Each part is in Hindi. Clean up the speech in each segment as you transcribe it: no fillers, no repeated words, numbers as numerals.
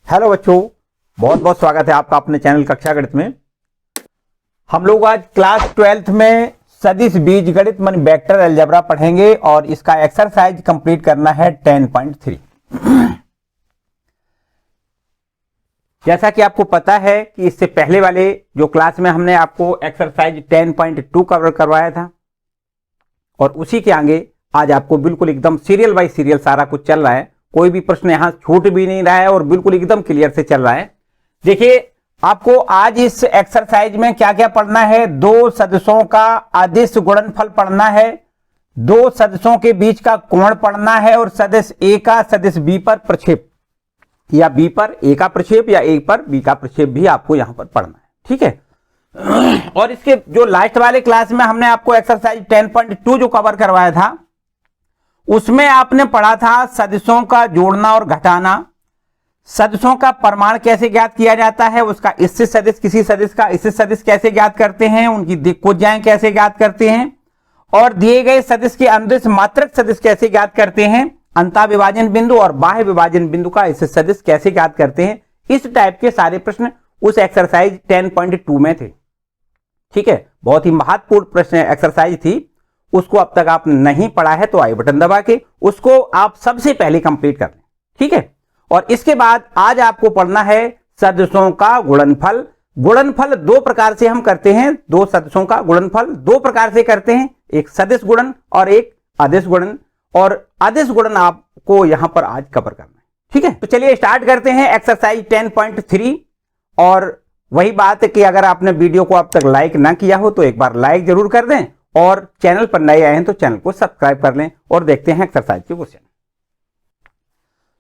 हेलो बच्चों, बहुत बहुत स्वागत है आपका अपने चैनल कक्षा गणित में। हम लोग आज क्लास 12th में सदिश बीजगणित माने वेक्टर अलजेब्रा पढ़ेंगे और इसका एक्सरसाइज कंप्लीट करना है 10.3। जैसा कि आपको पता है कि इससे पहले वाले जो क्लास में हमने आपको एक्सरसाइज 10.2 कवर करवाया था और उसी के आगे आज आपको बिल्कुल एकदम सीरियल बाय सीरियल सारा कुछ चल रहा है। कोई भी प्रश्न यहां छूट भी नहीं रहा है और बिल्कुल एकदम क्लियर से चल रहा है। देखिए, आपको आज इस एक्सरसाइज में क्या क्या पढ़ना है। दो सदिशों का अदिश गुणनफल पढ़ना है, दो सदिशों के बीच का कोण पढ़ना है और सदिश ए का सदिश बी पर प्रक्षेप या बी पर ए का प्रक्षेप या ए पर बी का प्रक्षेप भी आपको यहां पर पढ़ना है। ठीक है। और इसके जो लास्ट वाले क्लास में हमने आपको एक्सरसाइज 10.2 जो कवर करवाया था उसमें आपने पढ़ा था सदिशों का जोड़ना और घटाना, सदिशों का प्रमाण कैसे ज्ञात किया जाता है, उसका इससे सदिश किसी सदिश का इससे सदिश कैसे ज्ञात करते हैं, उनकी दिक्भुजाएं कैसे ज्ञात करते हैं और दिए गए सदिश के अनुदिश मात्रक सदिश कैसे ज्ञात करते हैं, अंतः विभाजन बिंदु और बाह्य विभाजन बिंदु का इससे सदिश कैसे ज्ञात करते हैं। इस टाइप के सारे प्रश्न उस एक्सरसाइज 10.2 में थे। ठीक है, बहुत ही महत्वपूर्ण प्रश्न एक्सरसाइज थी। उसको अब तक आपने नहीं पढ़ा है तो आई बटन दबा के उसको आप सबसे पहले कंप्लीट कर लें। ठीक है। और इसके बाद आज आपको पढ़ना है सदिशों का गुणनफल। गुणनफल दो प्रकार से हम करते हैं, दो सदिशों का गुणनफल दो प्रकार से करते हैं, एक सदिश गुणन और एक अदिश गुणन। और अदिश गुणन आपको यहां पर आज कवर करना है। ठीक है, तो चलिए स्टार्ट करते हैं एक्सरसाइज 10.3। और वही बात है कि अगर आपने वीडियो को अब तक लाइक ना किया हो तो एक बार लाइक जरूर कर दें और चैनल पर नए आए हैं तो चैनल को सब्सक्राइब कर लें और देखते हैं एक्सरसाइज के क्वेश्चन।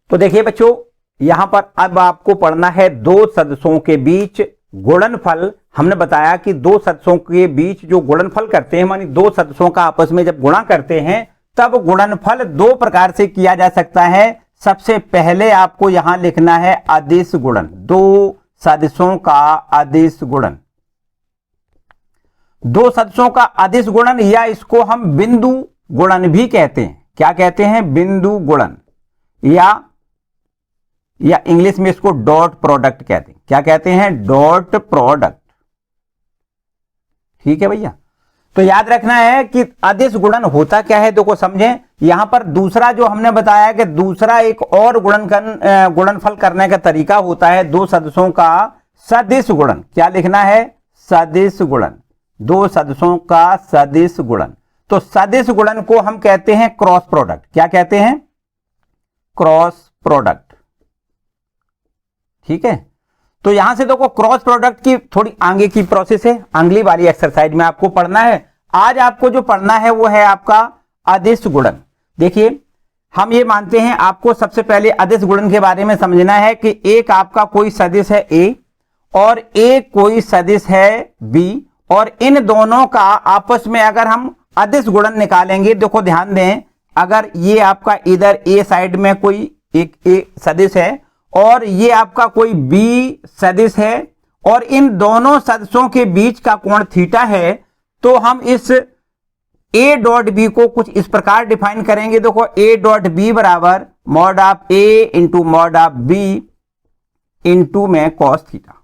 तो देखिए बच्चों, यहां पर अब आपको पढ़ना है दो सदिशों के बीच गुणनफल। हमने बताया कि दो सदिशों के बीच जो गुणनफल करते हैं मानी दो सदिशों का आपस में जब गुणा करते हैं तब गुणनफल दो प्रकार से किया जा सकता है। सबसे पहले आपको यहां लिखना है अदिश गुणन, दो सदिशों का अदिश गुणन, दो सदिशों का अदिश गुणन या इसको हम बिंदु गुणन भी कहते हैं। क्या कहते हैं? बिंदु गुणन या इंग्लिश में इसको डॉट प्रोडक्ट कहते हैं। क्या कहते हैं? Dot product. ठीक है भैया, तो याद रखना है कि अदिश गुणन होता क्या है। देखो समझें, यहां पर दूसरा जो हमने बताया कि दूसरा एक और गुणनफल करने का तरीका होता है दो सदिशों का सदिश गुणन। क्या लिखना है? सदिश गुणन, दो सदिशों का सदिश गुणन। तो सदिश गुणन को हम कहते हैं क्रॉस प्रोडक्ट। क्या कहते हैं? Cross product. ठीक है, तो यहां से देखो क्रॉस प्रोडक्ट की थोड़ी आगे की प्रोसेस है, अगली वाली एक्सरसाइज में आपको पढ़ना है। आज आपको जो पढ़ना है वो है आपका अदिश गुणन। देखिए, हम ये मानते हैं आपको सबसे पहले अदिश गुणन के बारे में समझना है कि एक आपका कोई सदिश है ए और एक कोई सदिश है बी और इन दोनों का आपस में अगर हम अदिश गुणन निकालेंगे, देखो ध्यान दें, अगर ये आपका इधर ए साइड में कोई एक ए सदिश है और ये आपका कोई बी सदिश है और इन दोनों सदिशों के बीच का कोण थीटा है, तो हम इस ए डॉट बी को कुछ इस प्रकार डिफाइन करेंगे। देखो, ए डॉट बी बराबर mod of A into mod of B into में कॉस थीटा।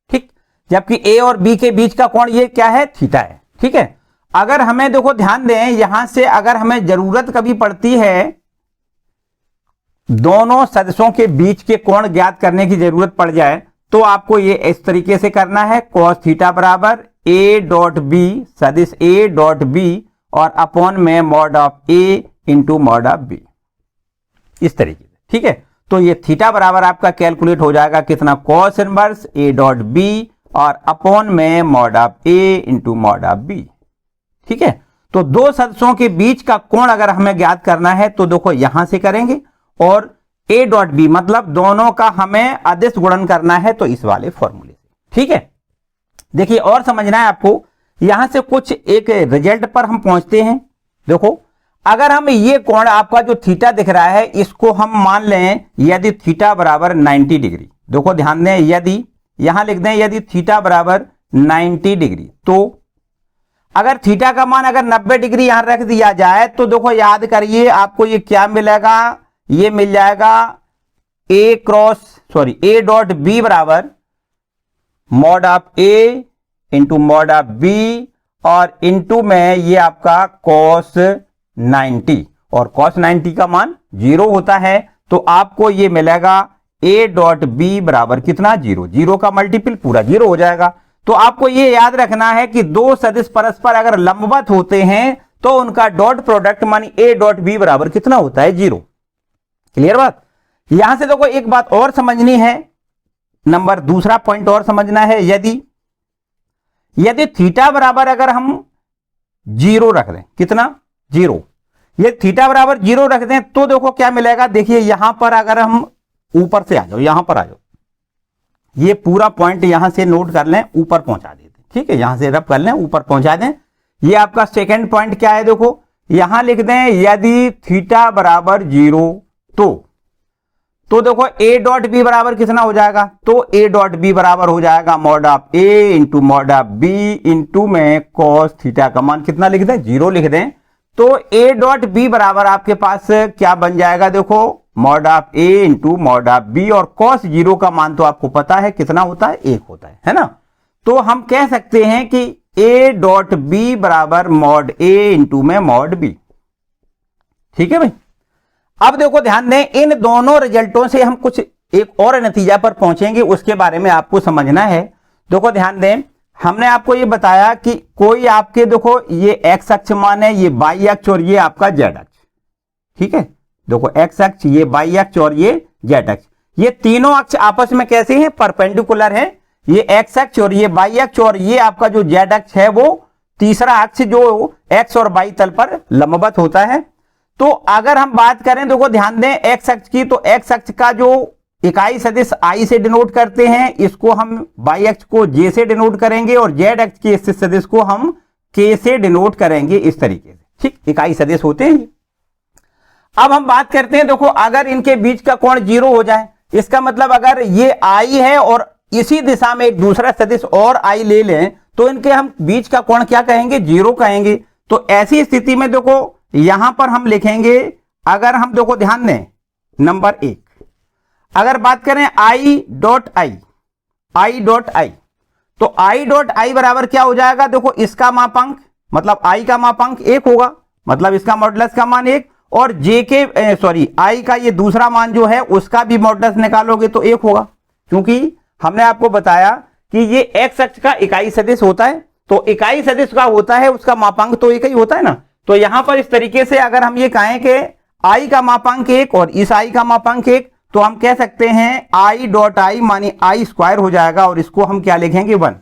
ठीक, जबकि ए और बी के बीच का कोण ये क्या है? थीटा है। ठीक है, अगर हमें देखो ध्यान दें, यहां से अगर हमें जरूरत कभी पड़ती है दोनों सदिशों के बीच के कोण ज्ञात करने की जरूरत पड़ जाए तो आपको ये इस तरीके से करना है, कॉस थीटा बराबर ए डॉट बी सदिश ए डॉट बी और अपॉन में mod of A into mod of B, इस तरीके से। ठीक है, तो ये थीटा बराबर आपका कैलकुलेट हो जाएगा कितना? Cos inverse A dot B और अपॉन में mod of A into mod of B. ठीक है, तो दो सदिशों के बीच का कोण अगर हमें ज्ञात करना है तो देखो यहां से करेंगे और ए डॉट बी मतलब दोनों का हमें अदिश गुणन करना है तो इस वाले फॉर्मूले से। ठीक है, देखिए और समझना है आपको, यहां से कुछ एक रिजल्ट पर हम पहुंचते हैं। देखो, अगर हम ये कोण आपका जो थीटा दिख रहा है इसको हम मान लें यदि थीटा बराबर 90 डिग्री। देखो ध्यान दें, यदि यहां लिख दें यदि थीटा बराबर 90 डिग्री, तो अगर थीटा का मान अगर 90 डिग्री यहां रख दिया जाए तो देखो याद करिए आपको ये क्या मिलेगा? ये मिल जाएगा A cross sorry A dot B बराबर mod of A into mod of B और इंटू में ये आपका कॉस 90 और कॉस 90 का मान 0 होता है, तो आपको ये मिलेगा ए डॉट बी बराबर कितना 0, 0 का मल्टीपल पूरा 0 हो जाएगा। तो आपको ये याद रखना है कि दो सदिश परस्पर अगर लंबवत होते हैं तो उनका डॉट प्रोडक्ट मानी ए डॉट बी बराबर कितना होता है 0। क्लियर बात। यहां से देखो एक बात और समझनी है, नंबर दूसरा पॉइंट और समझना है, यदि थीटा बराबर अगर हम 0 रख दें, कितना 0, ये थीटा बराबर 0 रख दें तो देखो क्या मिलेगा। देखिए यहां पर अगर हम ऊपर से आ जाओ, यहां पर आ जाओ, ये पूरा पॉइंट यहां से नोट कर लें, ऊपर पहुंचा देते, ठीक है, यहां से रब कर लें, ऊपर पहुंचा दें। ये आपका सेकंड पॉइंट क्या है, देखो यहां लिख दें यदि थीटा बराबर 0 तो देखो ए डॉट बी बराबर कितना हो जाएगा, तो ए डॉट बी बराबर हो जाएगा mod of A into mod of B into में कॉस थीटा का मान कितना लिख दें 0 लिख दें। तो ए डॉट बी बराबर आपके पास क्या बन जाएगा, देखो mod of A into mod of B और कॉस 0 का मान तो आपको पता है कितना होता है 1 होता है ना। तो हम कह सकते हैं कि ए डॉट बी बराबर मॉड ए इंटू में मॉड बी। ठीक है भाई। अब देखो ध्यान दें, इन दोनों रिजल्टों से हम कुछ एक और नतीजा पर पहुंचेंगे, उसके बारे में आपको समझना है। देखो ध्यान दें, हमने आपको ये बताया कि कोई आपके देखो ये एक्स अक्ष मान है, ये वाई अक्ष और ये आपका जेड अक्ष। ठीक है, देखो एक्स अक्ष, ये वाई अक्ष और ये जेड अक्ष, ये तीनों अक्ष आपस में कैसे हैं, परपेंडिकुलर है। ये एक्स अक्ष और ये वाई अक्ष और ये आपका जो जेड अक्ष है वो तीसरा अक्ष जो एक्स और वाई तल पर लंबवत होता है। तो अगर हम बात करें, देखो ध्यान दें एक्स अक्ष की, तो एक्स अक्ष का जो इकाई सदिश आई से डिनोट करते हैं, इसको हम वाई अक्ष को जे से डिनोट करेंगे और जेड अक्ष के इस सदिश को हम के से डिनोट करेंगे, इस तरीके से। ठीक, इकाई सदिश होते हैं। अब हम बात करते हैं, देखो अगर इनके बीच का कोण 0 हो जाए, इसका मतलब अगर ये आई है और इसी दिशा में एक दूसरा सदिश और आई ले लें तो इनके हम बीच का कोण क्या कहेंगे, 0 कहेंगे। तो ऐसी स्थिति में देखो यहां पर हम लिखेंगे, अगर हम देखो ध्यान दें नंबर 1, अगर बात करें आई डॉट आई, तो आई डॉट आई बराबर क्या हो जाएगा, देखो इसका मापांक मतलब आई का मापांक 1 होगा, मतलब इसका मॉडुलस का मान 1, और जे के आई का ये दूसरा मान जो है उसका भी मॉडुलस निकालोगे तो 1 होगा, क्योंकि हमने आपको बताया कि ये एक्स अक्ष का इकाई सदिश होता है। तो इकाई सदिश का होता है उसका मापांक तो एक ही होता है ना। तो यहां पर इस तरीके से अगर हम ये कहें कि आई का मापांक 1 और इस आई का मापांक 1, तो हम कह सकते हैं आई डॉट आई मानी आई स्क्वायर हो जाएगा और इसको हम क्या लिखेंगे 1।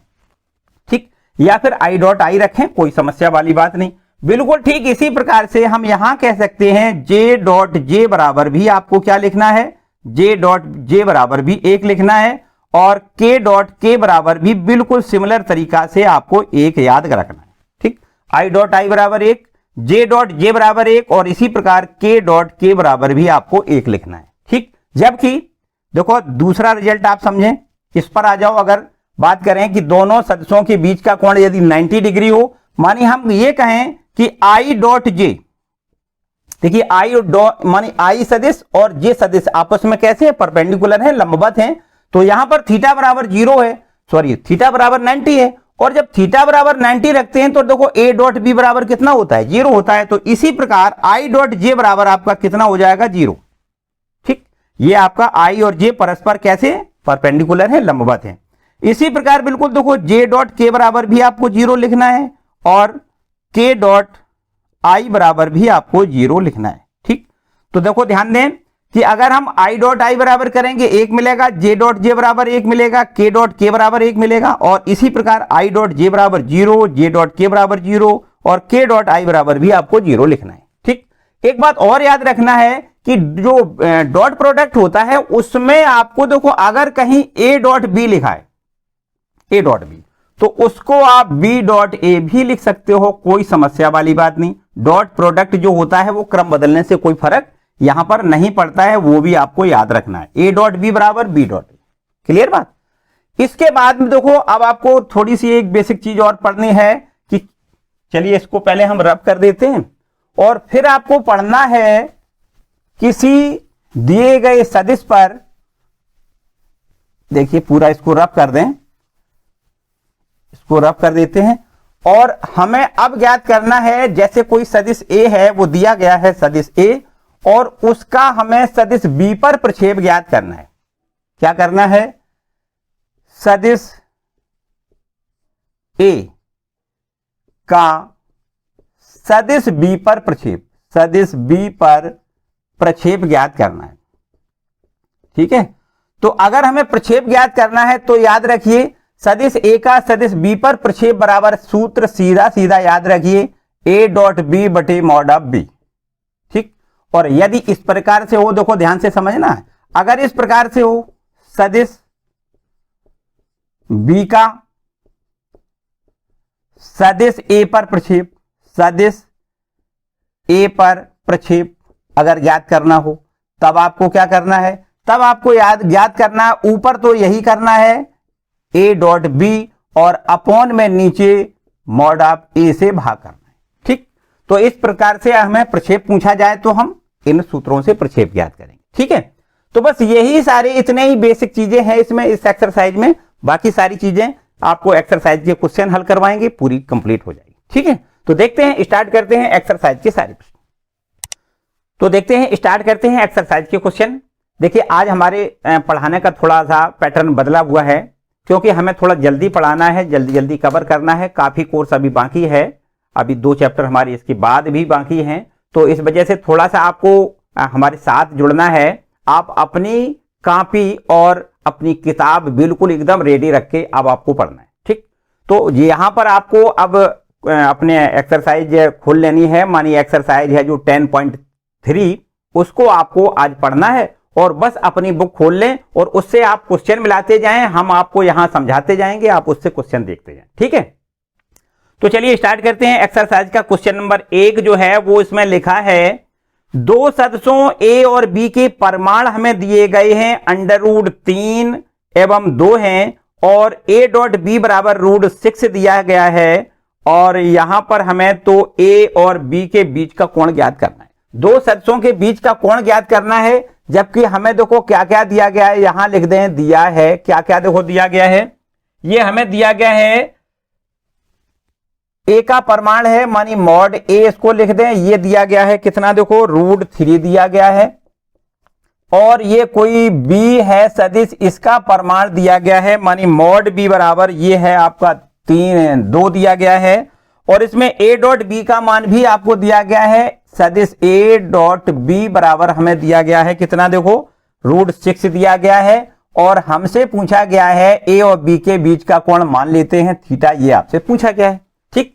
ठीक, या फिर आई डॉट आई रखें, कोई समस्या वाली बात नहीं। बिल्कुल ठीक इसी प्रकार से हम यहां कह सकते हैं जे डॉट जे बराबर भी आपको क्या लिखना है, जे डॉट जे बराबर भी 1 लिखना है और के डॉट के बराबर भी बिल्कुल सिमिलर तरीका से आपको 1 याद रखना है। ठीक, आई डॉट आई बराबर 1, जे डॉट जे बराबर 1 और इसी प्रकार के डॉट के बराबर भी आपको 1 लिखना है। ठीक, जबकि देखो दूसरा रिजल्ट आप समझें, इस पर आ जाओ। अगर बात करें कि दोनों सदिशों के बीच का कोण यदि 90 डिग्री हो, मानी हम ये कहें कि आई डॉट जे, देखिए आई डॉट मानी आई सदिश और जे सदिश आपस में कैसे परपेंडिकुलर है, लंबवत हैं। तो यहां पर थीटा बराबर 0 है, थीटा बराबर 90 है, और जब थीटा बराबर 90 रखते हैं तो देखो ए डॉट बी बराबर कितना होता है, 0 होता है। तो इसी प्रकार आई डॉट जे बराबर आपका कितना हो जाएगा, 0। ठीक, ये आपका आई और जे परस्पर कैसे परपेंडिकुलर है, लंबवत है। इसी प्रकार बिल्कुल देखो जे डॉट के बराबर भी आपको 0 लिखना है और के डॉट आई बराबर भी आपको 0 लिखना है। ठीक, तो देखो ध्यान दें कि अगर हम आई डॉट आई बराबर करेंगे 1 मिलेगा, जे डॉट जे बराबर 1 मिलेगा, के डॉट के बराबर 1 मिलेगा, और इसी प्रकार आई डॉट जे बराबर 0, जे डॉट के बराबर 0 और के डॉट आई बराबर भी आपको 0 लिखना है। ठीक, एक बात और याद रखना है कि जो डॉट प्रोडक्ट होता है उसमें आपको देखो अगर कहीं ए डॉट बी लिखा है, ए डॉट बी, तो उसको आप बी डॉट ए भी लिख सकते हो, कोई समस्या वाली बात नहीं। डॉट प्रोडक्ट जो होता है वो क्रम बदलने से कोई फर्क यहां पर नहीं पड़ता है, वो भी आपको याद रखना है। ए डॉट बी बराबर बी डॉट ए, क्लियर बात। इसके बाद में देखो अब आपको थोड़ी सी एक बेसिक चीज और पढ़नी है कि चलिए इसको पहले हम रब कर देते हैं और फिर आपको पढ़ना है किसी दिए गए सदिश पर देखिए पूरा इसको रब कर दें, इसको रब कर देते हैं। और हमें अब ज्ञात करना है, जैसे कोई सदिश ए है, वो दिया गया है सदिश ए, और उसका हमें सदिश बी पर प्रक्षेप ज्ञात करना है। क्या करना है? सदिश ए का सदिश बी पर प्रक्षेप, सदिश बी पर प्रक्षेप ज्ञात करना है। ठीक है, तो अगर हमें प्रक्षेप ज्ञात करना है तो याद रखिए सदिश ए का सदिश बी पर प्रक्षेप बराबर सूत्र सीधा सीधा याद रखिए ए डॉट बी बटे मॉड ऑफ बी। ठीक, और यदि इस प्रकार से हो, देखो ध्यान से समझना है, अगर इस प्रकार से हो सदिश बी का सदिश ए पर प्रक्षेप, सदिश ए पर प्रक्षेप अगर ज्ञात करना हो, तब आपको क्या करना है? तब आपको ज्ञात करना है, ऊपर तो यही करना है ए डॉट बी, और अपॉन में नीचे मॉड ऑफ ए से भाग करना है। ठीक, तो इस प्रकार से हमें प्रक्षेप पूछा जाए तो हम इन सूत्रों से प्रक्षेप ज्ञात करेंगे। ठीक है, तो बस यही सारे इतने ही बेसिक चीजें हैं इसमें, इस एक्सरसाइज में। बाकी सारी चीजें आपको एक्सरसाइज के क्वेश्चन हल करवाएंगे, पूरी कंप्लीट हो जाएगी। ठीक है, तो देखते हैं, स्टार्ट करते हैं एक्सरसाइज के सारे प्रश्न। तो देखते हैं, स्टार्ट करते हैं एक्सरसाइज के क्वेश्चन। देखिए आज हमारे पढ़ाने का थोड़ा सा पैटर्न बदला हुआ है, क्योंकि हमें थोड़ा जल्दी पढ़ाना है, जल्दी जल्दी कवर करना है। काफी कोर्स अभी बाकी है, अभी 2 चैप्टर हमारे इसके बाद भी बाकी हैं, तो इस वजह से थोड़ा सा आपको हमारे साथ जुड़ना है। आप अपनी कॉपी और अपनी किताब बिल्कुल एकदम रेडी रख के अब आपको पढ़ना है। ठीक, तो यहां पर आपको अब अपने एक्सरसाइज खोल लेनी है। मानिए एक्सरसाइज है जो 10.3, उसको आपको आज पढ़ना है, और बस अपनी बुक खोल लें और उससे आप क्वेश्चन मिलाते जाएं, हम आपको यहां समझाते जाएंगे, आप उससे क्वेश्चन देखते जाएं। ठीक है, तो चलिए स्टार्ट करते हैं एक्सरसाइज का। क्वेश्चन नंबर 1 जो है वो इसमें लिखा है, 2 सदस्यों ए और बी के परिमाण हमें दिए गए हैं √3 एवं 2 हैं, और ए डॉट बी बराबर √6 दिया गया है, और यहां पर हमें तो ए और बी के बीच का कोण ज्ञात करना है। 2 सदस्यों के बीच का कोण ज्ञात करना है, जबकि हमें देखो क्या क्या दिया गया है, यहां लिख दें दिया है क्या क्या, देखो दिया गया है, ये हमें दिया गया है ए का परिमाण है, मानी मॉड ए, इसको लिख दें। ये दिया गया है कितना, देखो √3 दिया गया है, और ये कोई बी है सदिश, इसका परिमाण दिया गया है, मानी मॉड बी बराबर ये है आपका 2 दिया गया है, और इसमें ए डॉट बी का मान भी आपको दिया गया है, सदिश ए डॉट बी बराबर हमें दिया गया है कितना, देखो √6 दिया गया है, और हमसे पूछा गया है ए और बी के बीच का कोण मान लेते हैं थीटा, ये आपसे पूछा गया है। ठीक,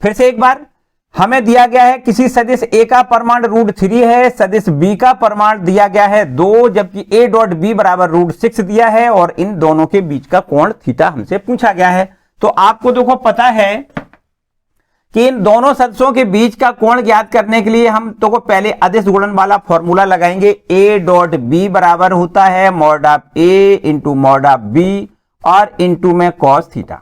फिर से एक बार, हमें दिया गया है किसी सदिश ए का परिमाण √3 है, सदिश बी का परिमाण दिया गया है 2, जबकि ए डॉट बी बराबर √6 दिया है, और इन दोनों के बीच का कोण थीटा हमसे पूछा गया है। तो आपको देखो पता है कि इन दोनों सदस्यों के बीच का कोण ज्ञात करने के लिए हम तो पहले अदिश गुणन वाला फॉर्मूला लगाएंगे। ए डॉट बी बराबर होता है mod of A into mod of B, और इंटू में कॉस थीटा।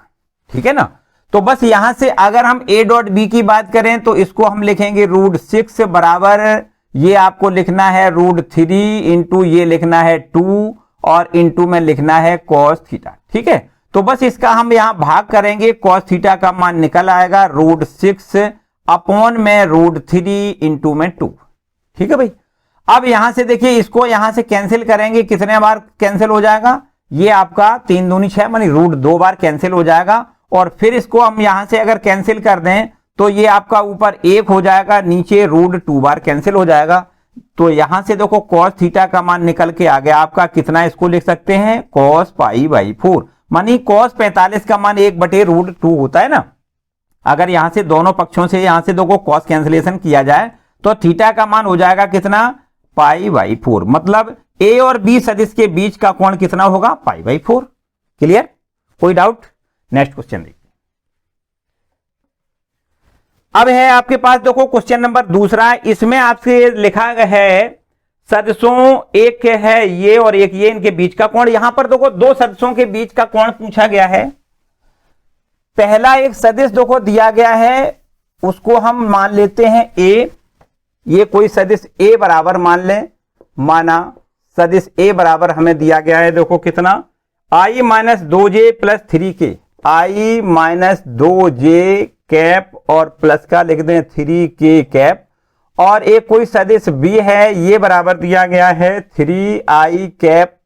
ठीक है ना, तो बस यहां से अगर हम ए डॉट बी की बात करें तो इसको हम लिखेंगे √6 बराबर, ये आपको लिखना है √3 इंटू ये लिखना है 2, और इंटू में लिखना है कॉस थीटा। ठीक है, तो बस इसका हम यहां भाग करेंगे, कॉस थीटा का मान निकल आएगा √6 अपॉन में √3 इंटू में 2। ठीक है भाई, अब यहां से देखिए इसको यहां से कैंसिल करेंगे, कितने बार कैंसिल हो जाएगा, ये आपका 3 दूनी 6 मानी √2 बार कैंसिल हो जाएगा, और फिर इसको हम यहां से अगर कैंसिल कर दें तो ये आपका ऊपर 1 हो जाएगा, नीचे √2 बार कैंसिल हो जाएगा। तो यहां से देखो कॉस थीटा का मान निकल के आ गया आपका कितना, इसको लिख सकते हैं cos π/4, मानी cos 45 का मान 1/√2 होता है ना। अगर यहां से दोनों पक्षों से यहां से देखो cos कैंसिलेशन किया जाए तो थीटा का मान हो जाएगा कितना, π/4, मतलब ए और बी सदिश के बीच का कोण कितना होगा, π/4। क्लियर, कोई डाउट? नेक्स्ट क्वेश्चन देखिए। अब है आपके पास देखो क्वेश्चन नंबर 2, इसमें आपसे लिखा है सदस्यों एक है ये और एक ये, इनके बीच का कोण। यहां पर देखो 2 सदस्यों के बीच का कोण पूछा गया है। पहला एक सदिश देखो दिया गया है, उसको हम मान लेते हैं ए, ये कोई सदिश ए बराबर मान लें, माना सदिश ए बराबर हमें दिया गया है देखो कितना, आई माइनस 2j प्लस 3k, आई माइनस 2j कैप और प्लस का लिख दें 3k कैप, और एक कोई सदिश b है, ये बराबर दिया गया है 3i कैप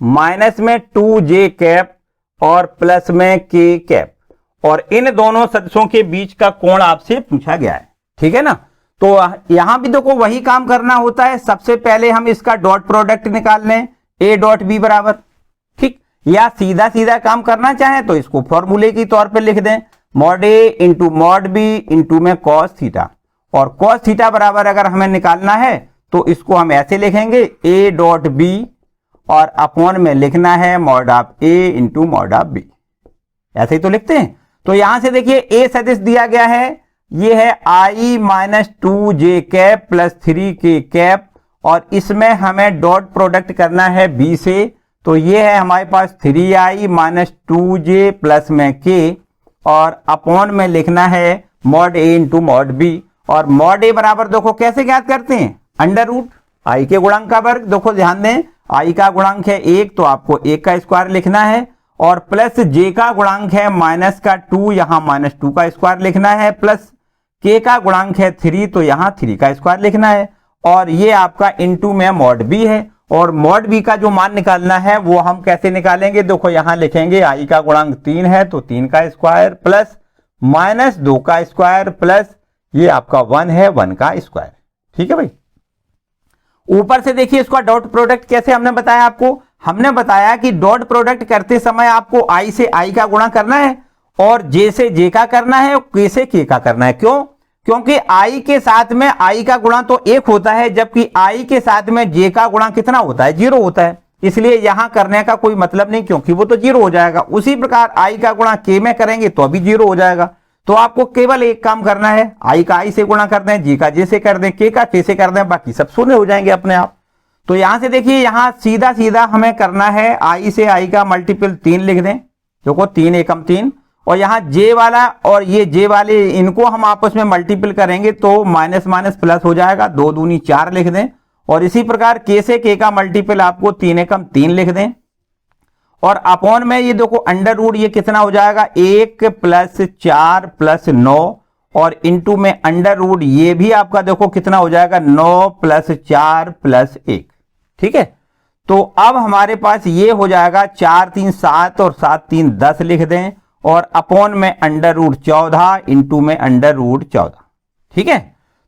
माइनस में 2j कैप और प्लस में k कैप, और इन दोनों सदिशों के बीच का कोण आपसे पूछा गया है। ठीक है ना। तो यहां भी देखो वही काम करना होता है, सबसे पहले हम इसका डॉट प्रोडक्ट निकाल लें, a डॉट b बराबर, ठीक, या सीधा सीधा काम करना चाहें तो इसको फॉर्मूले की तौर पे लिख दें, mod a into mod b into में कॉस थीटा, और कॉस थीटा बराबर अगर हमें निकालना है तो इसको हम ऐसे लिखेंगे a डॉट b और अपॉन में लिखना है mod of a into mod of b, ऐसे ही तो लिखते हैं। तो यहां से देखिए a सदिश दिया गया है, ये है i minus 2j cap plus 3k cap, और इसमें हमें डॉट प्रोडक्ट करना है b से, तो ये है हमारे पास 3i माइनस 2j प्लस में k, और अपॉन में लिखना है mod a into mod b, और मॉड a बराबर देखो कैसे ज्ञात करते हैं, अंडर रूट i के गुणांक का वर्ग, देखो ध्यान दें i का गुणांक है 1 तो आपको 1 का स्क्वायर लिखना है, और प्लस j का गुणांक है माइनस का 2, यहां माइनस 2 का स्क्वायर लिखना है, प्लस k का गुणांक है 3 तो यहां 3 का स्क्वायर लिखना है, और ये आपका इंटू में मॉड b है, और मॉड b का जो मान निकालना है वो हम कैसे निकालेंगे, देखो यहां लिखेंगे i का गुणांक 3 है तो 3 का स्क्वायर प्लस माइनस 2 का स्क्वायर प्लस ये आपका 1 है 1 का स्क्वायर। ठीक है भाई। ऊपर से देखिए इसका डॉट प्रोडक्ट कैसे हमने बताया आपको, हमने बताया कि डॉट प्रोडक्ट करते समय आपको i से i का गुणा करना है, और j से j का करना है, और k से k का करना है। क्यों? क्योंकि i के साथ में i का गुणा तो 1 होता है, जबकि i के साथ में j का गुणा कितना होता है, 0 होता है, इसलिए यहां करने का कोई मतलब नहीं, क्योंकि वो तो 0 हो जाएगा। उसी प्रकार i का गुणा k में करेंगे तो अभी 0 हो जाएगा। तो आपको केवल एक काम करना है, i का i से गुणा कर दें, j का j से कर दें, k का k से कर दें, बाकी सब शून्य हो जाएंगे अपने आप। तो यहां से देखिए यहां सीधा सीधा हमें करना है, i से i का मल्टीपल 3 लिख दें, देखो 3 एकम 3, और यहां j वाला और ये j वाले इनको हम आपस में मल्टीपल करेंगे तो माइनस माइनस प्लस हो जाएगा, 2 दूनी 4 लिख दें, और इसी प्रकार k से k का मल्टीपल आपको 3 एकम 3 लिख दें, और अपॉन में ये देखो अंडर रूट ये कितना हो जाएगा 1 प्लस 4 प्लस 9, और इंटू में अंडर रूट ये भी आपका देखो कितना हो जाएगा 9 प्लस 4 प्लस 1। ठीक है। तो अब हमारे पास ये हो जाएगा 4 3 7 और 7 3 10 लिख दें, और अपॉन में अंडर रूट 14 इंटू में अंडर रूट 14। ठीक है।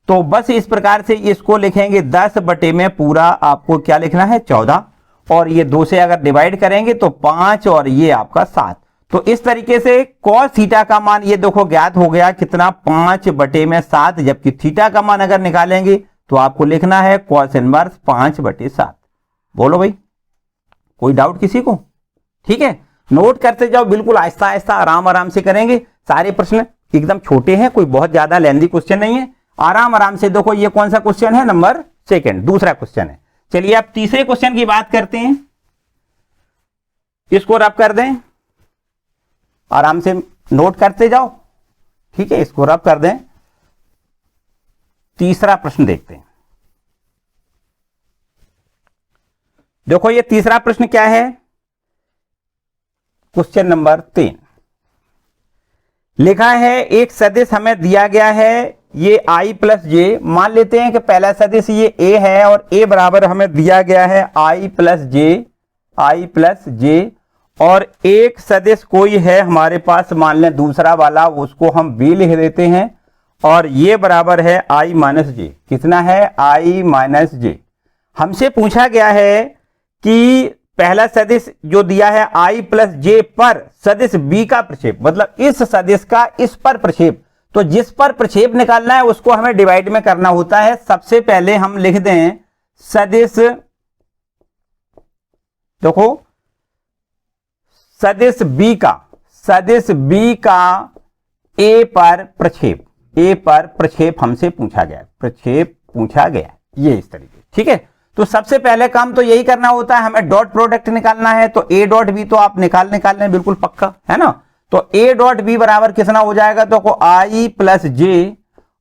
तो बस इस प्रकार से इसको लिखेंगे 10 बटे में पूरा आपको क्या लिखना है 14, और ये 2 से अगर डिवाइड करेंगे तो 5 और ये आपका 7। तो इस तरीके से कॉस थीटा का मान ये देखो ज्ञात हो गया कितना 5 बटे में 7, जबकि थीटा का मान अगर निकालेंगे तो आपको लिखना है कॉस इनवर्स 5 बटे 7। बोलो भाई, कोई डाउट किसी को? ठीक है। नोट करते जाओ, बिल्कुल आहिस्ता आहिस्ता आराम आराम से करेंगे। सारे प्रश्न एकदम छोटे हैं, कोई बहुत ज्यादा लेंथी क्वेश्चन नहीं है, आराम आराम से देखो। ये कौन सा क्वेश्चन है, नंबर 2, दूसरा क्वेश्चन है। चलिए अब तीसरे क्वेश्चन की बात करते हैं, इसको रब कर दें, आराम से नोट करते जाओ। ठीक है, इसको रब कर दें। तीसरा प्रश्न देखते हैं। देखो ये तीसरा प्रश्न क्या है, क्वेश्चन नंबर 3 लिखा है, एक सदिश हमें दिया गया है, ये i प्लस जे, मान लेते हैं कि पहला सदिश ये a है, और a बराबर हमें दिया गया है i प्लस जे, और एक सदिश कोई है हमारे पास, मान लें दूसरा वाला, उसको हम b लिख देते हैं, और ये बराबर है i माइनस जे। कितना है, i माइनस जे। हमसे पूछा गया है कि पहला सदिश जो दिया है i प्लस जे पर सदिश b का प्रक्षेप, मतलब इस सदिश का इस पर प्रक्षेप, तो जिस पर प्रक्षेप निकालना है उसको हमें डिवाइड में करना होता है। सबसे पहले हम लिख दें सदिश, देखो सदिश b का a पर प्रक्षेप हमसे पूछा गया, प्रक्षेप पूछा गया, ये इस तरीके। ठीक है। तो सबसे पहले काम तो यही करना होता है, हमें डॉट प्रोडक्ट निकालना है, तो a डॉट b तो आप निकाल लें बिल्कुल पक्का है ना। तो a डॉट b बराबर कितना हो जाएगा, तो i प्लस जे,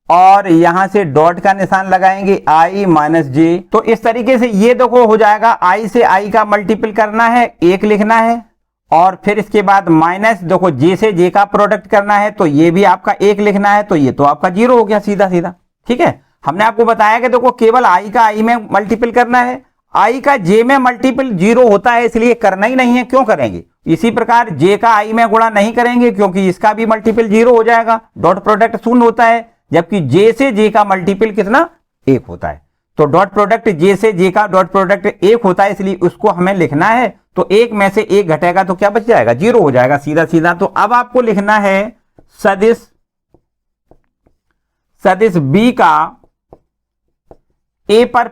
और यहां से डॉट का निशान लगाएंगे i माइनस जे। तो इस तरीके से ये देखो हो जाएगा, i से i का मल्टीपल करना है, 1 लिखना है, और फिर इसके बाद माइनस देखो जे से जे का प्रोडक्ट करना है, तो ये भी आपका 1 लिखना है, तो ये तो आपका 0 हो गया सीधा सीधा। ठीक है, हमने आपको बताया कि देखो केवल i का i में मल्टीपल करना है, i का j में मल्टीपल 0 होता है, इसलिए करना ही नहीं है, क्यों करेंगे। इसी प्रकार j का i में गुणा नहीं करेंगे क्योंकि इसका भी मल्टीपल 0 हो जाएगा, डॉट प्रोडक्ट शून्य होता है, जबकि j से j का मल्टीपल कितना 1 होता है। तो डॉट प्रोडक्ट j से j का डॉट प्रोडक्ट 1 होता है, इसलिए उसको हमें लिखना है, तो 1 में से 1 घटेगा तो क्या बच जाएगा, 0 हो जाएगा सीधा सीधा। तो अब आपको लिखना है सदिश b का a पर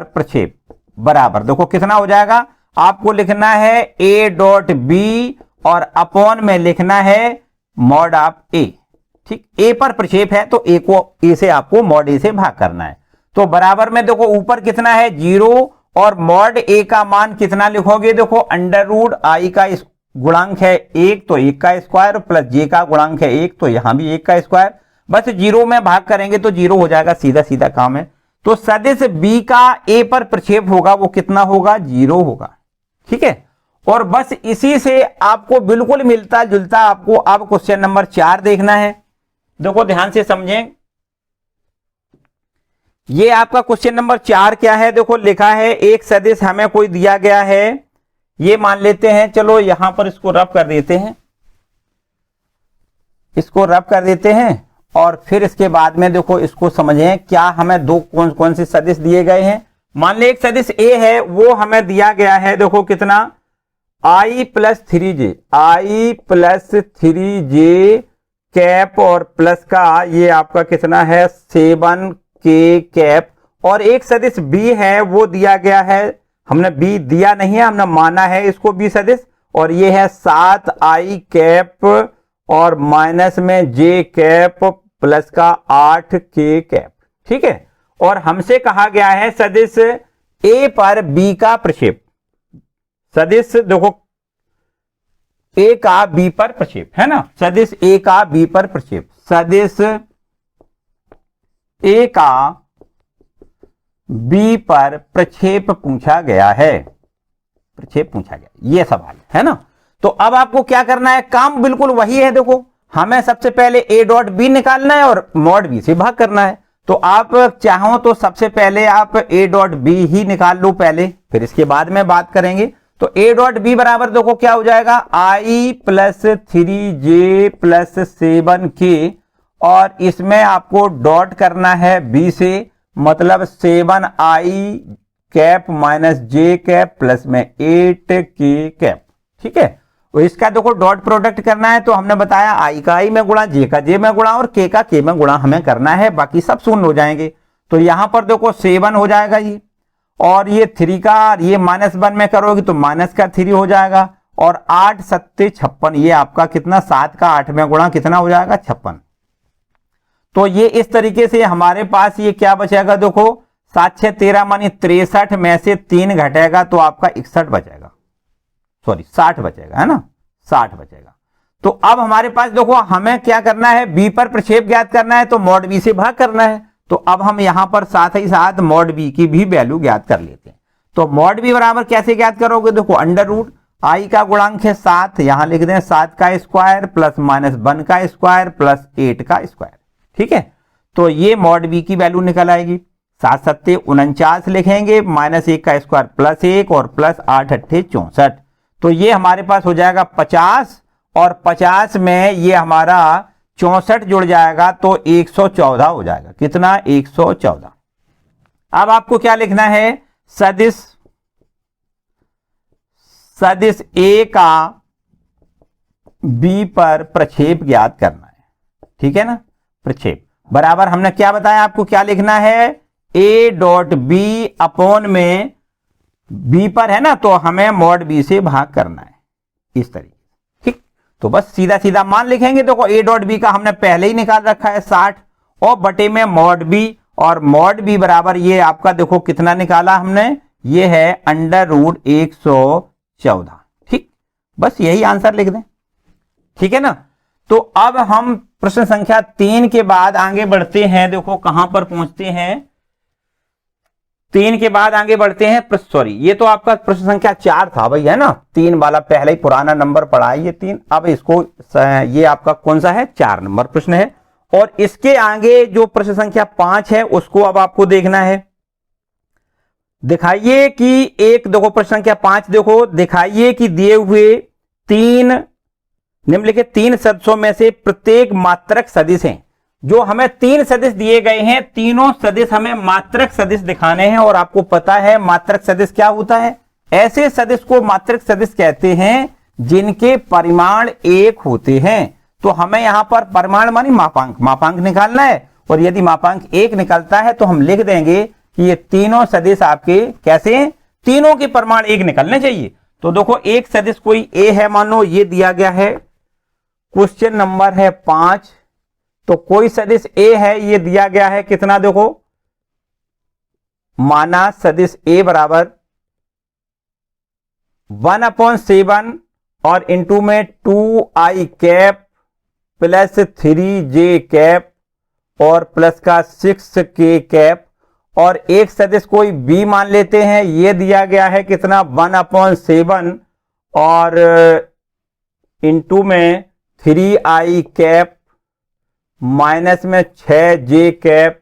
प्रक्षेप बराबर देखो कितना हो जाएगा, आपको लिखना है a डॉट b और अपॉन में लिखना है मॉड ऑफ a। ठीक, a पर प्रक्षेप है तो a को a से आपको मॉड a से भाग करना है। तो बराबर में देखो ऊपर कितना है 0 और मॉड a का मान कितना लिखोगे, देखो अंडर रूट i का गुणांक है 1 तो 1 का स्क्वायर प्लस j का गुणांक है 1 तो यहां भी 1 का स्क्वायर, बस 0 में भाग करेंगे तो 0 हो जाएगा, सीधा सीधा काम है। तो सदिश b का a पर प्रक्षेप होगा वो कितना होगा, 0 होगा। ठीक है, और बस इसी से आपको बिल्कुल मिलता जुलता आपको अब क्वेश्चन नंबर 4 देखना है। देखो ध्यान से समझें, ये आपका क्वेश्चन नंबर 4 क्या है, देखो लिखा है एक सदिश हमें कोई दिया गया है, ये मान लेते हैं, चलो यहां पर इसको रब कर देते हैं, और फिर इसके बाद में देखो इसको समझें क्या हमें दो कौन कौन से सदिश दिए गए हैं। मान ले एक सदिश a है, वो हमें दिया गया है, देखो कितना i प्लस 3j कैप और प्लस का ये आपका कितना है 7k कैप, और एक सदिश b है वो दिया गया है, हमने b दिया नहीं है, हमने माना है इसको b सदिश, और ये है 7i कैप और माइनस में j कैप प्लस का 8k कैप। ठीक है, और हमसे कहा गया है सदिश a पर b का प्रक्षेप, सदिश देखो a का b पर प्रक्षेप है ना, सदिश a का b पर प्रक्षेप, सदिश a का b पर प्रक्षेप पूछा गया है, ये सवाल है ना। तो अब आपको क्या करना है, काम बिल्कुल वही है, देखो हमें सबसे पहले a डॉट b निकालना है और मॉड b से भाग करना है। तो आप चाहो तो सबसे पहले आप a डॉट b ही निकाल लो पहले, फिर इसके बाद में बात करेंगे। तो a डॉट b बराबर देखो क्या हो जाएगा, i plus 3j plus 7k, और इसमें आपको डॉट करना है b से, मतलब 7i cap minus j cap plus में 8k कैप। ठीक है, तो इसका देखो डॉट प्रोडक्ट करना है, तो हमने बताया i का i में गुणा, j का j में गुणा और k का k में गुणा हमें करना है, बाकी सब शून्य हो जाएंगे। तो यहां पर देखो 7 हो जाएगा ये, और ये 3 का ये -1 में करोगे तो माइनस का 3 हो जाएगा, और 8 7 56, ये आपका कितना 7 का 8 में गुणा कितना हो जाएगा 56। तो ये इस तरीके से हमारे पास ये क्या बचेगा, देखो 7 6 13 मानी 63 में से 3 घटेगा तो आपका 61 बचेगा, सॉरी 60 बचेगा, है ना 60 बचेगा। तो अब हमारे पास देखो हमें क्या करना है, b पर प्रक्षेप ज्ञात करना है, तो मॉड b से भाग करना है। तो अब हम यहां पर साथ ही साथ मॉड b की भी वैल्यू ज्ञात कर लेते हैं। तो मॉड b बराबर कैसे ज्ञात करोगे, देखो अंडर रूट i का गुणांक है 7, यहां लिख दें 7 का स्क्वायर प्लस -1 का स्क्वायर प्लस 8 का स्क्वायर। ठीक है, तो ये मॉड b की वैल्यू निकल आएगी, 7 7 49 लिखेंगे, -1 का स्क्वायर प्लस 1 और प्लस 8 8 64, तो ये हमारे पास हो जाएगा 50, और 50 में ये हमारा 64 जुड़ जाएगा तो 114 हो जाएगा, कितना 114। अब आपको क्या लिखना है, सदिश a का b पर प्रक्षेप ज्ञात करना है। ठीक है ना, प्रक्षेप बराबर हमने क्या बताया, आपको क्या लिखना है, a डॉट b अपॉन में b पर है ना, तो हमें मॉड b से भाग करना है इस तरीके। ठीक, तो बस सीधा सीधा मान लिखेंगे, देखो a डॉट b का हमने पहले ही निकाल रखा है 60, और बटे में मॉड b, और मॉड b बराबर ये आपका देखो कितना निकाला हमने, ये है अंडर रूट 114। ठीक, बस यही आंसर लिख दें। ठीक है ना, तो अब हम प्रश्न संख्या 3 के बाद आगे बढ़ते हैं। देखो कहां पर पहुंचते हैं, 3 के बाद आगे बढ़ते हैं। सॉरी, ये तो आपका प्रश्न संख्या 4 था भाई, है ना। 3 वाला पहले ही पुराना नंबर पढ़ा है, ये 3। अब इसको ये आपका कौन सा है, 4 नंबर प्रश्न है। और इसके आगे जो प्रश्न संख्या 5 है उसको अब आपको देखना है। दिखाइए कि एक, देखो प्रश्न संख्या 5 देखो, दिखाइए कि दिए हुए 3 निम्नलिखित 3 सदस्यों में से प्रत्येक मात्रक सदिश हैं। जो हमें 3 सदिश दिए गए हैं, तीनों सदिश हमें मात्रक सदिश दिखाने हैं। और आपको पता है मात्रक सदिश क्या होता है, ऐसे सदिश को मात्रक सदिश कहते हैं जिनके परिमाण 1 होते हैं। तो हमें यहां पर परिमाण मानी मापांक निकालना है। और यदि मापांक 1 निकलता है तो हम लिख देंगे कि ये तीनों सदिश आपके कैसे हैं, तीनों के परिमाण 1 निकलने चाहिए। तो देखो एक सदिश कोई ए है, मान लो ये दिया गया है, क्वेश्चन नंबर है 5। तो कोई सदिश ए है, ये दिया गया है कितना, देखो माना सदिश ए बराबर 1/7 और इंटू में 2i cap plus 3j cap और प्लस का 6k कैप। और एक सदिश कोई बी मान लेते हैं, ये दिया गया है कितना 1/7 और इंटू में 3i कैप माइनस में 6j कैप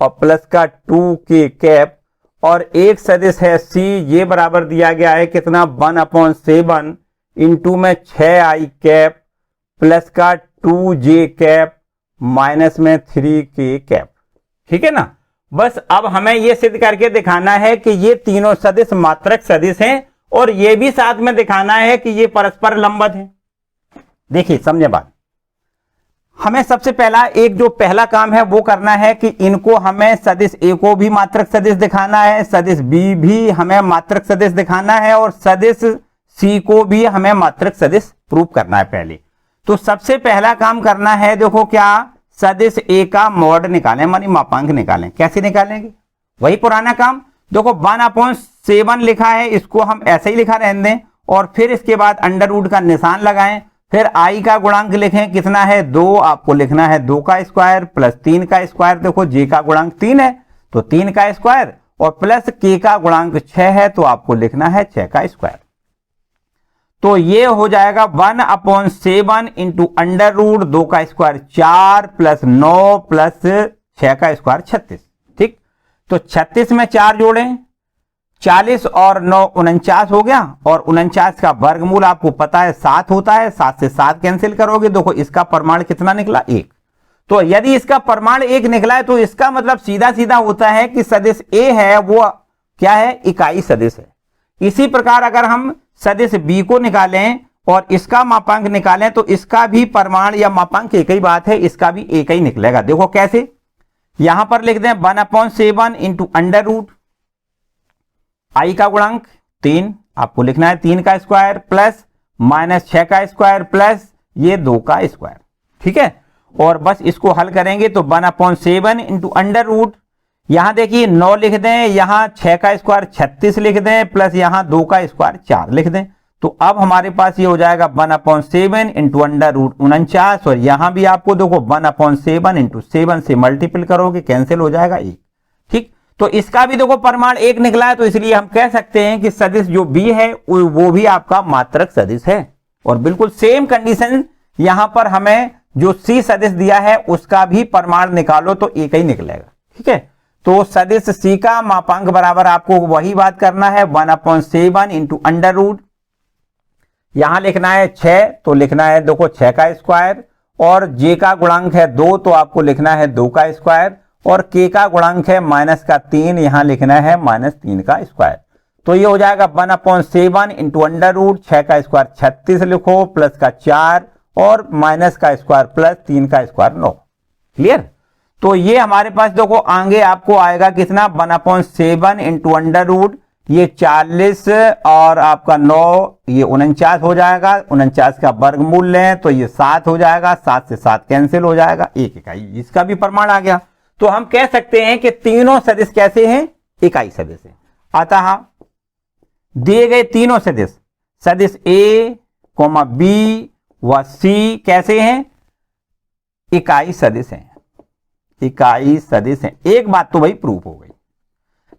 और प्लस का 2k कैप। और एक सदिश है सी, ये बराबर दिया गया है कितना 1/7 इंटू में 6i कैप प्लस का 2j कैप माइनस में 3k कैप। ठीक है ना। बस अब हमें यह सिद्ध करके दिखाना है कि ये तीनों सदिश मात्रक सदिश हैं और ये भी साथ में दिखाना है कि ये परस्पर लंबवत हैं। देखिए समझे बात, हमें सबसे पहला एक जो पहला काम है वो करना है कि इनको हमें सदिश ए को भी मात्रक सदिश दिखाना है, सदिश बी भी हमें मात्रक सदिश दिखाना है और सदिश सी को भी हमें मात्रक सदिश प्रूव करना है पहले। तो सबसे पहला काम करना है, देखो क्या, सदिश ए का मॉड निकालें, मानी मापांक निकालें। कैसे निकालेंगे, वही पुराना काम। देखो 1/7 लिखा है, इसको हम ऐसे ही लिखा रहने दें और फिर इसके बाद अंडर रूट का निशान लगाएं। फिर आई का गुणांक लिखें, कितना है 2, आपको लिखना है 2 का स्क्वायर प्लस 3 का स्क्वायर। देखो जे का गुणांक 3 है तो 3 का स्क्वायर और प्लस के का गुणांक 6 है तो आपको लिखना है 6 का स्क्वायर। तो ये हो जाएगा 1/7 इंटू अंडर रूट 2 का स्क्वायर 4 प्लस 9 प्लस 6 का स्क्वायर 36। ठीक, तो 36 में 4 जोड़ें, 40 और 9 49 हो गया। और 49 का वर्गमूल आपको पता है 7 होता है, 7 से 7 कैंसिल करोगे। देखो इसका परिमाण कितना निकला, 1। तो यदि इसका परिमाण 1 निकला है तो इसका मतलब सीधा सीधा होता है कि सदिश ए है वो क्या है, इकाई सदिश है। इसी प्रकार अगर हम सदिश बी को निकालें और इसका मापांक निकालें तो इसका भी परिमाण या मापांक एक ही बात है, इसका भी एक ही निकलेगा। देखो कैसे, यहां पर लिख दें 1/7 इंटू अंडर रूट आई का गुणांक 3, आपको लिखना है 3 का स्क्वायर प्लस माइनस 6 का स्क्वायर प्लस ये 2 का स्क्वायर। ठीक है, और बस इसको हल करेंगे तो 1/7 इंटू अंडर रूट, यहां देखिए 9 लिख दें, यहां 6 का स्क्वायर 36 लिख दें प्लस यहां 2 का स्क्वायर 4 लिख दें। तो अब हमारे पास ये हो जाएगा 1/7 इंटू अंडर रूट 49 और यहां भी आपको देखो 1/7 इंटू 7 से मल्टीपल करोगे, कैंसिल हो जाएगा 1। ठीक, तो इसका भी देखो परिमाण 1 निकला है तो इसलिए हम कह सकते हैं कि सदिश जो बी है वो भी आपका मात्रक सदिश है। और बिल्कुल सेम कंडीशन यहां पर हमें जो सी सदिश दिया है उसका भी परिमाण निकालो तो एक ही निकलेगा। ठीक है, तो सदिश सी का मापांक बराबर आपको वही बात करना है 1/7 इंटू अंडर रूट, यहां लिखना है 6 तो लिखना है देखो 6 का स्क्वायर और जे का गुणांक है 2 तो आपको लिखना है 2 का स्क्वायर और के का गुणांक है -3, यहां लिखना है -3 का स्क्वायर। तो ये हो जाएगा 1/7 इंटू अंडर रूट 6 का स्क्वायर 36 लिखो प्लस का 4 और माइनस का स्क्वायर प्लस 3 का स्क्वायर 9। क्लियर, तो ये हमारे पास देखो आगे आपको आएगा कितना 1/7 इंटू अंडर रूट ये 40 और आपका 9 ये 49 हो जाएगा। 49 का वर्गमूल लें तो ये 7 हो जाएगा, 7 से 7 कैंसिल हो जाएगा, 1 इकाई, इसका भी परिमाण आ गया। तो हम कह सकते हैं कि तीनों सदिश कैसे हैं, इकाई सदिश है। अतः दिए गए तीनों सदिश, सदिश ए, बी व सी कैसे हैं, इकाई सदिश हैं, इकाई सदिश हैं। एक बात तो भाई प्रूफ हो गई।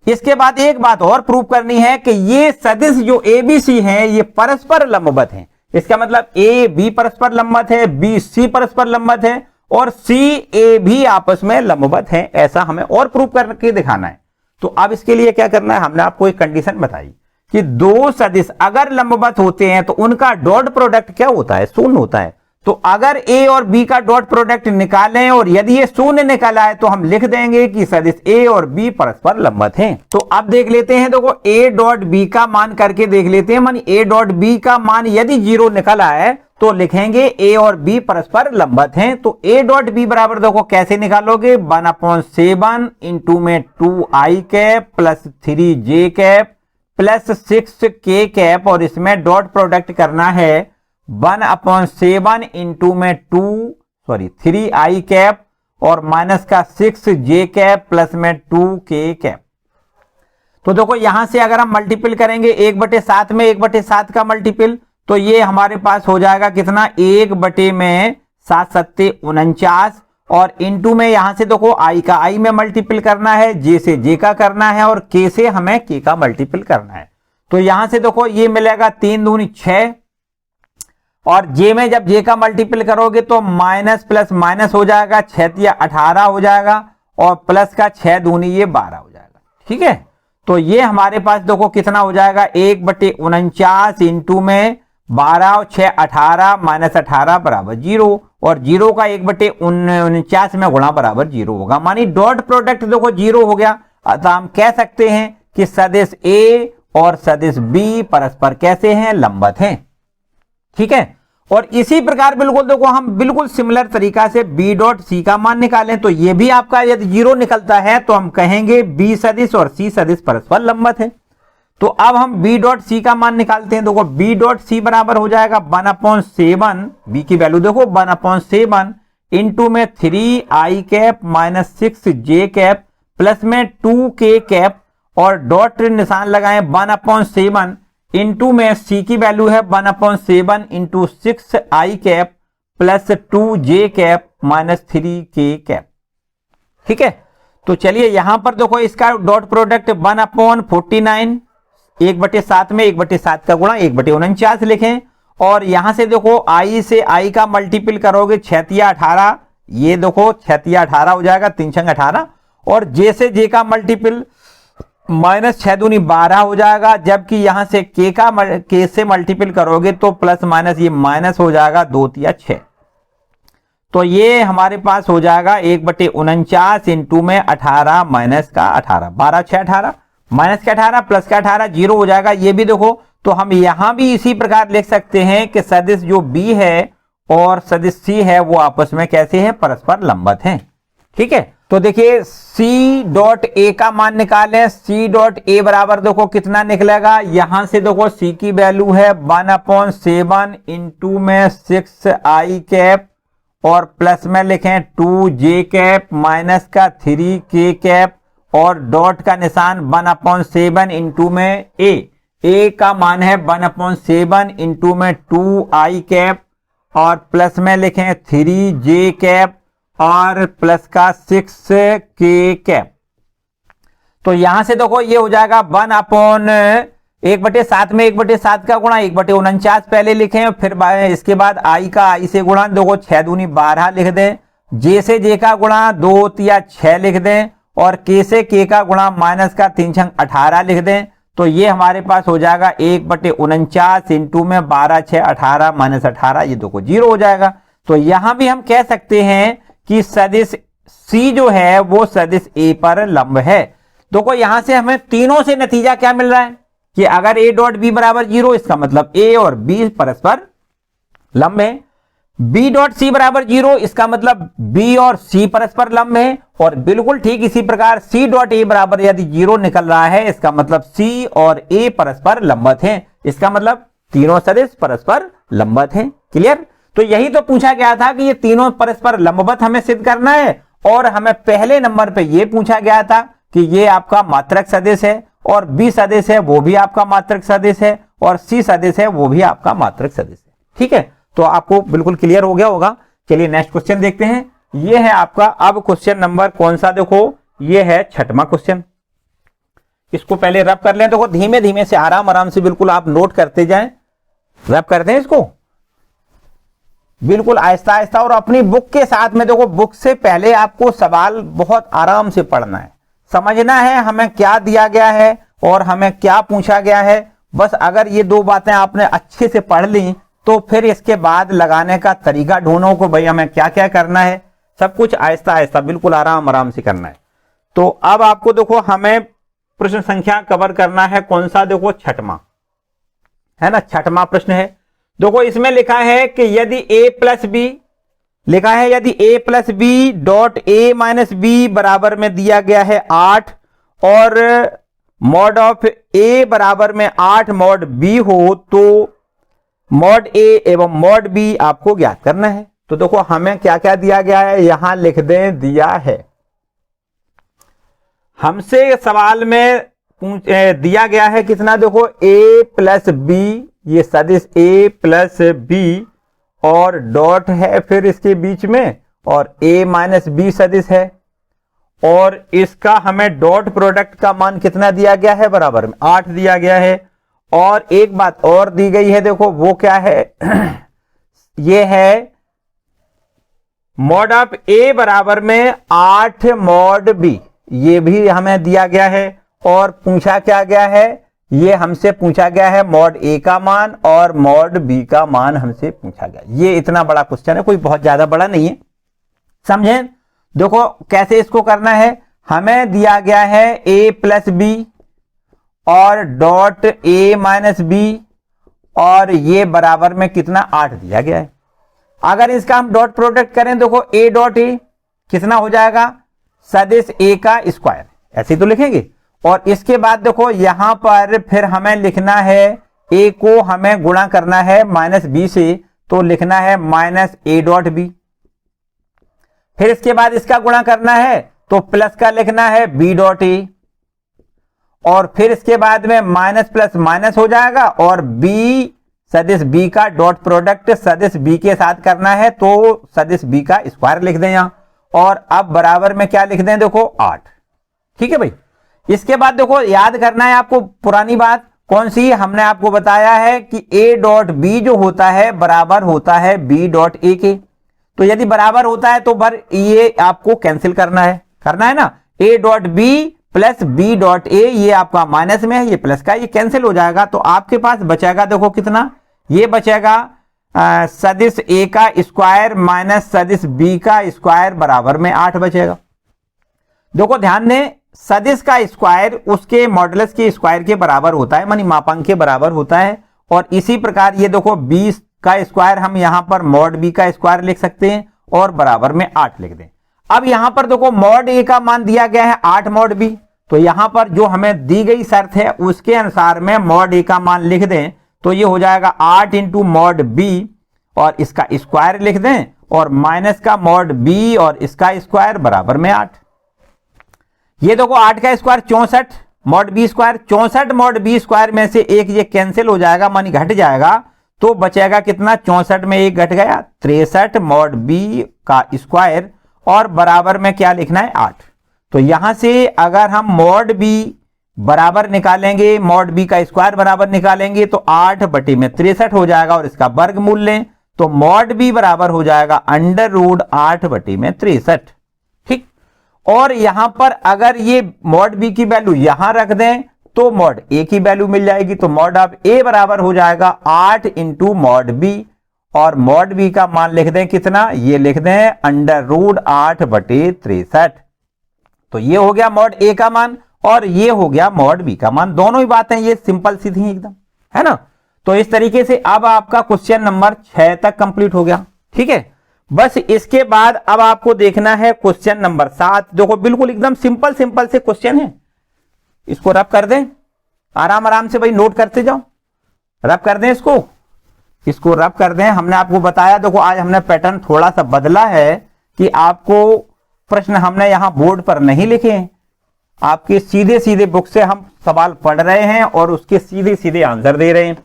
इसके बाद एक बात और प्रूफ करनी है कि ये सदिश जो ए बी सी हैं ये परस्पर लंबवत हैं। इसका मतलब ए बी परस्पर लंबवत है, बी सी परस्पर लंबवत है और सी ए भी आपस में लंबवत है। ऐसा हमें और प्रूफ करके दिखाना है। तो अब इसके लिए क्या करना है, हमने आपको एक कंडीशन बताई कि दो सदिश अगर लंबवत होते हैं तो उनका डॉट प्रोडक्ट क्या होता है, शून्य होता है। तो अगर ए और बी का डॉट प्रोडक्ट निकालें और यदि ये शून्य निकला है तो हम लिख देंगे कि सदिश ए और बी परस्पर लंबवत हैं। तो अब देख लेते हैं, देखो ए डॉट बी का मान करके देख लेते हैं। मान ए डॉट बी का मान यदि 0 निकला है तो लिखेंगे ए और बी परस्पर लंबवत हैं। तो ए डॉट बी बराबर देखो कैसे निकालोगे, 1/7 इंटू में 2i cap plus 3j cap plus 6k cap और इसमें डॉट प्रोडक्ट करना है 1/7 इंटू में 3i कैप और माइनस का 6j कैप प्लस में 2k कैप। तो देखो यहां से अगर हम मल्टीपल करेंगे 1/7 में 1/7 का मल्टीपल तो ये हमारे पास हो जाएगा कितना, 1/7 7 49 और इंटू में यहां से देखो आई का आई में मल्टीपल करना है, जे से जे का करना है और के से हमें के का मल्टीपल करना है। तो यहां से देखो ये मिलेगा 3 दूनी 6 और जे में जब जे का मल्टीपल करोगे तो माइनस प्लस माइनस हो जाएगा, 6 18 हो जाएगा और प्लस का 6 दूनी ये 12 हो जाएगा। ठीक है, तो ये हमारे पास देखो कितना हो जाएगा, 1/49 इंटू में 12 और 6 18 माइनस 18 बराबर 0 और 0 का 1/49 में गुणा बराबर 0 होगा। मानी डॉट प्रोडक्ट देखो 0 हो गया। अतः हम कह सकते हैं कि सदिश ए और सदिश बी परस्पर कैसे हैं, लंबवत हैं। ठीक है, और इसी प्रकार बिल्कुल देखो हम बिल्कुल सिमिलर तरीका से बी डॉट सी का मान निकालें तो ये भी आपका यदि 0 निकलता है तो हम कहेंगे बी सदिश और सी सदिश परस्पर लंबवत है। तो अब हम बी डॉट सी का मान निकालते हैं। देखो बी डॉट सी बराबर हो जाएगा 1/7, बी की वैल्यू देखो 1/7 इंटू में 3i cap minus 6j cap plus में 2k कैप और डॉट निशान लगाएं 1/7 इंटू में सी की वैल्यू है 1/7 into 6i cap plus 2j cap minus 3k cap. ठीक है, तो चलिए यहां पर देखो इसका डॉट प्रोडक्ट 1/49 1/7 में 1/7 का गुणा 1/49 लिखें और यहां से देखो i से i का मल्टीपल करोगे 6 18, ये देखो 6 18 हो जाएगा, 3 6 18 और j से j का मल्टीपल माइनस 6 दूनी 12 हो जाएगा। जबकि यहां से k से मल्टीपल करोगे तो प्लस माइनस ये माइनस हो जाएगा 2 3 6। तो ये हमारे पास हो जाएगा 1/49 इंटू में 18 माइनस का 18, 12 6 18 माइनस का 18 प्लस का 18 0 हो जाएगा। ये भी देखो तो हम यहां भी इसी प्रकार लिख सकते हैं कि सदिश जो बी है और सदिश सी है वो आपस में कैसे हैं, परस्पर लंबवत हैं। ठीक है, तो देखिए सी डॉट ए का मान निकालें। सी डॉट ए बराबर देखो कितना निकलेगा, यहां से देखो सी की वैल्यू है 1/7 इंटू में 6i कैप और प्लस में लिखें 2j कैप माइनस का 3k कैप और डॉट का निशान 1/7 इंटू में ए का मान है 1/7 इंटू में 2i कैप और प्लस में लिखें 3j कैप और प्लस का 6k कैप। तो यहां से देखो ये हो जाएगा 1/7 में 1/7 का गुणा 1/49 पहले लिखें और फिर इसके बाद i का i से गुणा देखो 6 दूनी 12 लिख दें, j से j का गुणा 2 3 6 लिख दें और k से k का गुणा माइनस का 3 6 18 लिख दें। तो ये हमारे पास हो जाएगा 1/49 इंटू में 12 6 18 माइनस 18, ये देखो 0 हो जाएगा। तो यहां भी हम कह सकते हैं कि सदिश C जो है वो सदिश A पर लंब है। देखो यहां से हमें तीनों से नतीजा क्या मिल रहा है कि अगर A डॉट B बराबर 0 इसका मतलब A और B परस्पर लंब है, B डॉट C बराबर 0 इसका मतलब B और C परस्पर लंब है और बिल्कुल ठीक इसी प्रकार C डॉट A बराबर यदि 0 निकल रहा है इसका मतलब C और A परस्पर लंबवत हैं। इसका मतलब तीनों सदिश परस्पर लंबवत हैं। क्लियर? तो यही तो पूछा गया था कि ये तीनों परस्पर लंबवत हमें सिद्ध करना है और हमें पहले नंबर पे ये पूछा गया था कि ये आपका मात्रक सदिश है और B सदिश है वो भी आपका मात्रक सदिश है और C सदिश है वो भी आपका मात्रक सदिश है। ठीक है, तो आपको बिल्कुल क्लियर हो गया होगा। चलिए नेक्स्ट क्वेश्चन देखते हैं। ये है आपका अब क्वेश्चन नंबर कौन सा, देखो ये है 6वां क्वेश्चन। इसको पहले रब कर लें, देखो धीमे धीमे से आराम आराम से बिल्कुल आप नोट करते जाएं। रब करते हैं इसको बिल्कुल आहिस्ता आहिस्ता, और अपनी बुक के साथ में देखो, बुक से पहले आपको सवाल बहुत आराम से पढ़ना है, समझना है हमें क्या दिया गया है और हमें क्या पूछा गया है। बस अगर ये 2 बातें आपने अच्छे से पढ़ ली तो फिर इसके बाद लगाने का तरीका ढूंढो को भाई हमें क्या क्या करना है। सब कुछ आहिस्ता आहिस्ता बिल्कुल आराम आराम से करना है। तो अब आपको देखो हमें प्रश्न संख्या कवर करना है कौन सा, देखो 6वां है ना, 6वां प्रश्न है। देखो इसमें लिखा है कि यदि a प्लस बी, लिखा है यदि a plus B dot a minus B बराबर में दिया गया है 8 और मॉड ऑफ a बराबर में 8 मॉड b हो तो मॉड a एवं मॉड b आपको ज्ञात करना है। तो देखो हमें क्या क्या दिया गया है, यहां लिख दें, दिया है हमसे सवाल में दिया गया है कितना, देखो a प्लस बी, ये सदिश a प्लस बी और डॉट है फिर इसके बीच में, और a माइनस बी सदिश है, और इसका हमें डॉट प्रोडक्ट का मान कितना दिया गया है, बराबर में 8 दिया गया है। और एक बात और दी गई है, देखो वो क्या है ये है मॉड ऑफ a बराबर में 8 मॉड b, ये भी हमें दिया गया है। और पूछा क्या गया है, ये हमसे पूछा गया है मॉड a का मान और मॉड b का मान हमसे पूछा गया। ये इतना बड़ा क्वेश्चन है, कोई बहुत ज्यादा बड़ा नहीं है, समझें। देखो कैसे इसको करना है, हमें दिया गया है a प्लस बी और डॉट a माइनस बी, और ये बराबर में कितना 8 दिया गया है। अगर इसका हम डॉट प्रोडक्ट करें, देखो a डॉट a कितना हो जाएगा, सदिश a का स्क्वायर, ऐसे तो लिखेंगे। और इसके बाद देखो यहां पर फिर हमें लिखना है a को हमें गुणा करना है माइनस बी से, तो लिखना है माइनस a डॉट बी। फिर इसके बाद इसका गुणा करना है तो प्लस का लिखना है b डॉट a, और फिर इसके बाद में माइनस प्लस माइनस हो जाएगा, और b सदिश b का डॉट प्रोडक्ट सदिश b के साथ करना है तो सदिश b का स्क्वायर लिख दें यहां, और अब बराबर में क्या लिख दें, देखो 8। ठीक है भाई। इसके बाद देखो याद करना है आपको पुरानी बात, कौन सी, हमने आपको बताया है कि a डॉट बी जो होता है बराबर होता है b डॉट a के। तो यदि बराबर होता है तो भर ये आपको कैंसिल करना है ना, a dot B plus b dot a, ये आपका माइनस में है, ये प्लस का, ये कैंसिल हो जाएगा। तो आपके पास बचेगा देखो कितना, ये बचेगा सदिश a का स्क्वायर माइनस सदिश b का स्क्वायर बराबर में 8 बचेगा। देखो ध्यान दें, सदिश का स्क्वायर उसके मॉडुलस के स्क्वायर के बराबर होता है, मानी मापांक के बराबर होता है। और इसी प्रकार ये देखो 20 का स्क्वायर हम यहां पर मॉड b का स्क्वायर लिख सकते हैं और बराबर में 8 लिख दें। अब यहां पर देखो मॉड a का मान दिया गया है 8 मॉड b, तो यहां पर जो हमें दी गई शर्त है उसके अनुसार में मॉड a का मान लिख दें, तो ये हो जाएगा 8 इंटू मॉड b और इसका स्क्वायर लिख दें, और माइनस का मॉड b और इसका स्क्वायर बराबर में 8। ये देखो 8 का square 64 mod B square, 64 mod B square में से एक ये कैंसिल हो जाएगा, मानी घट जाएगा, तो बचेगा कितना, 64 में एक घट गया 63 मॉड बी का स्क्वायर, और बराबर में क्या लिखना है 8। तो यहां से अगर हम मॉड बी बराबर निकालेंगे, मॉड बी का स्क्वायर बराबर निकालेंगे तो 8 बटे में 63 हो जाएगा, और इसका वर्गमूल लें तो मॉड बी बराबर हो जाएगा अंडर रूट 8 बटे में 63। ठीक। और यहां पर अगर ये मॉड बी की वैल्यू यहां रख दें तो मॉड ए की वैल्यू मिल जाएगी, तो मॉड ऑफ ए बराबर हो जाएगा 8 इंटू मॉड बी, और मॉड बी का मान लिख दें कितना, ये लिख दें अंडर रूट 8 बटे 63। तो ये हो गया मॉड ए का मान और ये हो गया मॉड बी का मान, दोनों ही बातें ये सिंपल सी थी एकदम, है ना। तो इस तरीके से अब आपका क्वेश्चन नंबर 6 तक कंप्लीट हो गया। ठीक है, बस इसके बाद अब आपको देखना है क्वेश्चन नंबर 7। देखो बिल्कुल एकदम सिंपल सिंपल से क्वेश्चन है, इसको रब कर दें, आराम आराम से भाई नोट करते जाओ, रब कर दें इसको रब कर दें। हमने आपको बताया, देखो आज हमने पैटर्न थोड़ा सा बदला है कि आपको प्रश्न हमने यहां बोर्ड पर नहीं लिखे हैं, आपके सीधे सीधे बुक से हम सवाल पढ़ रहे हैं और उसके सीधे सीधे आंसर दे रहे हैं।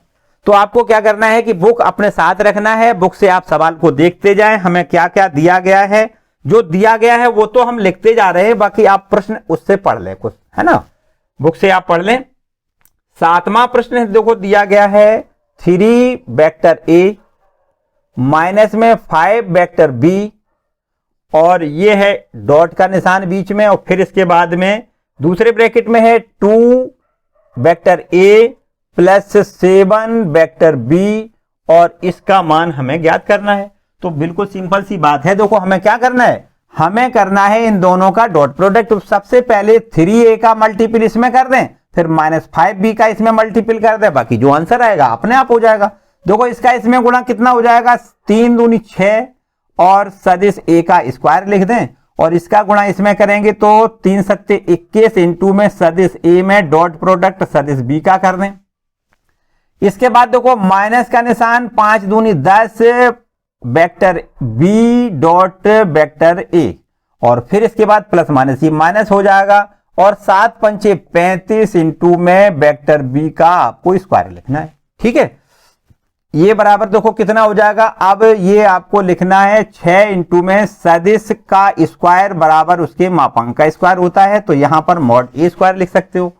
तो आपको क्या करना है कि बुक अपने साथ रखना है, बुक से आप सवाल को देखते जाएं, हमें क्या क्या दिया गया है, जो दिया गया है वो तो हम लिखते जा रहे हैं, बाकी आप प्रश्न उससे पढ़ लें कुछ, है ना, बुक से आप पढ़ लें। 7वां प्रश्न देखो दिया गया है 3 वेक्टर ए माइनस में 5 वेक्टर बी, और ये है डॉट का निशान बीच में, और फिर इसके बाद में दूसरे ब्रैकेट में है 2 vector A plus 7 vector B, और इसका मान हमें ज्ञात करना है। तो बिल्कुल सिंपल सी बात है, देखो हमें क्या करना है, हमें करना है इन दोनों का डॉट प्रोडक्ट। तो सबसे पहले 3a का मल्टीपल इसमें कर दें, फिर -5b का इसमें मल्टीपल कर दें, बाकी जो आंसर आएगा अपने आप हो जाएगा। देखो इसका इसमें गुणा कितना हो जाएगा, 3 दूनी 6, और सदिश a का स्क्वायर लिख दें, और इसका गुणा इसमें करेंगे तो 3 सत्ते 21 इंटू में सदिश a में डॉट प्रोडक्ट सदिश b का कर दें। इसके बाद देखो माइनस का निशान, 5 दूनी 10 vector b dot vector a, और फिर इसके बाद प्लस माइनस, ये माइनस हो जाएगा, और 7 पंचे 35 इंटू में वेक्टर b का आपको स्क्वायर लिखना है। ठीक है, ये बराबर देखो कितना हो जाएगा, अब ये आपको लिखना है 6 इंटू में सदिश का स्क्वायर बराबर उसके मापांक का स्क्वायर होता है, तो यहां पर मॉड ए स्क्वायर लिख सकते हो।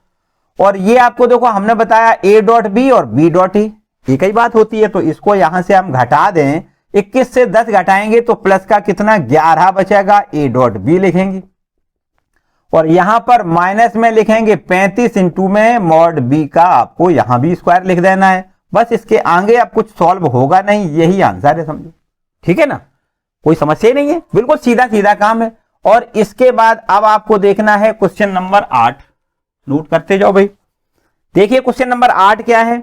और ये आपको देखो हमने बताया a डॉट बी और b डॉट ए, एक ही बात होती है, तो इसको यहां से हम घटा दें, 21 से 10 घटाएंगे तो प्लस का कितना 11 बचेगा, a डॉट बी लिखेंगे, और यहां पर माइनस में लिखेंगे 35 इंटू में मॉड b का आपको यहां भी स्क्वायर लिख देना है। बस इसके आगे अब कुछ सॉल्व होगा नहीं, यही आंसर है, समझो। ठीक है ना, कोई समस्या ही नहीं है, बिल्कुल सीधा सीधा काम है। और इसके बाद अब आपको देखना है क्वेश्चन नंबर 8, नोट करते जाओ भाई। देखिए क्वेश्चन नंबर 8 क्या है,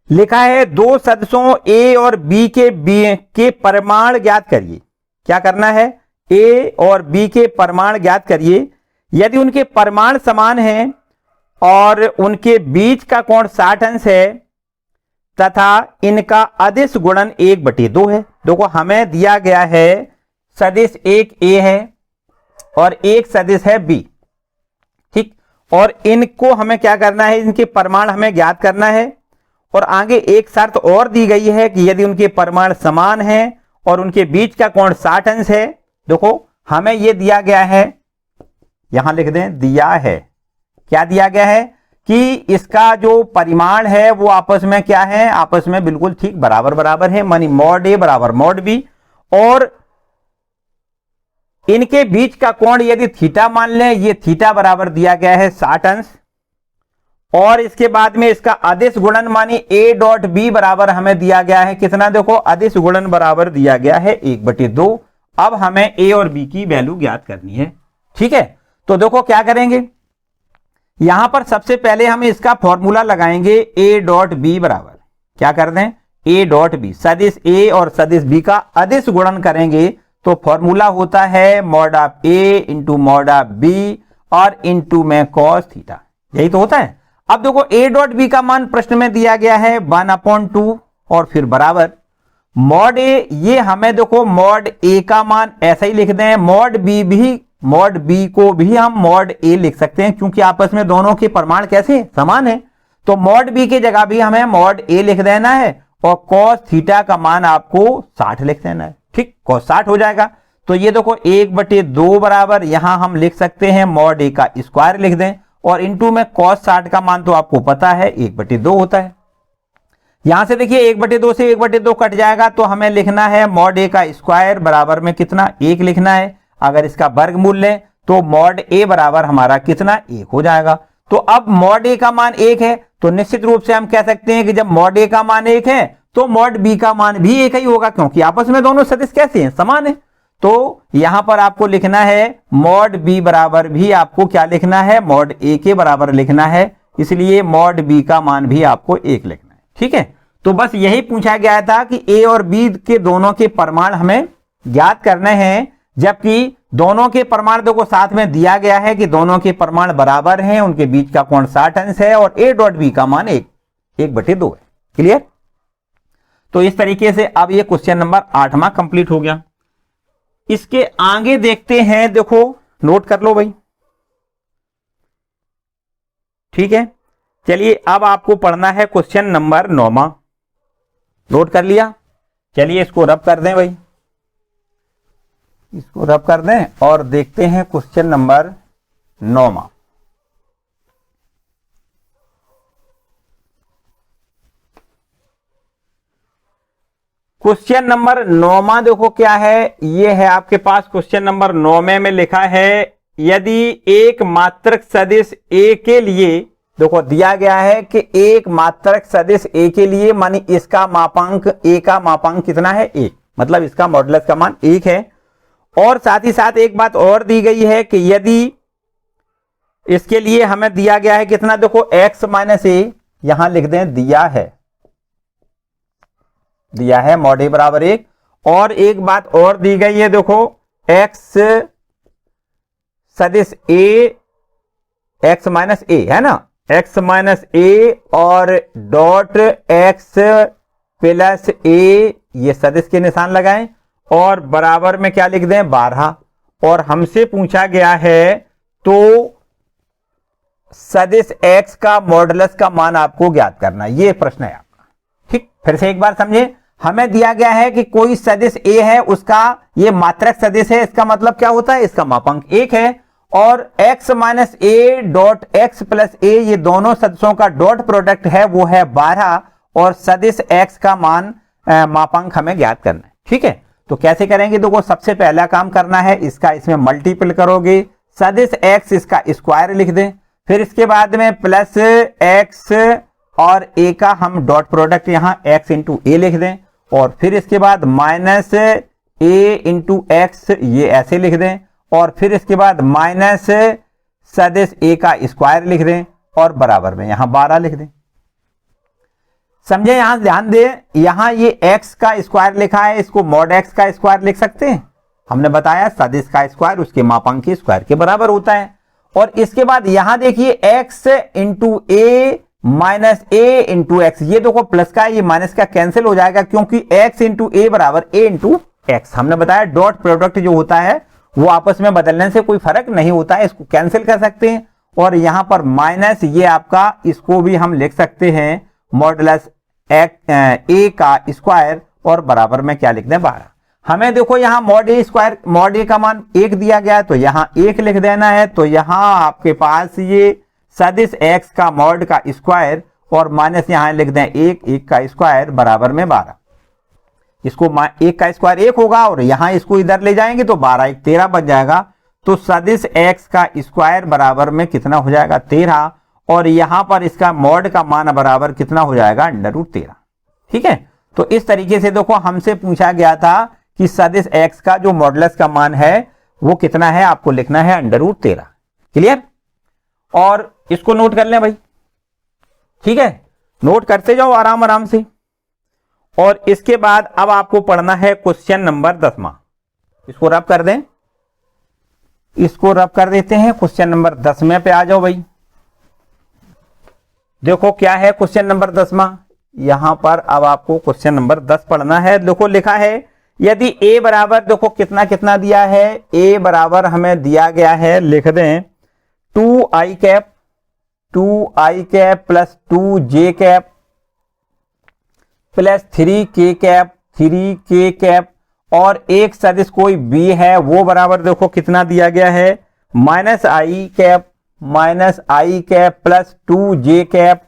लिखा है 2 सदिशों a और b के परिमाण ज्ञात करिए। क्या करना है, a और b के परिमाण ज्ञात करिए। यदि उनके परिमाण समान हैं और उनके बीच का कोण 60 अंश है तथा इनका अदिश गुणन 1/2 है। देखो हमें दिया गया है सदिश एक a है और एक सदिश है b, ठीक, और इनको हमें क्या करना है, इनके परिमाण हमें ज्ञात करना है। और आगे एक शर्त और दी गई है कि यदि उनके परिमाण समान हैं और उनके बीच का कोण 60 अंश है। देखो हमें यह दिया गया है, यहां लिख दें दिया है, क्या दिया गया है कि इसका जो परिमाण है वो आपस में क्या है, आपस में बिल्कुल ठीक बराबर बराबर है, मानी मॉड ए बराबर मॉड बी, और इनके बीच का कोण यदि थीटा मान लें, ये थीटा बराबर दिया गया है 60 अंश, और इसके बाद में इसका अदिश गुणन मानी a डॉट बी बराबर हमें दिया गया है कितना, देखो अदिश गुणन बराबर दिया गया है 1/2। अब हमें a और b की वैल्यू ज्ञात करनी है। ठीक है, तो देखो क्या करेंगे, यहां पर सबसे पहले हम इसका फॉर्मूला लगाएंगे a डॉट बी बराबर, क्या कर दें, a डॉट बी, सदिश a और सदिश b का अदिश गुणन करेंगे तो फॉर्मूला होता है mod of a into mod of b और इंटू में कॉस थीटा, यही तो होता है। अब देखो a डॉट बी का मान प्रश्न में दिया गया है 1/2 और फिर बराबर मॉड a, ये हमें देखो मॉड a का मान ऐसा ही लिख दें, मॉड b को भी हम मॉड a लिख सकते हैं क्योंकि आपस में दोनों के परिमाण कैसे समान है, तो मॉड b की जगह भी हमें मॉड a लिख देना है और कॉस थीटा का मान आपको 60 लिख देना है। ठीक, कॉस 60 हो जाएगा, तो ये देखो 1/2 बराबर यहां हम लिख सकते हैं मॉड a का स्क्वायर लिख दें, और इंटू में कॉस 60 का मान तो आपको पता है 1/2 होता है। यहां से देखिए 1/2 से 1/2 कट जाएगा तो हमें लिखना है मॉड a का स्क्वायर बराबर में कितना 1 लिखना है। अगर इसका वर्गमूल लें तो मॉड a बराबर हमारा कितना 1 हो जाएगा। तो अब मॉड a का मान 1 है तो निश्चित रूप से हम कह सकते हैं कि जब मॉड a का मान 1 है तो मॉड b का मान भी 1 ही होगा क्योंकि आपस में दोनों सदिश कैसे हैं, समान है। तो यहां पर आपको लिखना है मॉड b बराबर भी आपको क्या लिखना है, मॉड a के बराबर लिखना है, इसलिए मॉड b का मान भी आपको 1 लिखना है। ठीक है, तो बस यही पूछा गया था कि a और b के दोनों के परिमाण हमें ज्ञात करने हैं, जबकि दोनों के परिमाण देखो साथ में दिया गया है कि दोनों के परिमाण बराबर हैं, उनके बीच का कोण 60 अंश है और a डॉट b का मान 1/2 है। क्लियर, तो इस तरीके से अब ये क्वेश्चन नंबर 8वां कंप्लीट हो गया। इसके आगे देखते हैं, देखो नोट कर लो भाई। ठीक है, चलिए अब आपको पढ़ना है क्वेश्चन नंबर 9। नोट कर लिया? चलिए इसको रब कर दें भाई, इसको रब कर दें और देखते हैं क्वेश्चन नंबर 9। क्वेश्चन नंबर 9 देखो क्या है, ये है आपके पास क्वेश्चन नंबर 9 में लिखा है यदि एक मात्रक सदिश ए के लिए, देखो दिया गया है कि एक मात्रक सदिश ए के लिए मानी इसका मापांक ए का मापांक कितना है 1, मतलब इसका मॉडुलस का मान 1 है। और साथ ही साथ एक बात और दी गई है कि यदि इसके लिए हमें दिया गया है कितना, देखो x माइनस ए यहां लिख दें, दिया है मॉड ए बराबर 1। और एक बात और दी गई है, देखो x सदिश ए x माइनस ए है ना, x माइनस ए और डॉट x प्लस ए, ये सदिश के निशान लगाएं और बराबर में क्या लिख दें 12। और हमसे पूछा गया है तो सदिश x का मॉडुलस का मान आपको ज्ञात करना, ये प्रश्न है आपका। ठीक, फिर से एक बार समझे, हमें दिया गया है कि कोई सदिश a है, उसका ये मात्रक सदिश है, इसका मतलब क्या होता है, इसका मापांक 1 है। और x minus A dot x plus A, ये दोनों सदिशों का डॉट प्रोडक्ट है, वो है 12। और सदिश x का मान मापांक हमें ज्ञात करना है। ठीक है, तो कैसे करेंगे, देखो सबसे पहला काम करना है, इसका इसमें मल्टीपल करोगे, सदिश x इसका स्क्वायर लिख दें, फिर इसके बाद में प्लस x और a का हम डॉट प्रोडक्ट यहां x इंटू ए लिख दें, और फिर इसके बाद माइनस a इंटू एक्स, ये ऐसे लिख दें, और फिर इसके बाद माइनस सदिश a का स्क्वायर लिख दें और बराबर में यहां 12 लिख दें। समझे, यहां ध्यान दें, यहां ये x का स्क्वायर लिखा है, इसको मॉड x का स्क्वायर लिख सकते हैं। हमने बताया सदिश का स्क्वायर उसके मापांक के स्क्वायर के बराबर होता है। और इसके बाद यहां देखिए x इंटू ए माइनस ए इंटू एक्स, ये देखो प्लस का ये माइनस का कैंसिल हो जाएगा, क्योंकि x इंटू ए बराबर ए इंटू एक्स। हमने बताया डॉट प्रोडक्ट जो होता है वो आपस में बदलने से कोई फर्क नहीं होता है, इसको कैंसिल कर सकते हैं। और यहां पर माइनस ये आपका, इसको भी हम लिख सकते हैं मॉडुलस ए का स्क्वायर और बराबर में क्या लिख दें 12। हमें देखो यहां मॉड ए स्क्वायर, मॉड ए का मान 1 दिया गया है, तो यहां 1 लिख देना है। तो यहां आपके पास ये सदिश x का मॉड का स्क्वायर और माइनस यहां लिख दें 1 का स्क्वायर बराबर में 12। इसको 1 का स्क्वायर 1 होगा और यहां इसको इधर ले जाएंगे तो 12 1 13 बन जाएगा। तो सदिश x का स्क्वायर बराबर में कितना हो जाएगा 13, और यहां पर इसका मॉड का मान बराबर कितना हो जाएगा √13। ठीक है, तो इस तरीके से देखो हमसे पूछा गया था कि सदिश x का जो मॉडुलस का मान है वो कितना है, आपको लिखना है √13। क्लियर? और इसको नोट कर लें भाई। ठीक है, नोट करते जाओ आराम आराम से। और इसके बाद अब आपको पढ़ना है क्वेश्चन नंबर 10। इसको रब कर दें, इसको रब कर देते हैं। क्वेश्चन नंबर 10 पे आ जाओ भाई। देखो क्या है क्वेश्चन नंबर 10। यहां पर अब आपको क्वेश्चन नंबर 10 पढ़ना है। देखो लिखा है यदि a बराबर, देखो कितना कितना दिया है, a बराबर हमें दिया गया है, लिख दें 2i cap plus 2j cap plus 3k cap, और एक सदिश कोई b है वो बराबर देखो कितना दिया गया है, -i cap plus 2j cap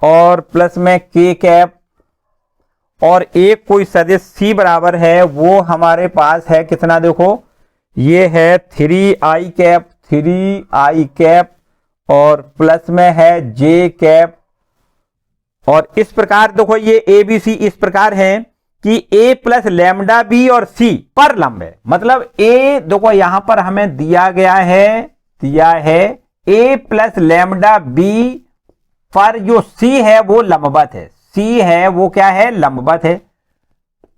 और प्लस में k कैप, और एक कोई सदिश c बराबर है वो हमारे पास है कितना, देखो ये है 3i कैप और प्लस में है j कैप। और इस प्रकार देखो ये ए बी सी इस प्रकार है कि a प्लस लैम्डा बी और c पर लंब है। मतलब a देखो यहां पर हमें दिया है a प्लस लैम्डा बी पर जो c है वो लंबवत है, c है वो क्या है, लंबवत है,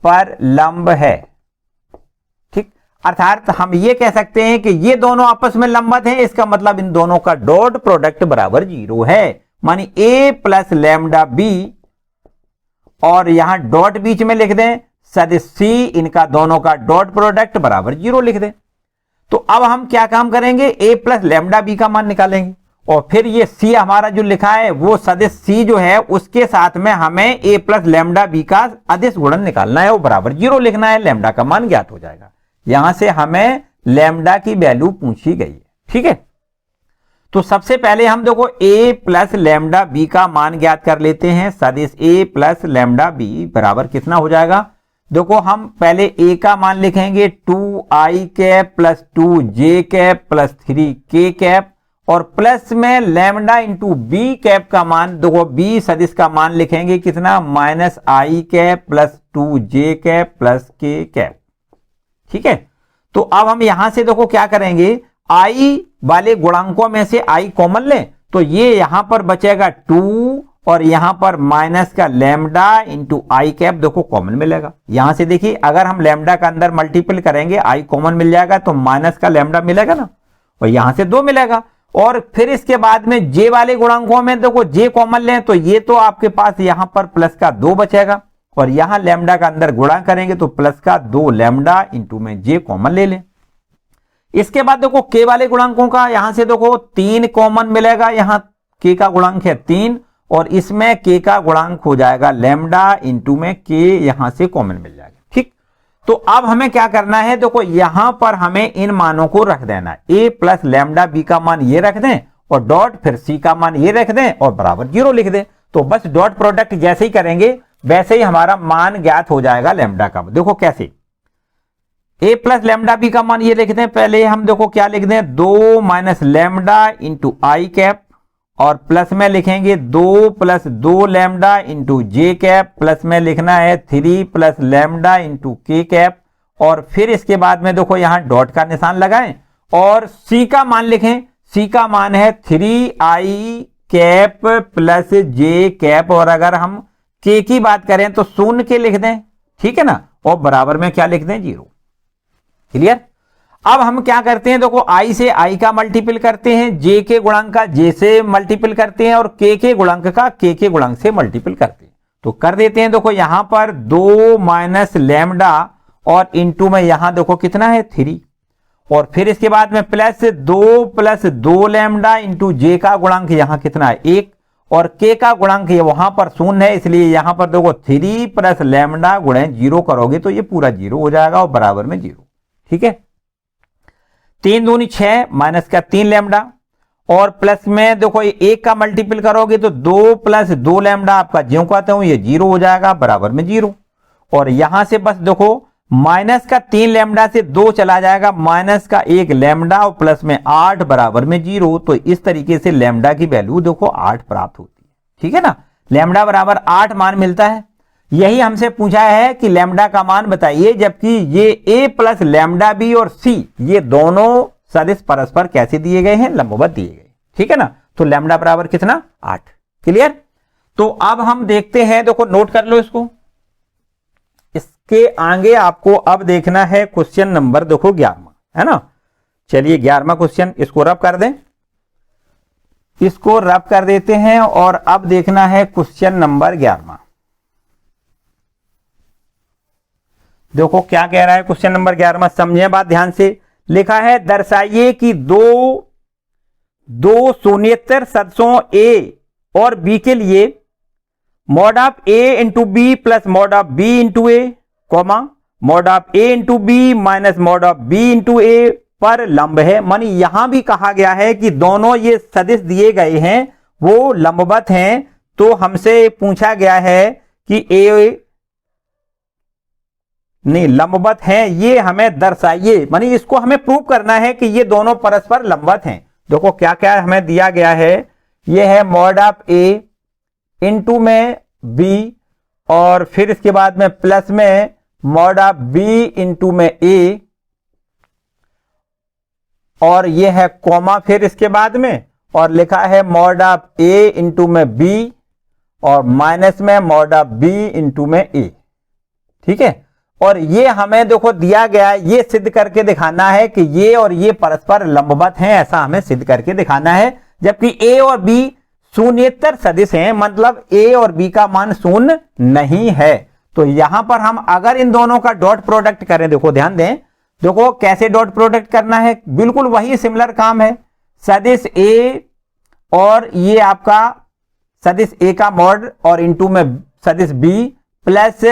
पर लंब है। ठीक, अर्थात हम ये कह सकते हैं कि ये दोनों आपस में लंबवत हैं, इसका मतलब इन दोनों का डॉट प्रोडक्ट बराबर 0 है। मानी a प्लस लैम्डा बी और यहां डॉट बीच में लिख दें सदिश c, इनका दोनों का डॉट प्रोडक्ट बराबर 0 लिख दें। तो अब हम क्या काम करेंगे, a प्लस लैम्डा बी का मान निकालेंगे और फिर ये सी हमारा जो लिखा है वो सदिश सी जो है उसके साथ में हमें ए प्लस लैम्डा बी का अदिश गुणन निकालना है और बराबर 0 लिखना है, लैम्डा का मान ज्ञात हो जाएगा। यहां से हमें लैम्डा की वैल्यू पूछी गई है। ठीक है, तो सबसे पहले हम देखो ए प्लस लैम्डा बी का मान ज्ञात कर लेते हैं। सदिश ए प्लस लैम्डा बी बराबर कितना हो जाएगा, देखो हम पहले ए का मान लिखेंगे 2i cap plus 2j cap plus 3k cap और प्लस में लैम्डा इंटू बी कैप का मान, देखो बी सदिश का मान लिखेंगे कितना minus I cap plus 2j cap plus k cap. ठीक है, तो अब हम यहां से देखो क्या करेंगे, आई वाले गुणांकों में से आई कॉमन लें तो ये यहां पर बचेगा 2 और यहां पर माइनस का लैम्डा इंटू आई कैप देखो कॉमन मिलेगा। यहां से देखिए अगर हम लैम्डा का अंदर मल्टीपल करेंगे आई कॉमन मिल जाएगा तो माइनस का लैम्डा मिलेगा ना, और यहां से 2 मिलेगा। और फिर इसके बाद में जे वाले गुणांकों में देखो जे कॉमन लें तो ये तो आपके पास यहां पर प्लस का 2 बचेगा और यहां लैम्डा का अंदर गुणा करेंगे तो प्लस का 2 लैम्डा इंटू में जे कॉमन ले लें। इसके बाद देखो के वाले गुणांकों का यहां से देखो 3 कॉमन मिलेगा, यहां के का गुणांक है 3 और इसमें के का गुणांक हो जाएगा लैम्डा इंटू में के, यहां से कॉमन मिल जाएगा। ठीक, तो अब हमें क्या करना है, देखो यहां पर हमें इन मानों को रख देना है, ए प्लस लैम्डा बी का मान ये रख दें और डॉट फिर सी का मान ये रख दें और बराबर 0 लिख दें। तो बस डॉट प्रोडक्ट जैसे ही करेंगे वैसे ही हमारा मान ज्ञात हो जाएगा लैम्डा का। देखो कैसे, ए प्लस लैम्डा बी का मान ये लिख दें, पहले हम देखो क्या लिख दें 2 माइनस लैम्डा इंटू आई कैप और प्लस में लिखेंगे 2 प्लस 2 लैम्डा इंटू जे कैप, प्लस में लिखना है 3 प्लस लैम्डा इंटू के कैप और फिर इसके बाद में देखो यहां डॉट का निशान लगाएं और सी का मान लिखें, सी का मान है 3i कैप प्लस जे कैप और अगर हम के की बात करें तो 0 के लिख दें। ठीक है ना, और बराबर में क्या लिख दें 0। क्लियर। अब हम क्या करते हैं, देखो आई से आई का मल्टीपल करते हैं, जे के गुणांक का जे से मल्टीपल करते हैं और के गुणांक का के गुणांक से मल्टीपल करते हैं। तो कर देते हैं, देखो यहां पर 2 माइनस लैम्डा और इंटू में यहां देखो कितना है 3 और फिर इसके बाद में प्लस 2 लैम्डा इंटू जे का गुणांक यहां कितना है 1 और के का गुणांक वहां पर 0 है, इसलिए यहां पर देखो 3 प्लस लैम्डा गुणे 0 करोगे तो ये पूरा 0 हो जाएगा और बराबर में 0। ठीक है, 3 दूनी 6 माइनस का 3 लैम्डा और प्लस में देखो 1 का मल्टीपल करोगे तो 2 प्लस 2 लैम्डा आपका ज्यों कहते हूं ये 0 हो जाएगा बराबर में 0 और यहां से बस देखो माइनस का 3 लैम्डा से 2 चला जाएगा, माइनस का 1 लैम्डा और प्लस में 8 बराबर में 0। तो इस तरीके से लैम्डा की वैल्यू देखो 8 प्राप्त होती है। ठीक है ना, लैम्डा बराबर 8 मान मिलता है। यही हमसे पूछा है कि लैम्डा का मान बताइए, जबकि ये ए प्लस लैम्डा बी और सी ये दोनों सदिश परस्पर कैसे दिए गए हैं, लंबवत दिए गए। ठीक है ना, तो लैम्डा बराबर कितना 8। क्लियर। तो अब हम देखते हैं, देखो नोट कर लो इसको, इसके आगे आपको अब देखना है क्वेश्चन नंबर देखो 11, है ना। चलिए 11वां क्वेश्चन, इसको रब कर दें, इसको रब कर देते हैं और अब देखना है क्वेश्चन नंबर 11। देखो क्या कह रहा है क्वेश्चन नंबर 11, समझे बात ध्यान से। लिखा है दर्शाइए कि दो शून्येतर सदस्यों ए और बी के लिए mod of A into B plus mod of B into A comma mod of A into B minus mod of B into A पर लंब है। मानी यहां भी कहा गया है कि दोनों ये सदिश दिए गए हैं वो लंबवत हैं। तो हमसे पूछा गया है कि ए नहीं लंबवत हैं, ये हमें दर्शाइए, मानी इसको हमें प्रूव करना है कि ये दोनों परस्पर लंबवत हैं। देखो क्या क्या हमें दिया गया है, ये है मॉड ऑफ ए इंटू में बी और फिर इसके बाद में प्लस में मॉड ऑफ बी इंटू में ए और ये है कॉमा फिर इसके बाद में और लिखा है मॉड ऑफ ए इंटू में बी और माइनस में मॉड ऑफ बी इंटू में ए। ठीक है, और ये हमें देखो दिया गया है, ये सिद्ध करके दिखाना है कि ये और ये परस्पर लंबवत हैं, ऐसा हमें सिद्ध करके दिखाना है। जबकि ए और बी शून्येतर सदिश हैं, मतलब ए और बी का मान शून्य नहीं है। तो यहां पर हम अगर इन दोनों का डॉट प्रोडक्ट करें, देखो ध्यान दें, देखो कैसे डॉट प्रोडक्ट करना है, बिल्कुल वही सिमिलर काम है। सदिश ए और ये आपका सदिश ए का मॉड और इंटू में सदिश बी प्लस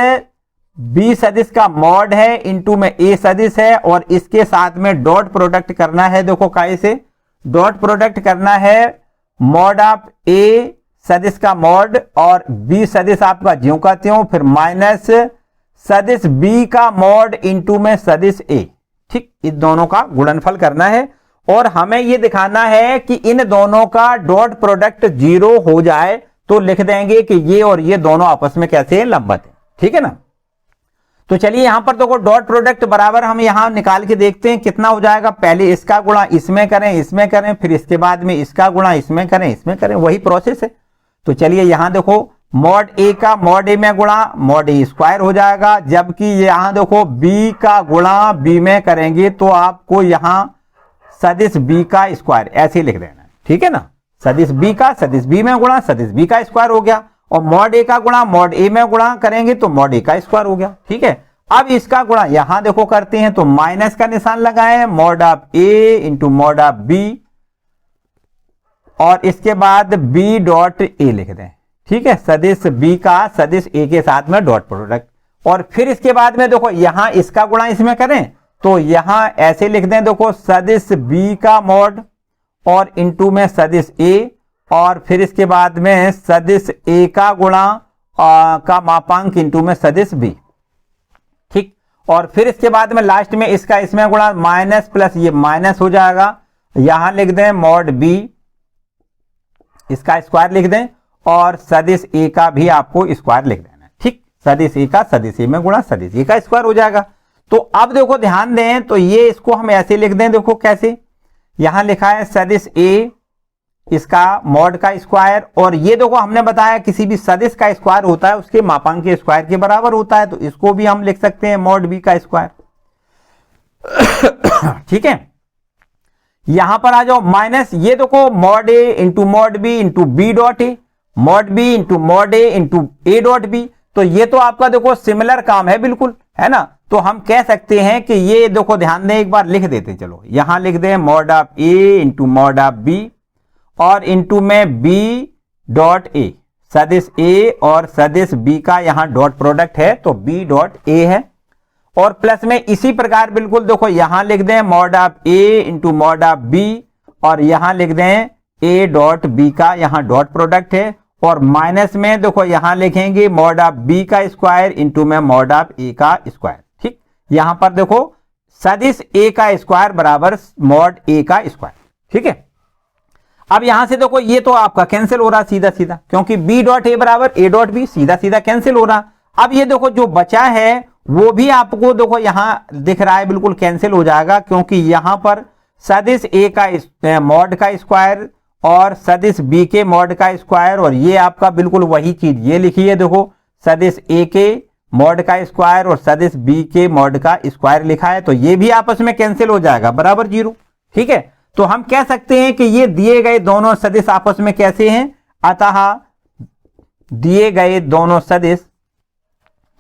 बी सदिश का मॉड है इंटू में ए सदिश है और इसके साथ में डॉट प्रोडक्ट करना है। देखो काय से डॉट प्रोडक्ट करना है मॉड ऑफ ए सदिश का मॉड और बी सदिश आपका ज्यों का त्यों, फिर माइनस सदिश बी का मॉड इंटू में सदिश ए। ठीक, इस दोनों का गुणनफल करना है और हमें यह दिखाना है कि इन दोनों का डॉट प्रोडक्ट 0 हो जाए तो लिख देंगे कि ये और ये दोनों आपस में कैसे लंबवत है। ठीक है ना। तो चलिए यहां पर देखो डॉट प्रोडक्ट बराबर हम यहां निकाल के देखते हैं कितना हो जाएगा। पहले इसका गुणा इसमें करें, फिर इसके बाद में इसका गुणा इसमें करें, वही प्रोसेस है। तो चलिए यहां देखो मॉड ए का मॉड ए में गुणा मॉड ए स्क्वायर हो जाएगा, जबकि यहां देखो बी का गुणा बी में करेंगे तो आपको यहां सदिश बी का स्क्वायर ऐसे लिख देना है। ठीक है ना, सदिश बी का सदिश बी में गुणा सदिश बी का स्क्वायर हो गया और मॉड ए का गुणा मॉड ए में गुणा करेंगे तो मॉड ए का स्क्वायर हो गया। ठीक है, अब इसका गुणा यहां देखो करते हैं तो माइनस का निशान लगाएं, mod of A into mod of B और इसके बाद बी डॉट ए लिख दें। ठीक है, सदिश बी का सदिश ए के साथ में डॉट प्रोडक्ट और फिर इसके बाद में देखो यहां इसका गुणा इसमें करें तो यहां ऐसे लिख दें, देखो सदिश बी का मॉड और इंटू में सदिश ए और फिर इसके बाद में सदिश ए का गुणा का मापांक इंटू में सदिश बी। ठीक, और फिर इसके बाद में लास्ट में इसका इसमें गुणा माइनस प्लस ये माइनस हो जाएगा, यहां लिख दें मॉड बी इसका स्क्वायर लिख दें और सदिश ए का भी आपको स्क्वायर लिख देना। ठीक, सदिश ए का सदिश ए में गुणा सदिश ए का स्क्वायर हो जाएगा। तो अब देखो ध्यान दें तो ये इसको हम ऐसे लिख दें, देखो कैसे, यहां लिखा है सदिश ए इसका मॉड का स्क्वायर और ये देखो हमने बताया किसी भी सदिश का स्क्वायर होता है उसके मापांक के स्क्वायर के बराबर होता है, तो इसको भी हम लिख सकते हैं मॉड बी का स्क्वायर। ठीक है, यहां पर आ जाओ माइनस ये देखो mod A into mod B into B dot A, mod B into mod A into A dot B. तो ये तो आपका देखो सिमिलर काम है बिल्कुल, है ना। तो हम कह सकते हैं कि ये देखो ध्यान दें, एक बार लिख देते हैं, चलो यहां लिख दें mod of A into mod of B और इंटू में बी डॉट ए, सदिश ए और सदिश बी का यहां डॉट प्रोडक्ट है तो बी डॉट ए है और प्लस में इसी प्रकार बिल्कुल देखो यहां लिख दें mod of A into mod of B और यहां लिख दें ए डॉट बी का यहां डॉट प्रोडक्ट है और माइनस में देखो यहां लिखेंगे मॉड ऑफ बी का स्क्वायर इंटू में मॉड ऑफ ए का स्क्वायर। ठीक, यहां पर देखो सदिश ए का स्क्वायर बराबर मॉड ए का स्क्वायर। ठीक है, अब यहां से देखो ये तो आपका कैंसिल हो रहा सीधा सीधा, क्योंकि बी डॉट ए बराबर ए डॉट बी सीधा सीधा कैंसिल हो रहा। अब ये देखो जो बचा है वो भी आपको देखो यहां दिख रहा है बिल्कुल कैंसिल हो जाएगा, क्योंकि यहां पर सदिश ए का मॉड का स्क्वायर और सदिश बी के मॉड का स्क्वायर और ये आपका बिल्कुल वही चीज ये लिखी है, देखो सदिश ए के मॉड का स्क्वायर और सदिश बी के मॉड का स्क्वायर लिखा है, तो ये भी आपस में कैंसिल हो जाएगा बराबर 0। ठीक है, तो हम कह सकते हैं कि ये दिए गए दोनों सदिश आपस में कैसे हैं, अतः दिए गए दोनों सदिश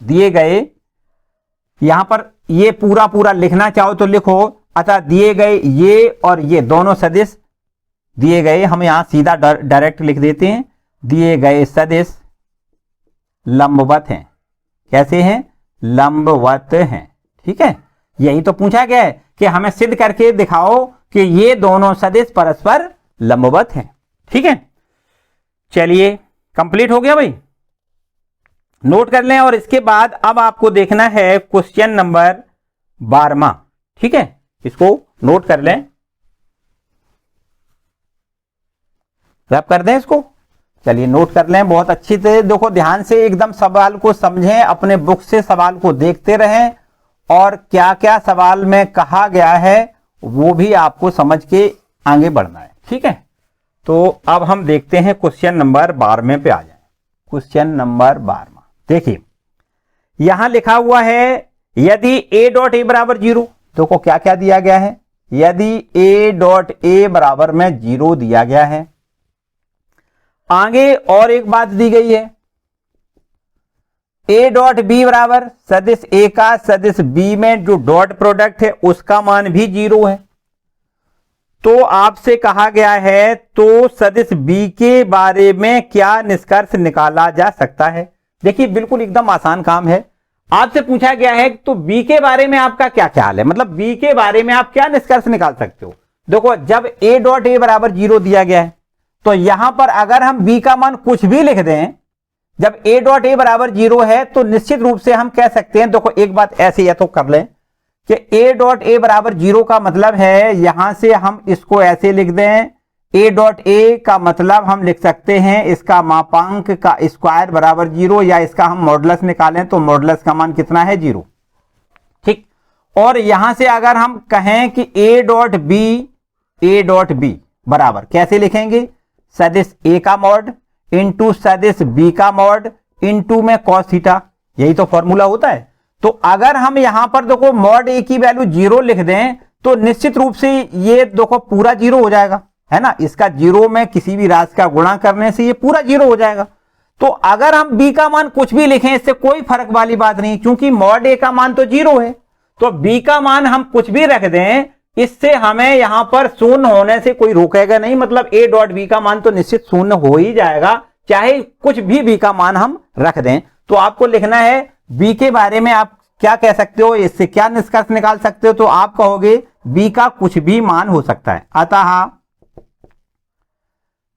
दिए गए, यहां पर ये पूरा पूरा लिखना चाहो तो लिखो, अतः दिए गए ये और ये दोनों सदिश दिए गए, हम यहां सीधा डायरेक्ट लिख देते हैं, दिए गए सदिश लंबवत हैं। कैसे हैं, लंबवत हैं। ठीक है, यही तो पूछा गया है कि हमें सिद्ध करके दिखाओ कि ये दोनों सदिश परस्पर लंबवत हैं। ठीक है, चलिए कंप्लीट हो गया भाई, नोट कर लें। और इसके बाद अब आपको देखना है क्वेश्चन नंबर 12। ठीक है, इसको नोट कर लें, रैप कर दें इसको। चलिए नोट कर लें बहुत अच्छी से, देखो ध्यान से एकदम सवाल को समझें, अपने बुक से सवाल को देखते रहें और क्या क्या सवाल में कहा गया है वो भी आपको समझ के आगे बढ़ना है। ठीक है, तो अब हम देखते हैं क्वेश्चन नंबर 12 पे आ जाए। क्वेश्चन नंबर 12 देखिए, यहां लिखा हुआ है यदि a डॉट ए बराबर 0, देखो क्या क्या दिया गया है, यदि a डॉट ए बराबर में 0 दिया गया है। आगे और एक बात दी गई है, a डॉट बी बराबर सदिश a का सदिश b में जो डॉट प्रोडक्ट है उसका मान भी 0 है। तो आपसे कहा गया है तो सदिश बी के बारे में क्या निष्कर्ष निकाला जा सकता है। देखिए बिल्कुल एकदम आसान काम है। आपसे पूछा गया है तो बी के बारे में आपका क्या ख्याल है, मतलब बी के बारे में आप क्या निष्कर्ष निकाल सकते हो। देखो जब a डॉट ए बराबर 0 दिया गया है तो यहां पर अगर हम b का मान कुछ भी लिख दें, जब a डॉट ए बराबर 0 है तो निश्चित रूप से हम कह सकते हैं, देखो एक बात ऐसे या तो कर लें कि a डॉट ए बराबर 0 का मतलब है, यहां से हम इसको ऐसे लिख दें, a डॉट ए का मतलब हम लिख सकते हैं इसका मापांक का स्क्वायर बराबर 0, या इसका हम मॉडुलस निकालें तो मॉडुलस का मान कितना है 0। ठीक, और यहां से अगर हम कहें कि a डॉट बी बराबर कैसे लिखेंगे, सदिश a का मॉड इंटू सदिश b का मॉड इंटू में कॉस थीटा, यही तो फॉर्मूला होता है। तो अगर हम यहां पर देखो मॉड a की वैल्यू 0 लिख दें तो निश्चित रूप से ये देखो पूरा 0 हो जाएगा, है ना। इसका 0 में किसी भी राशि का गुणा करने से ये पूरा 0 हो जाएगा। तो अगर हम b का मान कुछ भी लिखें इससे कोई फर्क वाली बात नहीं, क्योंकि मॉड a का मान तो 0 है। तो b का मान हम कुछ भी रख दें इससे हमें यहां पर शून्य होने से कोई रोकेगा नहीं, मतलब a डॉट बी का मान तो निश्चित शून्य हो ही जाएगा, चाहे कुछ भी b का मान हम रख दें। तो आपको लिखना है b के बारे में आप क्या कह सकते हो, इससे क्या निष्कर्ष निकाल सकते हो, तो आप कहोगे b का कुछ भी मान हो सकता है। अतः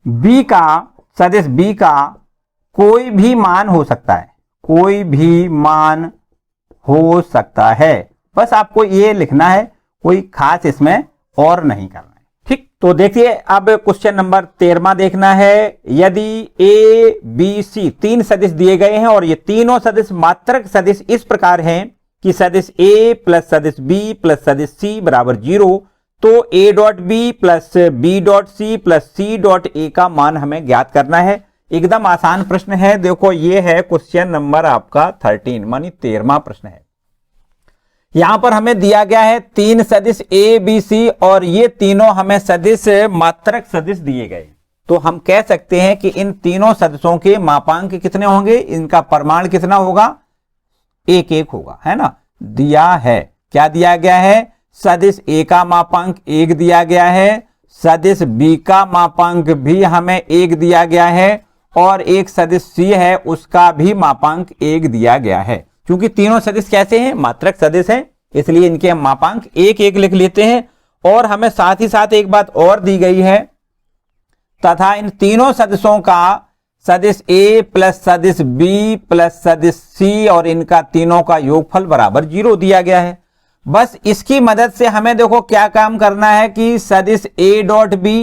b का सदिश b का कोई भी मान हो सकता है, कोई भी मान हो सकता है। बस आपको ये लिखना है, कोई खास इसमें और नहीं करना है। ठीक, तो देखिए अब क्वेश्चन नंबर 13वां देखना है। यदि ए बी सी 3 सदिश दिए गए हैं और ये तीनों सदिश मात्रक सदिश इस प्रकार हैं कि सदिश a प्लस सदिश b प्लस सदिश c बराबर 0, तो a dot B plus b dot C plus c dot a का मान हमें ज्ञात करना है। एकदम आसान प्रश्न है। देखो ये है क्वेश्चन नंबर आपका 13 मानी 13वां प्रश्न है। यहां पर हमें दिया गया है 3 सदिश a b c और ये तीनों हमें सदिश मात्रक सदिश दिए गए। तो हम कह सकते हैं कि इन तीनों सदिशों के मापांक कितने होंगे, इनका परिमाण कितना होगा, 1 1 होगा, है ना। दिया है, क्या दिया गया है, सदिश a का मापांक 1 दिया गया है, सदिश b का मापांक भी हमें 1 दिया गया है और एक सदिश c है उसका भी मापांक 1 दिया गया है। क्योंकि तीनों सदिश कैसे हैं, मात्रक सदिश हैं, इसलिए इनके हम मापांक 1 1 लिख लेते हैं। और हमें साथ ही साथ एक बात और दी गई है, तथा इन तीनों सदिशों का सदिश a प्लस सदिश b प्लस सदिश c और इनका तीनों का योगफल बराबर 0 दिया गया है। बस इसकी मदद से हमें देखो क्या काम करना है कि सदिश a dot b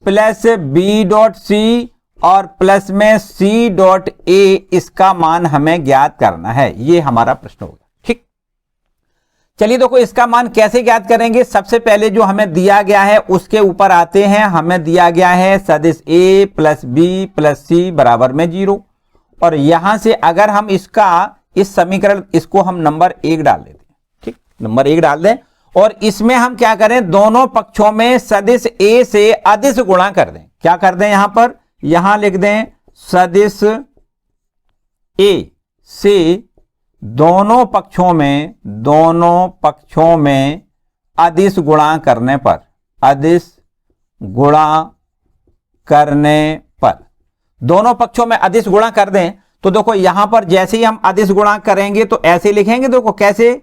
plus b dot c और प्लस में c डॉट a इसका मान हमें ज्ञात करना है। ये हमारा प्रश्न होगा। ठीक, चलिए देखो इसका मान कैसे ज्ञात करेंगे। सबसे पहले जो हमें दिया गया है उसके ऊपर आते हैं। हमें दिया गया है सदिश a plus b plus c बराबर में 0 और यहां से अगर हम इसका इस समीकरण इसको हम नंबर 1 डाल देते हैं। ठीक, नंबर 1 डाल दें और इसमें हम क्या करें, दोनों पक्षों में सदिश a से अदिश गुणा कर दें। क्या कर दें, यहां पर यहां लिख दें सदिश a से दोनों पक्षों में अदिश गुणा करने पर, अदिश गुणा करने पर दोनों पक्षों में अदिश गुणा कर दें। तो देखो यहां पर जैसे ही हम अदिश गुणा करेंगे तो ऐसे लिखेंगे, देखो कैसे,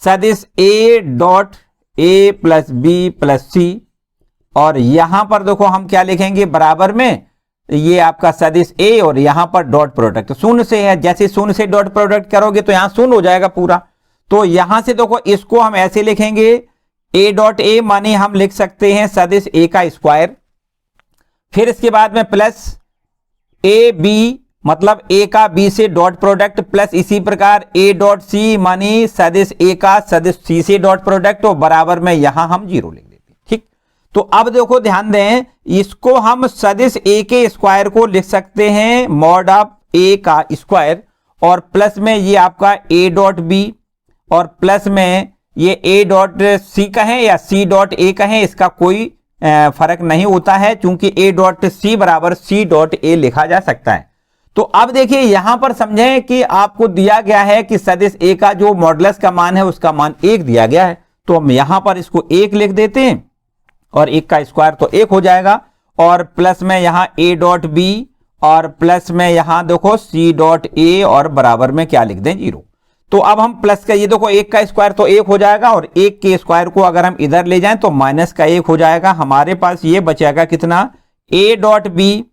सदिश a dot a plus b plus c और यहां पर देखो हम क्या लिखेंगे, बराबर में ये आपका सदिश a और यहां पर डॉट प्रोडक्ट शून्य से है। जैसे शून्य से डॉट प्रोडक्ट करोगे तो यहां शून्य हो जाएगा पूरा। तो यहां से देखो इसको हम ऐसे लिखेंगे, a डॉट a माने हम लिख सकते हैं सदिश a का स्क्वायर, फिर इसके बाद में प्लस a b मतलब a का b से डॉट प्रोडक्ट, प्लस इसी प्रकार a डॉट c मानी सदिश a का सदिश c से डॉट प्रोडक्ट और बराबर में यहां हम 0 लिख देते। ठीक, तो अब देखो ध्यान दें, इसको हम सदिश a के स्क्वायर को लिख सकते हैं मॉड ऑफ a का स्क्वायर और प्लस में ये आपका a डॉट b और प्लस में ये a डॉट c कहें या c डॉट a कहें, इसका कोई फर्क नहीं होता है क्योंकि a डॉट c बराबर c डॉट a लिखा जा सकता है। तो अब देखिए यहां पर समझें कि आपको दिया गया है कि सदिश a का जो मॉडुलस का मान है उसका मान 1 दिया गया है, तो हम यहां पर इसको 1 लिख देते हैं और 1 का स्क्वायर तो 1 हो जाएगा, और प्लस में यहाँ a डॉट बी और प्लस में यहाँ देखो c डॉट a और बराबर में क्या लिख दें 0। तो अब हम प्लस का ये देखो 1 का स्क्वायर तो 1 हो जाएगा, और 1 के स्क्वायर को अगर हम इधर ले जाएं तो माइनस का 1 हो जाएगा। हमारे पास ये बचेगा कितना, a dot B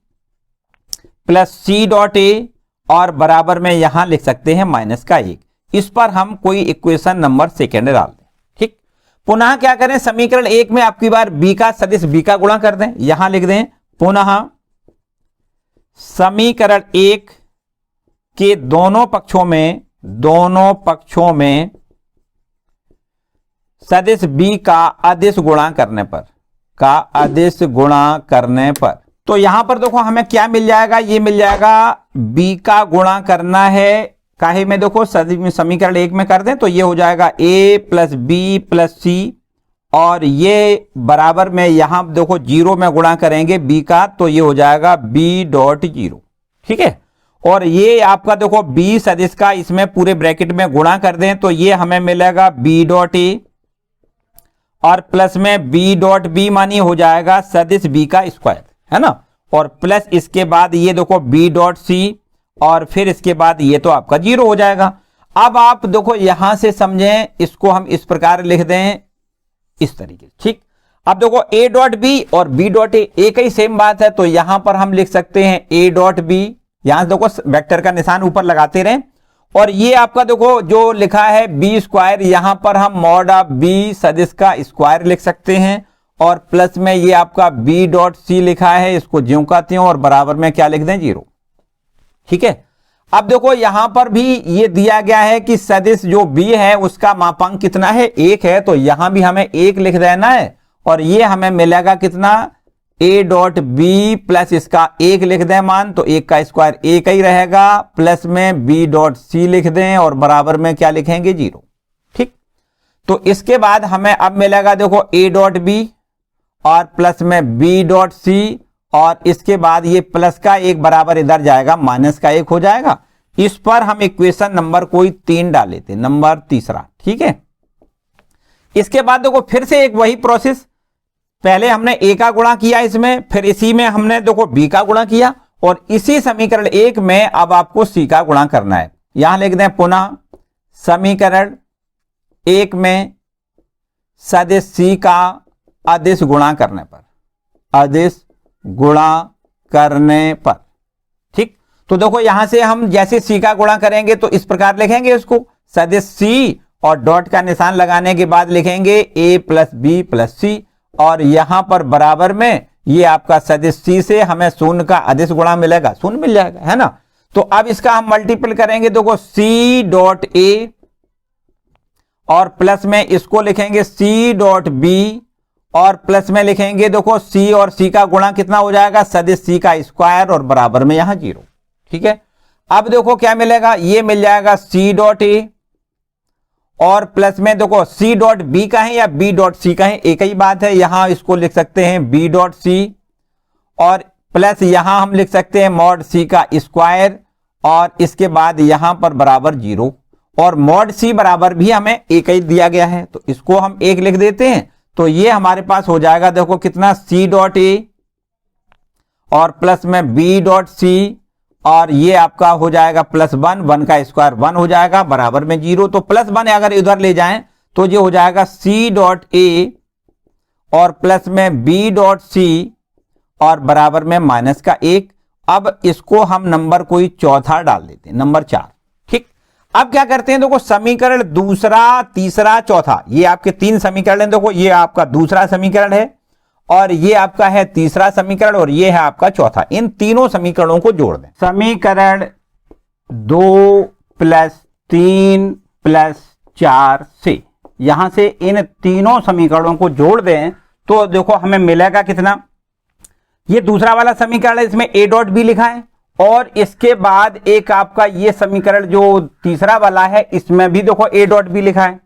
plus c dot a और बराबर में यहां लिख सकते हैं माइनस का 1। इस पर हम कोई इक्वेशन नंबर सेकेंड डाल दें। ठीक, पुनः क्या करें, समीकरण 1 में आपकी बार b का सदिश b का गुणा कर दें, यहां लिख दें पुनः समीकरण 1 के दोनों पक्षों में सदिश b का अदिश गुणा करने पर तो यहां पर देखो हमें क्या मिल जाएगा, ये मिल जाएगा b का गुणा करना है काहे में, देखो समीकरण 1 में कर दें तो ये हो जाएगा a प्लस बी प्लस सी, और ये बराबर में यहां देखो 0 में गुणा करेंगे b का तो ये हो जाएगा b डॉट 0। ठीक है, और ये आपका देखो b सदिश का इसमें पूरे ब्रैकेट में गुणा कर दें तो ये हमें मिलेगा b डॉट a और प्लस में b डॉट b मानी हो जाएगा सदिश b का स्क्वायर, है ना, और प्लस इसके बाद ये देखो b डॉट c और फिर इसके बाद ये तो आपका 0 हो जाएगा। अब आप देखो यहां से समझें, इसको हम इस प्रकार लिख दें इस तरीके। ठीक, अब देखो a डॉट बी और b डॉट a एक ही सेम बात है, तो यहां पर हम लिख सकते हैं a डॉट बी, यहां से देखो वेक्टर का निशान ऊपर लगाते रहें, और ये आपका देखो जो लिखा है b स्क्वायर, यहां पर हम मॉड ऑफ b सदिश का स्क्वायर लिख सकते हैं, और प्लस में ये आपका b डॉट c लिखा है, इसको ज्यों का त्यों और बराबर में क्या लिख दें 0। ठीक है, अब देखो यहां पर भी ये दिया गया है कि सदिश जो b है उसका मापांक कितना है 1 है, तो यहां भी हमें 1 लिख देना है, और ये हमें मिलेगा कितना a डॉट बी प्लस इसका 1 लिख दें मान, तो 1 का स्क्वायर 1 ही रहेगा, प्लस में b डॉट c लिख दें और बराबर में क्या लिखेंगे 0। ठीक, तो इसके बाद हमें अब मिलेगा देखो a डॉट बी और प्लस में b डॉट c, और इसके बाद ये प्लस का 1 बराबर इधर जाएगा माइनस का 1 हो जाएगा। इस पर हम इक्वेशन नंबर कोई 3 डाल लेते, नंबर तीसरा। ठीक है, इसके बाद देखो फिर से एक वही प्रोसेस, पहले हमने a का गुणा किया इसमें, फिर इसी में हमने देखो b का गुणा किया, और इसी समीकरण 1 में अब आपको c का गुणा करना है। यहां लिख दें पुनः समीकरण 1 में सदिश c का अदिश गुणा करने पर। ठीक, तो देखो यहां से हम जैसे c का गुणा करेंगे तो इस प्रकार लिखेंगे इसको, सदिश c और डॉट का निशान लगाने के बाद लिखेंगे a प्लस बी प्लस सी, और यहां पर बराबर में ये आपका सदिश c से हमें शून्य का अदिश गुणा मिलेगा, शून्य मिल जाएगा, है ना। तो अब इसका हम मल्टीपल करेंगे, देखो c डॉट a और प्लस में इसको लिखेंगे c डॉट b और प्लस में लिखेंगे देखो c और c का गुणा कितना हो जाएगा, सदिश c का स्क्वायर और बराबर में यहां 0। ठीक है, अब देखो क्या मिलेगा, ये मिल जाएगा c डॉट a और प्लस में देखो c डॉट b का है या b डॉट c का है, एक ही बात है, यहां इसको लिख सकते हैं b डॉट c और प्लस यहां हम लिख सकते हैं मॉड c का स्क्वायर, और इसके बाद यहां पर बराबर 0, और मॉड c बराबर भी हमें एक ही दिया गया है, तो इसको हम 1 लिख देते हैं। तो ये हमारे पास हो जाएगा देखो कितना c डॉट a और प्लस में b डॉट c, और ये आपका हो जाएगा प्लस 1 का स्क्वायर 1 हो जाएगा बराबर में 0, तो प्लस 1 अगर इधर ले जाएं तो ये हो जाएगा c डॉट a और प्लस में b डॉट c और बराबर में माइनस का 1। अब इसको हम नंबर कोई चौथा डाल देते हैं, नंबर 4। ठीक, अब क्या करते हैं, देखो समीकरण दूसरा तीसरा चौथा, ये आपके 3 समीकरण हैं, देखो ये आपका दूसरा समीकरण है और ये आपका है तीसरा समीकरण और ये है आपका चौथा। इन तीनों समीकरणों को जोड़ दें, समीकरण 2 प्लस 3 प्लस 4 से, यहां से इन तीनों समीकरणों को जोड़ दें तो देखो हमें मिलेगा कितना, ये दूसरा वाला समीकरण है, इसमें a डॉट बी लिखा है, और इसके बाद एक आपका ये समीकरण जो तीसरा वाला है इसमें भी देखो a डॉट बी लिखा है,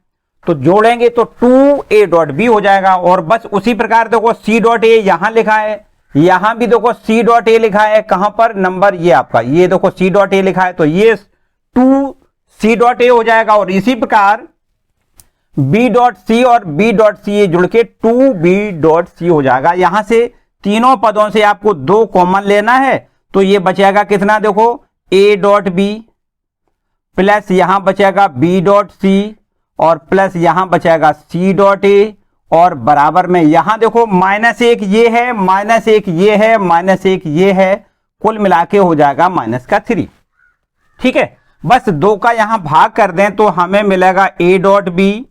तो जोड़ेंगे तो 2a डॉट बी हो जाएगा। और बस उसी प्रकार देखो c डॉट a यहां लिखा है, यहां भी देखो c डॉट a लिखा है, कहां पर नंबर ये आपका, ये देखो c डॉट a लिखा है, तो ये 2c डॉट a हो जाएगा। और इसी प्रकार बी डॉट सी और बी डॉट सी ये जुड़ के 2b डॉट सी हो जाएगा। यहां से तीनों पदों से आपको 2 कॉमन लेना है, तो ये बचेगा कितना, देखो a डॉट बी प्लस यहां बचेगा b डॉट सी और प्लस यहां बचेगा c डॉट ए और बराबर में यहां देखो -1 ये है, -1 ये है, -1 ये है, कुल मिला के हो जाएगा -3। ठीक है, बस 2 का यहां भाग कर दें तो हमें मिलेगा a dot B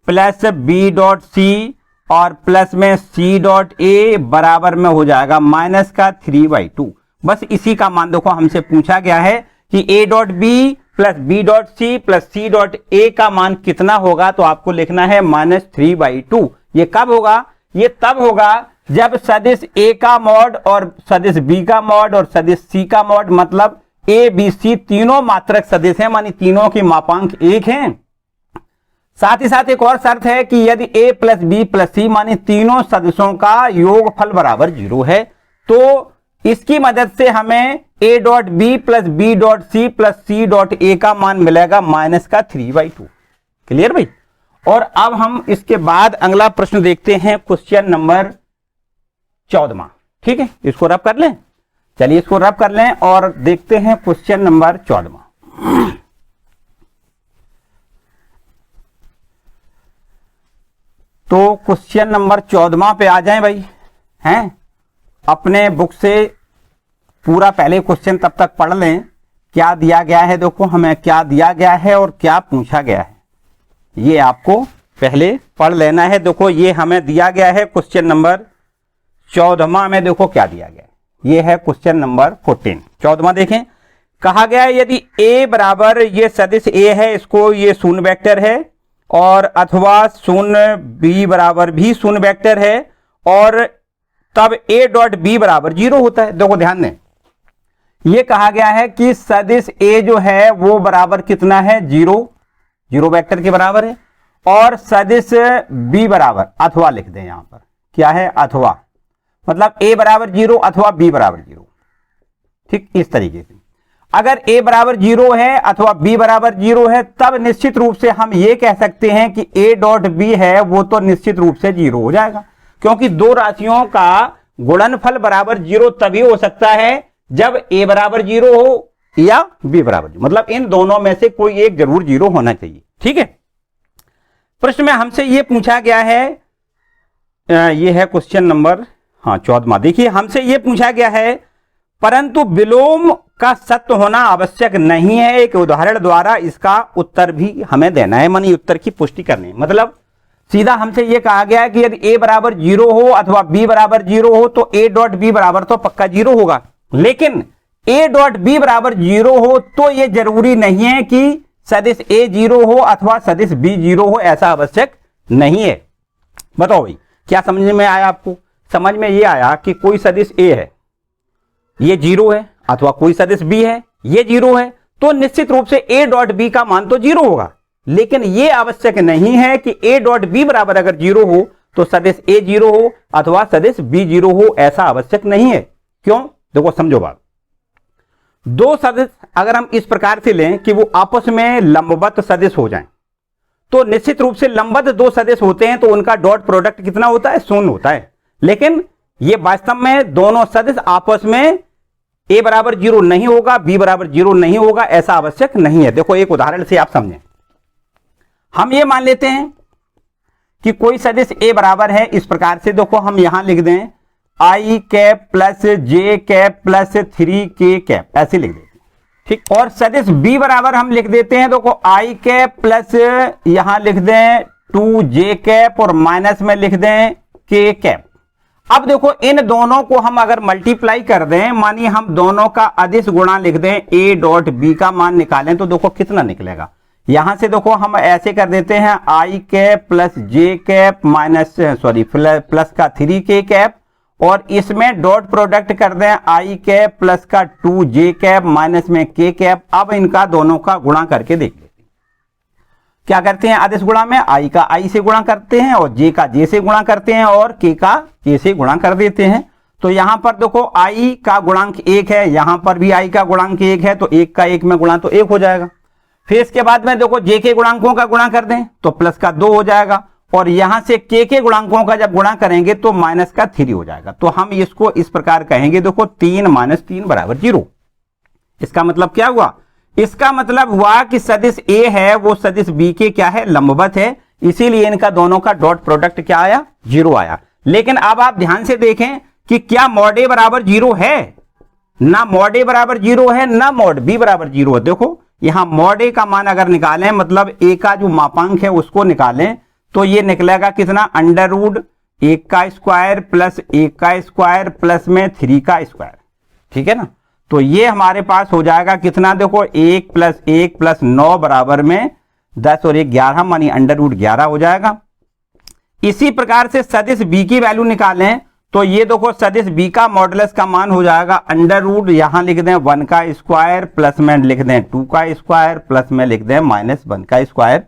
plus b dot C और प्लस में c डॉट ए बराबर में हो जाएगा -3/2। बस इसी का मान देखो हमसे पूछा गया है कि a dot B plus b dot C plus c dot A का मान कितना होगा, तो आपको लिखना है -3/2। ये कब होगा, ये तब होगा जब सदिश a का मॉड और सदिश b का मॉड और सदिश c का मॉड, मतलब a b c तीनों मात्रक सदिश हैं, मानी तीनों की मापांक 1 हैं। साथ ही साथ एक और शर्त है कि यदि a प्लस बी प्लस सी मानी तीनों सदिशों का योगफल बराबर 0 है, तो इसकी मदद से हमें a dot B plus B dot C plus C dot A का मान मिलेगा -3/2। क्लियर भाई। और अब हम इसके बाद अगला प्रश्न देखते हैं, क्वेश्चन नंबर 14। ठीक है, इसको रब कर लें, चलिए इसको रब कर लें और देखते हैं क्वेश्चन नंबर 14। तो क्वेश्चन नंबर 14 पे आ जाएं भाई, हैं अपने बुक से पूरा पहले क्वेश्चन तब तक पढ़ लें, क्या दिया गया है, देखो हमें क्या दिया गया है और क्या पूछा गया है, ये आपको पहले पढ़ लेना है। देखो ये हमें दिया गया है क्वेश्चन नंबर 14 में, देखो क्या दिया गया है, ये है क्वेश्चन नंबर 14। 14 देखें, कहा गया है यदि a बराबर ये सदिश a है, इसको ये शून्य वेक्टर है, और अथवा शून्य b बराबर भी शून्य वेक्टर है, और तब a डॉट b बराबर 0 होता है। देखो ध्यान दें, ये कहा गया है कि सदिश a जो है वो बराबर कितना है, 0 वेक्टर के बराबर है, और सदिश b बराबर अथवा लिख दें, यहां पर क्या है अथवा, मतलब a बराबर 0 अथवा b बराबर 0। ठीक, इस तरीके से अगर a बराबर 0 है अथवा b बराबर 0 है, तब निश्चित रूप से हम ये कह सकते हैं कि a डॉट b है वो तो निश्चित रूप से 0 हो जाएगा, क्योंकि दो राशियों का गुणनफल बराबर 0 तभी हो सकता है जब a बराबर 0 हो या b बराबर 0, मतलब इन दोनों में से कोई एक जरूर 0 होना चाहिए। ठीक है, प्रश्न में हमसे ये पूछा गया है, ये है क्वेश्चन नंबर 14। देखिए हमसे ये पूछा गया है, परंतु विलोम का सत्य होना आवश्यक नहीं है। एक उदाहरण द्वारा इसका उत्तर भी हमें देना है, मानी उत्तर की पुष्टि करनी है। मतलब सीधा हमसे यह कहा गया है कि यदि a बराबर 0 हो अथवा b बराबर 0 हो तो a डॉट b बराबर तो पक्का 0 होगा, लेकिन a डॉट b बराबर 0 हो तो यह जरूरी नहीं है कि सदिश a 0 हो अथवा सदिश b 0 हो, ऐसा आवश्यक नहीं है। बताओ भाई क्या समझ में आया आपको? समझ में यह आया कि कोई सदिश a है ये 0 है, अथवा कोई सदिश b है ये 0 है, तो निश्चित रूप से a डॉट b का मान तो 0 होगा, लेकिन यह आवश्यक नहीं है कि a डॉट b बराबर अगर 0 हो तो सदिश a 0 हो अथवा सदिश b 0 हो, ऐसा आवश्यक नहीं है। क्यों? देखो समझो बात, दो सदिश अगर हम इस प्रकार से लें कि वो आपस में लंबवत सदिश हो जाएं, तो निश्चित रूप से लंबवत दो सदिश होते हैं तो उनका डॉट प्रोडक्ट कितना होता है? 0 होता है। लेकिन ये वास्तव में दोनों सदिश आपस में a बराबर 0 नहीं होगा, b बराबर 0 नहीं होगा, ऐसा आवश्यक नहीं है। देखो एक उदाहरण से आप समझें, हम ये मान लेते हैं कि कोई सदिश a बराबर है इस प्रकार से, देखो हम यहां लिख दें i cap plus j cap plus 3k cap, ऐसे लिख देते हैं। ठीक, और सदिश b बराबर हम लिख देते हैं, देखो i कैप प्लस यहां लिख दें 2j कैप और माइनस में लिख दें k कैप। अब देखो इन दोनों को हम अगर मल्टीप्लाई कर दें, मानिए हम दोनों का अदिश गुणा लिख दें, a डॉट b का मान निकालें तो देखो कितना निकलेगा। यहां से देखो हम ऐसे कर देते हैं i cap plus j cap minus plus का 3k कैप, और इसमें डॉट प्रोडक्ट कर दें i कैप प्लस का 2j कैप माइनस में k कैप। अब इनका दोनों का गुणा करके देख लेते हैं। क्या करते हैं? अदिश गुणा में i का i से गुणा करते हैं और j का j से गुणा करते हैं और k का k से गुणा कर देते हैं। तो यहां पर देखो i का गुणांक 1 है, यहां पर भी i का गुणांक 1 है, तो 1 का 1 में गुणा तो 1 हो जाएगा। फिर इसके बाद में देखो जे के गुणांकों का गुणा कर दें तो प्लस का 2 हो जाएगा, और यहां से के गुणांकों का जब गुणा करेंगे तो माइनस का 3 हो जाएगा। तो हम इसको इस प्रकार कहेंगे, देखो 3 - 3 = 0। इसका मतलब क्या हुआ? इसका मतलब हुआ कि सदिश ए है वो सदिश बी के क्या है, लंबवत है, इसीलिए इनका दोनों का डॉट प्रोडक्ट क्या आया, 0 आया। लेकिन अब आप ध्यान से देखें कि क्या मॉड ए बराबर 0 है? ना मॉड ए बराबर 0 है, ना मॉड बी बराबर 0 है। देखो यहां मॉड ए का मान अगर निकालें, मतलब ए का जो मापांक है उसको निकालें, तो ये निकलेगा कितना, √1 का स्क्वायर प्लस 1 का स्क्वायर प्लस में 3 का स्क्वायर। ठीक है ना? तो ये हमारे पास हो जाएगा कितना, देखो 1 + 1 + 9 बराबर में 10 और 1 11, मानी √11 हो जाएगा। इसी प्रकार से सदिश बी की वैल्यू निकालें तो ये देखो सदिश बी का मॉडुलस का मान हो जाएगा √ यहां लिख दें 1 का स्क्वायर प्लस में लिख दें 2 का स्क्वायर प्लस में लिख दें -1 का स्क्वायर।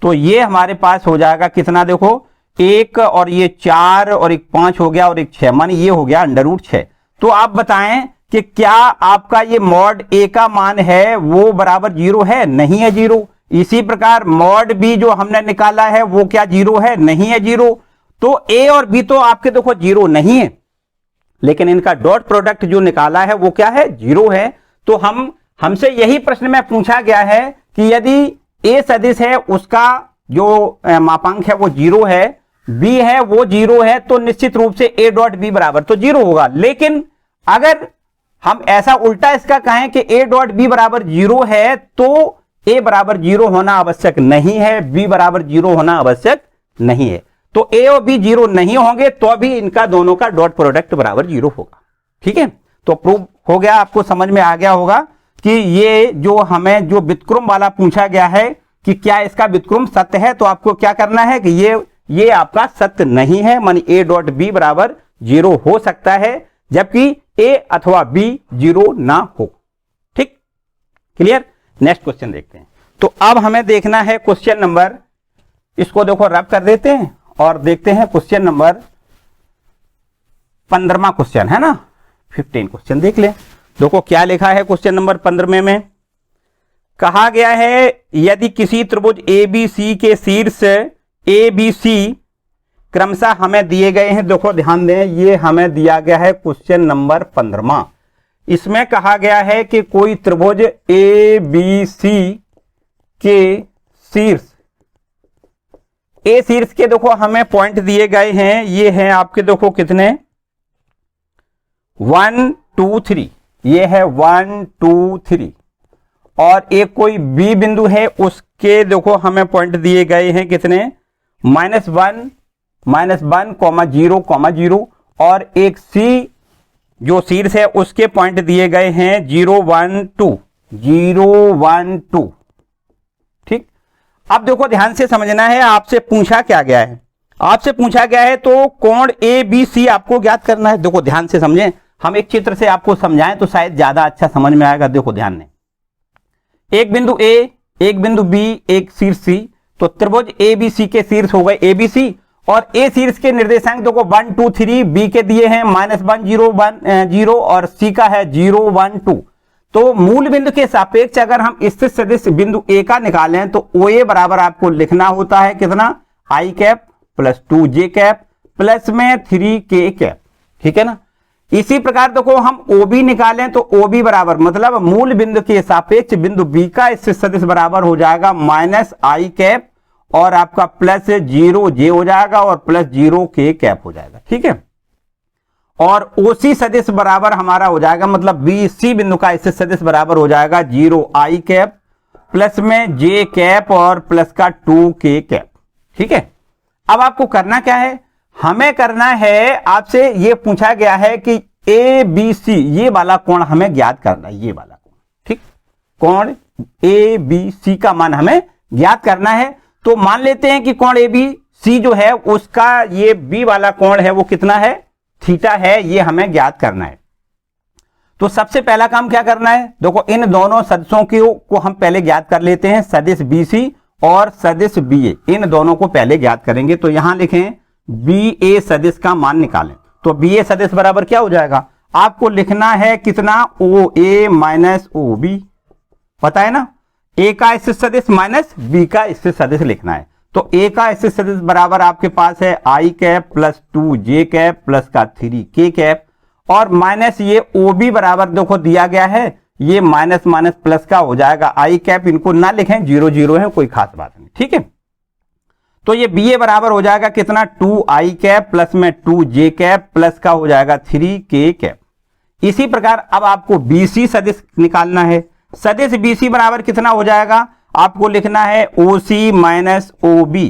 तो ये हमारे पास हो जाएगा कितना, देखो 1 और ये 4 और 1 5 हो गया और 1 6, मानी ये हो गया √6। तो आप बताएं कि क्या आपका ये मॉड ए का मान है वो बराबर 0 है? नहीं है 0। इसी प्रकार मॉड बी जो हमने निकाला है वो क्या 0 है? नहीं है 0। तो ए और बी तो आपके देखो 0 नहीं है, लेकिन इनका डॉट प्रोडक्ट जो निकाला है वो क्या है, 0 है। तो हमसे यही प्रश्न में पूछा गया है कि यदि ए सदिश है उसका जो मापांक है वो 0 है, बी है वो 0 है, तो निश्चित रूप से ए डॉट बी बराबर तो 0 होगा। लेकिन अगर हम ऐसा उल्टा इसका कहें कि ए डॉट बी बराबर 0 है, तो ए बराबर 0 होना आवश्यक नहीं है, बी बराबर 0 होना आवश्यक नहीं है। तो ए और बी 0 नहीं होंगे तो भी इनका दोनों का डॉट प्रोडक्ट बराबर 0 होगा। ठीक है, तो प्रूव हो गया, आपको समझ में आ गया होगा कि ये जो हमें जो व्युत्क्रम वाला पूछा गया है कि क्या इसका व्युत्क्रम सत्य है, तो आपको क्या करना है कि ये आपका सत्य नहीं है, मानी ए डॉट बी बराबर 0 हो सकता है, जबकि ए अथवा बी 0 ना हो। ठीक, क्लियर? नेक्स्ट क्वेश्चन देखते हैं। तो अब हमें देखना है क्वेश्चन नंबर, इसको देखो रब कर देते हैं और देखते हैं क्वेश्चन नंबर 15वां क्वेश्चन है ना, 15 क्वेश्चन देख लें। देखो क्या लिखा है क्वेश्चन नंबर 15 में, कहा गया है यदि किसी त्रिभुज ABC के शीर्ष ABC क्रमशः हमें दिए गए हैं। देखो ध्यान दें, ये हमें दिया गया है क्वेश्चन नंबर 15वां। इसमें कहा गया है कि कोई त्रिभुज ABC के शीर्ष, ए शीर्ष के देखो हमें पॉइंट दिए गए हैं, ये हैं आपके देखो कितने, 1 2 3, ये है 1 2 3, और एक कोई बी बिंदु है उसके देखो हमें पॉइंट दिए गए हैं कितने, -1 -1, 0 0, और एक सी जो शीर्ष है उसके पॉइंट दिए गए हैं 0 1 2, 0 1 2। ठीक, अब देखो ध्यान से समझना है, आपसे पूछा क्या गया है, आपसे पूछा गया है तो कोण ABC आपको ज्ञात करना है। देखो ध्यान से समझें, हम एक चित्र से आपको समझाएं तो शायद ज्यादा अच्छा समझ में आएगा। देखो ध्यान दें, एक बिंदु A, एक बिंदु B, एक शीर्ष C, तो त्रिभुज ABC के शीर्ष हो गए ABC, और A शीर्ष के निर्देशांक देखो 1 2 3, B के दिए हैं -1 0 1 0, और C का है 0 1 2। तो मूल बिंदु के सापेक्ष अगर हम स्थित सदिश बिंदु A का निकालें तो OA बराबर आपको लिखना होता है कितना, I cap plus 2J cap plus में 3K कैप। ठीक है ना? इसी प्रकार देखो हम OB निकालें तो OB बराबर मतलब मूल बिंदु के सापेक्ष बिंदु B का स्थित सदिश बराबर हो जाएगा -I कैप और आपका प्लस 0J हो जाएगा और प्लस 0K कैप हो जाएगा। ठीक है, और OC सदिश बराबर हमारा हो जाएगा, मतलब BC बिंदु का स्थित सदिश बराबर हो जाएगा 0I कैप प्लस में J कैप और प्लस का 2K कैप। ठीक है, अब आपको करना क्या है, हमें करना है, आपसे ये पूछा गया है कि ABC ये वाला कोण हमें ज्ञात करना है, ये वाला कोण। ठीक, कोण ABC का मान हमें ज्ञात करना है। तो मान लेते हैं कि कोण ABC जो है उसका ये B वाला कोण है वो कितना है, थीटा है, ये हमें ज्ञात करना है। तो सबसे पहला काम क्या करना है, देखो इन दोनों सदिशों को हम पहले ज्ञात कर लेते हैं, सदिश BC और सदिश BA, इन दोनों को पहले ज्ञात करेंगे। तो यहां लिखें BA सदिश का मान निकालें, तो BA सदिश बराबर क्या हो जाएगा, आपको लिखना है कितना, OA माइनस OB, पता है ना, ए का स्थित सदिश माइनस बी का स्थित सदिश लिखना है। तो ए का स्थित सदिश बराबर आपके पास है I cap plus 2j cap plus का 3k कैप, और माइनस ये ओ बी बराबर देखो दिया गया है, ये माइनस माइनस प्लस का हो जाएगा आई कैप, इनको ना लिखें, 0 0 है, कोई खास बात नहीं, ठीक है। तो ये बी ए बराबर हो जाएगा कितना, 2i कैप प्लस में 2j कैप प्लस का हो जाएगा 3k कैप। इसी प्रकार अब आपको बीसी सदिश निकालना है। सदिश बीसी बराबर कितना हो जाएगा, आपको लिखना है ओसी माइनस ओ बी,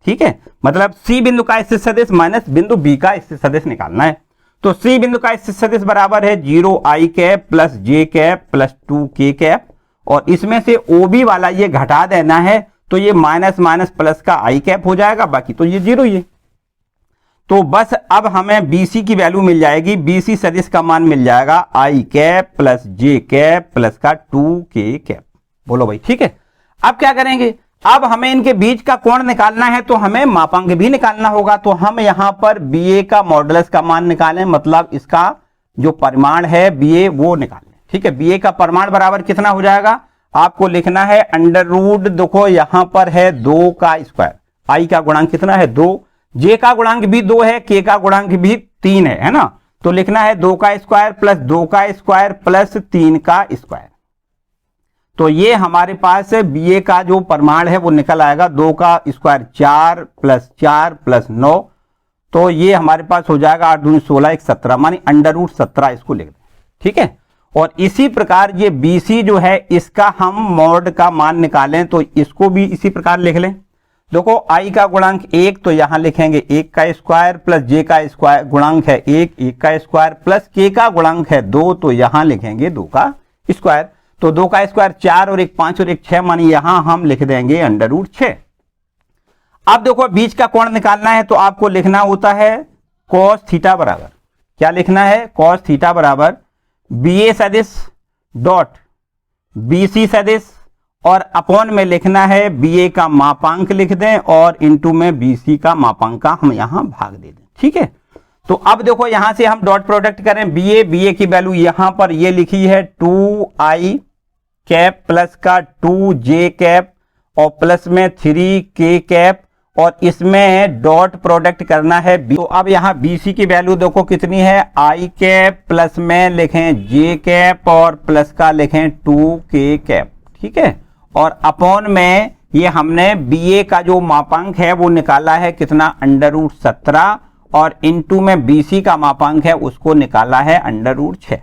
ठीक है, मतलब सी बिंदु का स्थित सदिश माइनस बिंदु बी का स्थित सदिश निकालना है। तो सी बिंदु का स्थित सदिश बराबर है 0i cap plus j cap plus 2k cap, और इसमें से ओ बी वाला ये घटा देना है, तो ये माइनस माइनस प्लस का आई कैप हो जाएगा, बाकी तो ये 0 ही है। तो बस अब हमें बीसी की वैल्यू मिल जाएगी, बीसी सदिश का मान मिल जाएगा आई कैप प्लस जे कैप प्लस का 2k कैप। बोलो भाई, ठीक है। अब क्या करेंगे, अब हमें इनके बीच का कोण निकालना है, तो हमें मापांक भी निकालना होगा। तो हम यहां पर बीए का मॉडुलस का मान निकालें, मतलब इसका जो परिमाण है बीए वो निकालें, ठीक है। बीए का परिमाण बराबर कितना हो जाएगा, आपको लिखना है अंडर रूट, देखो यहां पर है 2 का स्क्वायर, आई का गुणांक कितना है 2, जे का गुणांक भी 2 है, के का गुणांक भी 3 है ना, तो लिखना है 2 का स्क्वायर प्लस 2 का स्क्वायर प्लस 3 का स्क्वायर। तो ये हमारे पास बीए का जो परिमाण है वो निकल आएगा, 2 का स्क्वायर 4 प्लस 9, तो ये हमारे पास हो जाएगा 8 दूनी 16 1 17, मानी अंडर रूट 17 इसको लिख दें, ठीक है। और इसी प्रकार ये बीसी जो है इसका हम मॉड का मान निकालें, तो इसको भी इसी प्रकार लिख लें। देखो आई का गुणांक 1, तो यहां लिखेंगे 1 का स्क्वायर प्लस जे का स्क्वायर गुणांक है 1 का स्क्वायर प्लस के का गुणांक है 2, तो यहां लिखेंगे 2 का स्क्वायर। तो 2 का स्क्वायर 4 और 1 5 और 1 6, मानी यहां हम लिख देंगे अंडर रूट 6। अब देखो बीच का कोण निकालना है, तो आपको लिखना होता है कॉस थीटा बराबर, क्या लिखना है, कॉस थीटा बराबर बीए सदिश डॉट बीसी सदिश, और अपॉन में लिखना है बीए का मापांक लिख दें, और इनटू में बीसी का मापांक का हम यहां भाग दे दें, ठीक है। तो अब देखो यहां से हम डॉट प्रोडक्ट करें, बीए की वैल्यू यहां पर ये लिखी है 2i कैप प्लस का 2j कैप और प्लस में 3k कैप, और इसमें डॉट प्रोडक्ट करना है तो अब यहां बीसी की वैल्यू देखो कितनी है, आई कैप प्लस में लिखें जे कैप और प्लस का लिखें 2k कैप, ठीक है। और अपॉन में ये हमने बीए का जो मापांक है वो निकाला है कितना, अंडर रूट 17, और इनटू में बीसी का मापांक है उसको निकाला है अंडर रूट 6,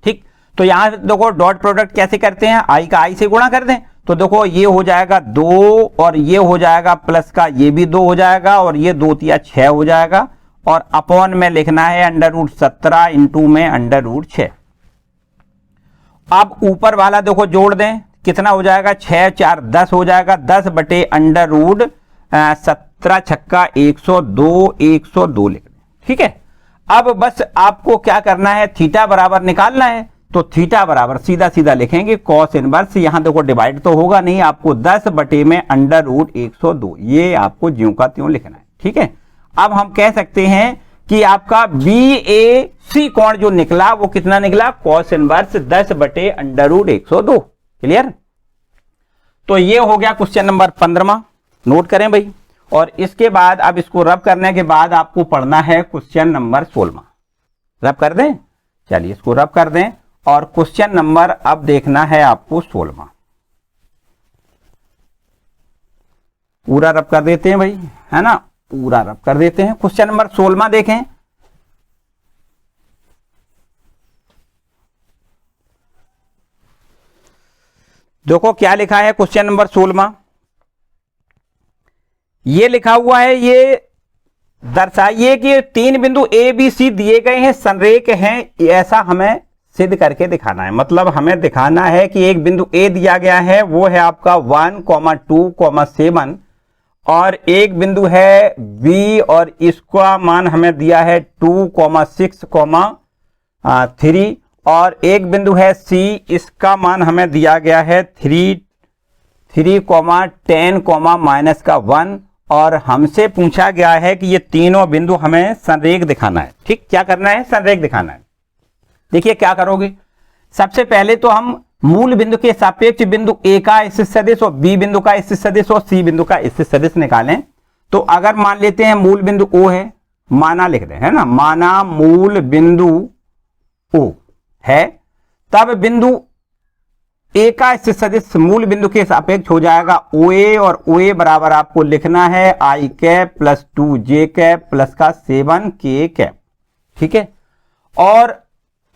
ठीक। तो यहां देखो डॉट प्रोडक्ट कैसे करते हैं, आई का आई से गुणा कर दें, तो देखो ये हो जाएगा 2 और ये हो जाएगा प्लस का ये भी 2 हो जाएगा, और ये 2 तिया 6 हो जाएगा, और अपॉन में लिखना है अंडर रूट 17 इंटू में अंडर रूट 6। अब ऊपर वाला देखो जोड़ दें, कितना हो जाएगा, 6 4 10 हो जाएगा, 10 बटे अंडर रूट 17 छक्का 102 लिख दें, ठीक है। अब बस आपको क्या करना है, थीटा बराबर निकालना है, तो थीटा बराबर सीधा सीधा लिखेंगे कॉस इनवर्स, यहां देखो डिवाइड तो होगा नहीं, आपको 10 बटे में अंडर रूट 102, ये आपको ज्यों का त्यों लिखना है, ठीक है। अब हम कह सकते हैं कि आपका BAC कोण जो निकला वो कितना निकला, कॉस इनवर्स 10 बटे अंडर रूट 102, क्लियर। तो ये हो गया क्वेश्चन नंबर 15, नोट करें भाई। और इसके बाद अब इसको रब करने के बाद आपको पढ़ना है क्वेश्चन नंबर 16, रब कर दें, चलिए इसको रब कर दें, और क्वेश्चन नंबर अब देखना है आपको 16, पूरा रब कर देते हैं भाई, है ना, पूरा रब कर देते हैं। क्वेश्चन नंबर 16 देखें, देखो क्या लिखा है क्वेश्चन नंबर 16, ये लिखा हुआ है, ये दर्शाइए कि 3 बिंदु ए बी सी दिए गए हैं, संरेख हैं, ऐसा हमें सिद्ध करके दिखाना है। मतलब हमें दिखाना है कि एक बिंदु ए दिया गया है, वो है आपका 1, 2, 7, और एक बिंदु है बी और इसका मान हमें दिया है 2, 6, 3, और एक बिंदु है सी, इसका मान हमें दिया गया है 3, 10, माइनस का 1, और हमसे पूछा गया है कि ये तीनों बिंदु हमें संरेख दिखाना है, ठीक। क्या करना है, संरेख दिखाना है। देखिए क्या करोगे, सबसे पहले तो हम मूल बिंदु के सापेक्ष बिंदु ए का स्थित सदिश और बी बिंदु का स्थित सदिश और सी बिंदु का स्थित सदिश निकालें। तो अगर मान लेते हैं मूल बिंदु ओ है, माना लिख दें, है ना, माना मूल बिंदु ओ है, तब बिंदु ए का स्थित सदिश मूल बिंदु के सापेक्ष हो जाएगा ओ ए, और ओ ए बराबर आपको लिखना है I cap plus 2j cap plus का 7k कैप। ठीक है, और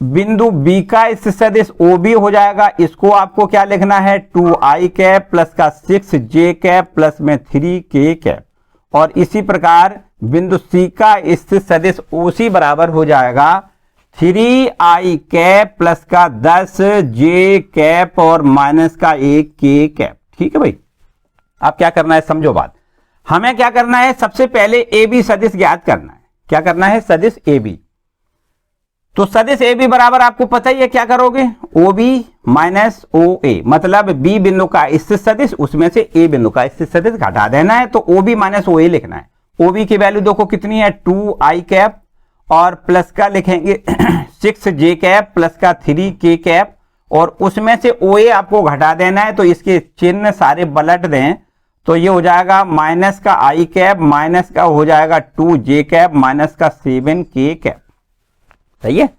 बिंदु बी का स्थित सदिश ओ बी हो जाएगा, इसको आपको क्या लिखना है 2i कैप प्लस का 6j कैप प्लस में 3k कैप। और इसी प्रकार बिंदु सी का स्थित सदिश ओ सी बराबर हो जाएगा 3i कैप प्लस का 10j कैप और माइनस का 1k कैप। ठीक है भाई, अब क्या करना है समझो बात। हमें क्या करना है, सबसे पहले ए बी सदिश ज्ञात करना है। क्या करना है, सदिश ए बी। तो सदिश ए बी बराबर आपको पता ही है, क्या करोगे, ओ बी माइनस ओ ए, मतलब बी बिंदु का स्थित सदिश, उसमें से ए बिंदु का स्थित सदिश घटा देना है, तो ओ बी माइनस ओ ए लिखना है। ओ बी की वैल्यू देखो कितनी है 2i कैप और प्लस का लिखेंगे 6j कैप प्लस का 3k कैप, और उसमें से ओ ए आपको घटा देना है, तो इसके चिन्ह सारे पलट दें, तो ये हो जाएगा माइनस का i कैप माइनस का हो जाएगा 2j कैप माइनस का 7k कैप। सही है,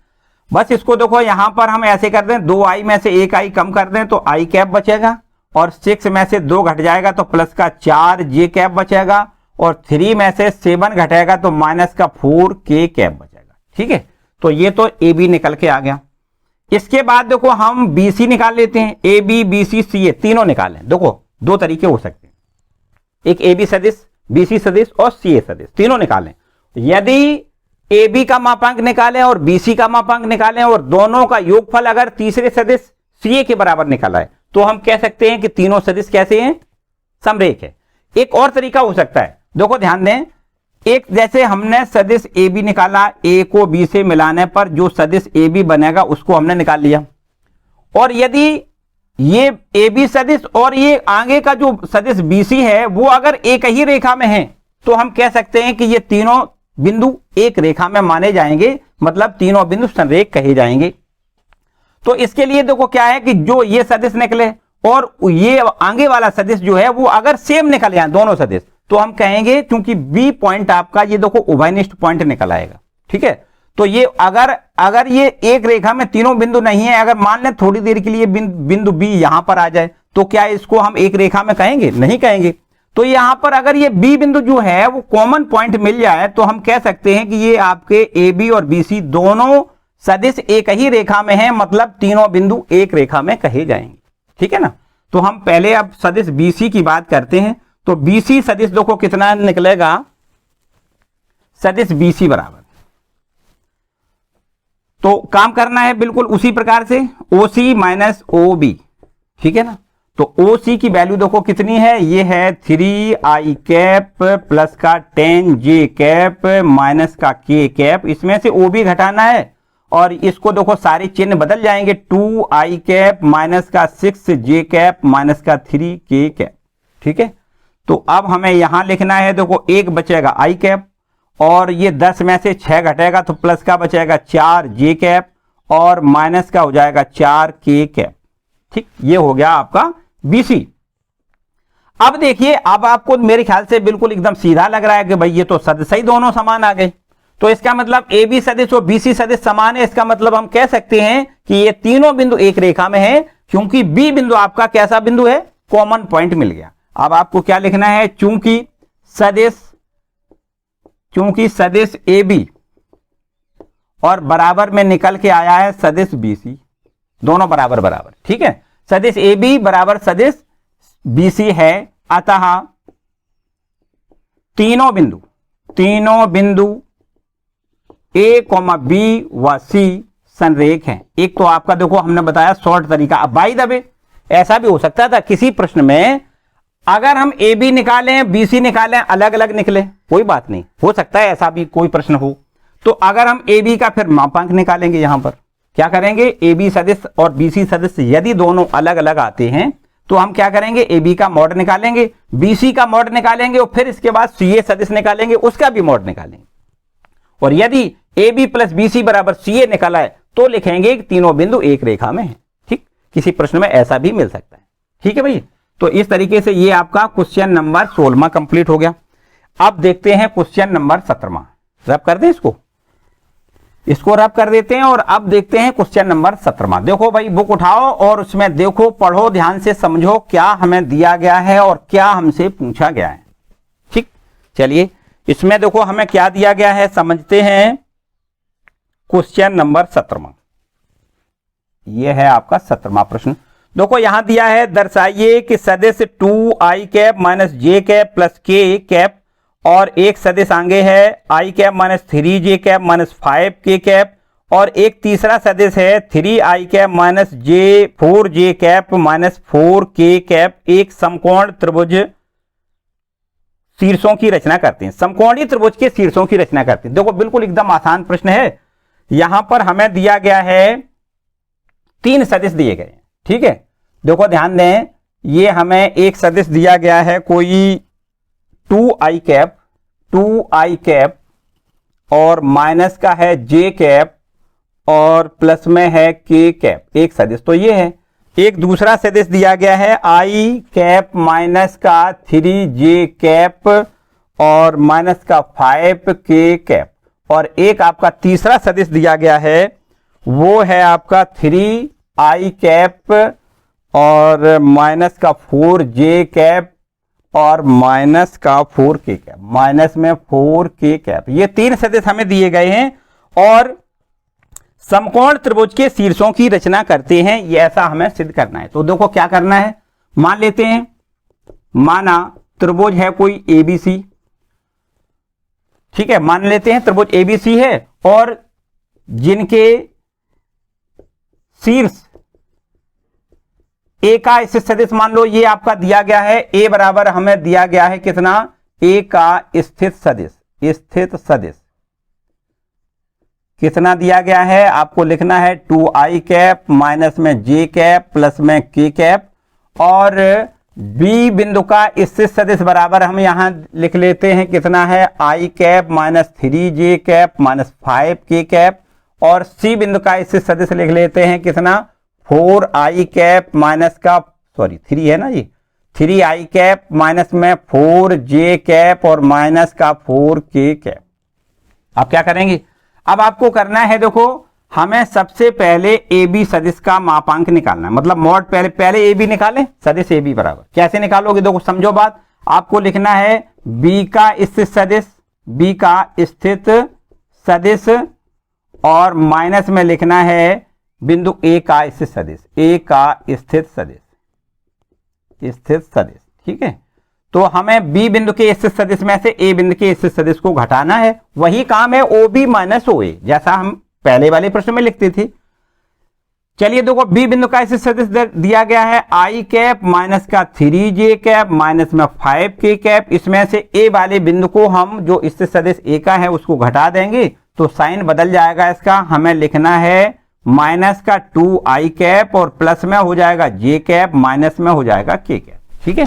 बस इसको देखो यहां पर हम ऐसे कर दें, 2i में से 1i कम कर दें तो i कैप बचेगा, और 6 में से 2 घट जाएगा तो प्लस का 4j कैप बचेगा, और 3 में से 7 घटेगा तो माइनस का 4k कैप बचेगा। ठीक है, तो ये तो ए बी निकल के आ गया। इसके बाद देखो हम बी सी निकाल लेते हैं, ए बी बी सी सी ए तीनों निकालें। देखो दो तरीके हो सकते हैं, एक ए बी सदिश, बी सी सदिश और सी ए सदिश, तीनों निकालें। यदि ए बी का मापांक निकालें और बी सी का मापांक निकालें और दोनों का योगफल अगर तीसरे सदिश सी ए के बराबर निकाला है, तो हम कह सकते हैं कि तीनों सदिश कैसे हैं, समरेख है। एक और तरीका हो सकता है, देखो ध्यान दें, एक जैसे हमने सदिश ए बी निकाला, ए को बी से मिलाने पर जो सदिश ए बी बनेगा उसको हमने निकाल लिया, और यदि ये ए बी सदिश और ये आगे का जो सदिश बी सी है वो अगर एक ही रेखा में है, तो हम कह सकते हैं कि ये तीनों बिंदु एक रेखा में माने जाएंगे, मतलब तीनों बिंदु संरेख कहे जाएंगे। तो इसके लिए देखो क्या है कि जो ये सदिश निकले और ये आगे वाला सदिश जो है वो अगर सेम निकल जाए दोनों सदिश, तो हम कहेंगे, क्योंकि बी पॉइंट आपका ये देखो उभयनिष्ठ पॉइंट निकल आएगा। ठीक है, तो ये अगर ये एक रेखा में तीनों बिंदु नहीं है, अगर मान लें थोड़ी देर के लिए बिंदु बी यहां पर आ जाए, तो क्या इसको हम एक रेखा में कहेंगे, नहीं कहेंगे। तो यहां पर अगर ये बी बिंदु जो है वो कॉमन पॉइंट मिल जाए, तो हम कह सकते हैं कि ये आपके ए बी और बी सी दोनों सदिश एक ही रेखा में है, मतलब तीनों बिंदु एक रेखा में कहे जाएंगे। ठीक है ना, तो हम पहले अब सदिश बी सी की बात करते हैं। तो बी सी सदिश देखो कितना निकलेगा, सदिश बी सी बराबर, तो काम करना है बिल्कुल उसी प्रकार से, ओ सी माइनस ओ बी। ठीक है ना, तो ओ सी की वैल्यू देखो कितनी है, ये है 3i कैप प्लस का 10j कैप माइनस का k कैप, इसमें से ओ बी घटाना है, और इसको देखो सारे चिन्ह बदल जाएंगे, 2i कैप माइनस का 6j कैप माइनस का 3k कैप। ठीक है, तो अब हमें यहां लिखना है, देखो एक बचेगा i कैप, और ये 10 में से 6 घटेगा तो प्लस का बचेगा 4j कैप, और माइनस का हो जाएगा 4k कैप। ठीक, ये हो गया आपका BC। अब देखिए, अब आपको मेरे ख्याल से बिल्कुल एकदम सीधा लग रहा है कि भाई ये तो सदिश ही दोनों समान आ गए, तो इसका मतलब ए बी सदिश और बी सी सदिश समान है। इसका मतलब हम कह सकते हैं कि ये तीनों बिंदु एक रेखा में है, क्योंकि बी बिंदु आपका कैसा बिंदु है, कॉमन पॉइंट मिल गया। अब आपको क्या लिखना है, चूंकि सदिश ए बी और बराबर में निकल के आया है सदिश बी सी, दोनों बराबर बराबर। ठीक है, सदिश ए बी बराबर सदिश बी सी है, अतः तीनों बिंदु ए कॉमा बी व सी संरेख हैं। एक तो आपका देखो हमने बताया शॉर्ट तरीका। अब बाय द वे ऐसा भी हो सकता था किसी प्रश्न में अगर हम ए बी निकालें बी सी निकालें अलग अलग निकले, कोई बात नहीं, हो सकता है ऐसा भी कोई प्रश्न हो। तो अगर हम ए बी का फिर मापांक निकालेंगे, यहां पर क्या करेंगे, ए बी सदिश और बी सी सदिश यदि दोनों अलग अलग आते हैं तो हम क्या करेंगे, ए बी का मॉड निकालेंगे, बी सी का मॉड निकालेंगे, और फिर इसके बाद सी ए सदिश निकालेंगे, उसका भी मॉड निकालेंगे। और यदि A B plus B C बराबर सी ए निकाला है तो लिखेंगे कि तीनों बिंदु एक रेखा में है। ठीक, किसी प्रश्न में ऐसा भी मिल सकता है। ठीक है भाई, तो इस तरीके से ये आपका क्वेश्चन नंबर 16वां कंप्लीट हो गया। अब देखते हैं क्वेश्चन नंबर 17वां। रब कर दें इसको रब कर देते हैं और अब देखते हैं क्वेश्चन नंबर 17वां। देखो भाई, बुक उठाओ और उसमें देखो, पढ़ो, ध्यान से समझो क्या हमें दिया गया है और क्या हमसे पूछा गया है। ठीक, चलिए इसमें देखो हमें क्या दिया गया है, समझते हैं। क्वेश्चन नंबर 17वां, यह है आपका 17वां प्रश्न। देखो यहां दिया है, दर्शाइए कि सदिश 2i कैप माइनस जे कैप प्लस के कैप और एक सदिश आगे है i cap minus 3j cap minus 5k cap और एक तीसरा सदिश है 3i cap minus 4j cap minus 4k cap एक समकोण त्रिभुज शीर्षों की रचना करते हैं। समकोणीय त्रिभुज के शीर्षों की रचना करते हैं। देखो बिल्कुल एकदम आसान प्रश्न है। यहां पर हमें दिया गया है 3 सदिश दिए गए हैं। ठीक है, देखो ध्यान दें, ये हमें एक सदिश दिया गया है कोई 2i कैप और माइनस का है j कैप और प्लस में है k कैप, एक सदिश तो ये है। एक दूसरा सदिश दिया गया है i कैप माइनस का 3j कैप और माइनस का 5k कैप और एक आपका तीसरा सदिश दिया गया है, वो है आपका 3i कैप और माइनस का 4j कैप और माइनस का 4k कैप, माइनस में 4k कैप। ये 3 सदिश हमें दिए गए हैं और समकोण त्रिभुज के शीर्षों की रचना करते हैं, ये ऐसा हमें सिद्ध करना है। तो देखो क्या करना है, मान लेते हैं, माना त्रिभुज है कोई ABC। ठीक है, मान लेते हैं त्रिभुज ABC है और जिनके शीर्ष A का स्थित सदिश मान लो ये आपका दिया गया है, A बराबर हमें दिया गया है कितना, A का स्थित सदिश कितना दिया गया है, आपको लिखना है 2i कैप माइनस में j कैप प्लस में k कैप और B बिंदु का स्थित सदिश बराबर हम यहां लिख लेते हैं कितना है, i cap minus 3j cap minus 5k cap और C बिंदु का स्थित सदिश लिख लेते हैं कितना, 4i कैप माइनस का 3 है ना, ये 3i कैप माइनस में 4j कैप और माइनस का 4k कैप। आप क्या करेंगे, अब आपको करना है, देखो हमें सबसे पहले AB सदिश का मापांक निकालना है, मतलब मॉड पहले AB निकालें, सदिश AB बराबर कैसे निकालोगे, देखो समझो बात। आपको लिखना है B का स्थित सदिश और माइनस में लिखना है बिंदु A का स्थित सदिश। ठीक है, तो हमें B बिंदु के स्थित सदिश में से A बिंदु के स्थित सदिश को घटाना है। वही काम है OB माइनस OA, जैसा हम पहले वाले प्रश्न में लिखते थे। चलिए देखो B बिंदु का स्थित सदिश दिया गया है i कैप माइनस का 3j कैप माइनस में 5k कैप। इसमें से A वाले बिंदु को हम जो स्थित सदिश A का है उसको घटा देंगे तो साइन बदल जाएगा इसका। हमें लिखना है माइनस का 2i कैप और प्लस में हो जाएगा j कैप माइनस में हो जाएगा k कैप। ठीक है,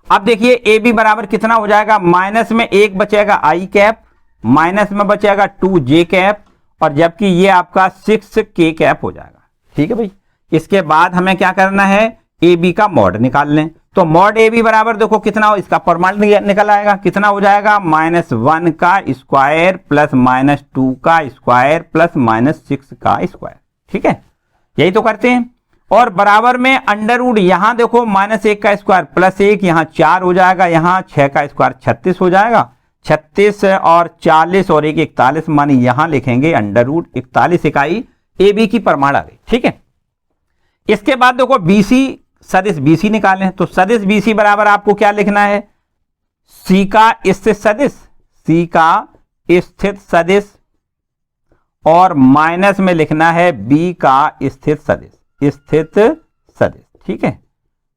अब देखिए AB बराबर कितना हो जाएगा, माइनस में 1 बचेगा i कैप माइनस में बचेगा 2j कैप और जबकि ये आपका 6k कैप हो जाएगा। ठीक है भाई, इसके बाद हमें क्या करना है, AB का मॉड निकाल लें। तो मॉड AB बराबर देखो कितना हो, इसका परमाणु निकल आएगा, कितना हो जाएगा, -1 का स्क्वायर प्लस -2 का स्क्वायर प्लस -6 का स्क्वायर। ठीक है, यही तो करते हैं। और बराबर में अंडर रूट, यहां देखो -1 का स्क्वायर प्लस 1, यहां 4 हो जाएगा, यहां 6 का स्क्वायर 36 हो जाएगा, 36 और 40 और 1 41, मानी यहां लिखेंगे अंडर रूट 41 इकाई AB की परमाणु आ गई। ठीक है, इसके बाद देखो BC सदिश BC निकालें। तो सदिश BC बराबर आपको क्या लिखना है, C का स्थित सदिश और माइनस में लिखना है B का स्थित सदिश। ठीक है,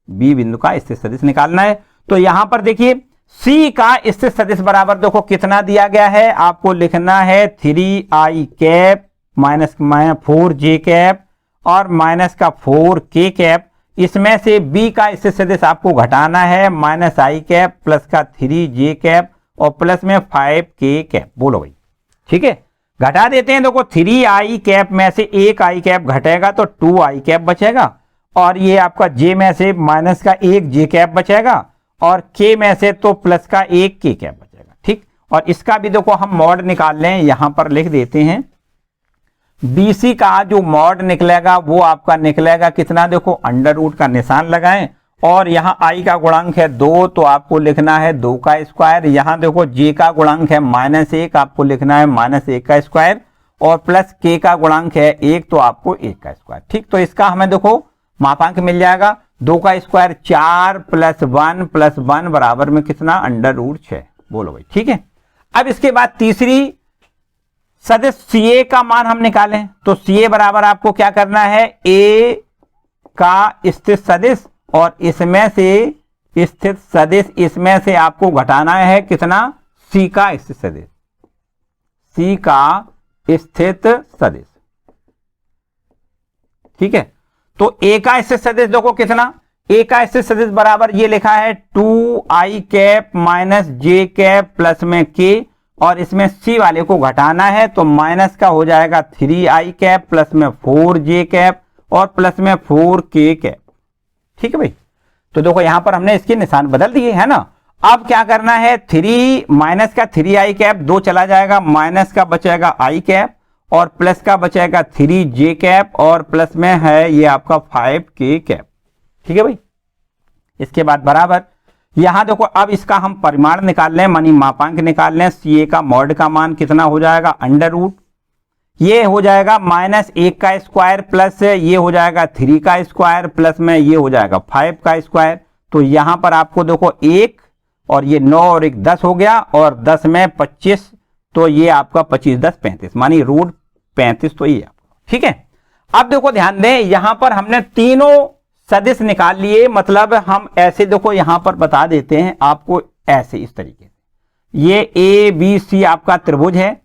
B बिंदु का स्थित सदिश निकालना है। तो यहां पर देखिए C का स्थित सदिश बराबर देखो कितना दिया गया है, आपको लिखना है 3i cap minus 4j cap और माइनस का 4k कैप। इसमें से B का स्थित सदिश आपको घटाना है, -i कैप प्लस का 3j कैप और प्लस में 5k कैप। बोलो भाई, ठीक है, घटा देते हैं। देखो 3i कैप में से एक आई कैप घटेगा तो 2i कैप बचेगा, और ये आपका j में से माइनस का एक j कैप बचेगा, और k में से तो प्लस का एक k कैप बचेगा। ठीक, और इसका भी देखो हम मॉड निकाल लें, यहां पर लिख देते हैं। BC का जो मॉड निकलेगा वो आपका निकलेगा कितना, देखो अंडर रूट का निशान लगाएं, और यहाँ i का गुणांक है 2 तो आपको लिखना है 2 का स्क्वायर। यहाँ देखो j का गुणांक है -1, आपको लिखना है -1 का स्क्वायर, और प्लस k का गुणांक है 1 तो आपको 1 का स्क्वायर। ठीक, तो इसका हमें देखो मापांक मिल जाएगा 2 का स्क्वायर 4 + 1 बराबर में कितना, अंडर रूट 6। बोलो भाई, ठीक है। अब इसके बाद तीसरी सदिश CA का मान हम निकालें, तो CA बराबर आपको क्या करना है, A का स्थित सदिश और इसमें से स्थित सदिश, इसमें से आपको घटाना है कितना, C का स्थित सदिश, C का स्थित सदिश। ठीक है, तो A का स्थित सदिश देखो कितना, A का स्थित सदिश बराबर ये लिखा है 2i cap - j cap plus में k, और इसमें C वाले को घटाना है तो माइनस का हो जाएगा 3i कैप प्लस में 4j कैप और प्लस में 4k कैप। ठीक है भाई, तो देखो यहां पर हमने इसके निशान बदल दिए है ना। अब क्या करना है, 3 माइनस का 3i कैप 2 चला जाएगा, माइनस का बचेगा i कैप और प्लस का बचेगा 3j कैप और प्लस में है ये आपका 5k कैप। ठीक है भाई, इसके बाद बराबर यहां देखो अब इसका हम परिमाण निकाल लें, मानी मापांक निकाल लें। CA का मॉड का मान कितना हो जाएगा, अंडर रूट ये हो जाएगा -1 का स्क्वायर प्लस ये हो जाएगा 3 का स्क्वायर प्लस में ये हो जाएगा 5 का स्क्वायर। तो यहां पर आपको देखो 1 और ये 9 और 1 10 हो गया, और 10 में 25 तो ये आपका 25 10 35 मानी रूट 35, तो ये आपका। ठीक है, अब देखो ध्यान दें, यहां पर हमने तीनों सदिश निकाल लिए, मतलब हम ऐसे देखो यहां पर बता देते हैं आपको ऐसे, इस तरीके से ये ABC आपका त्रिभुज है।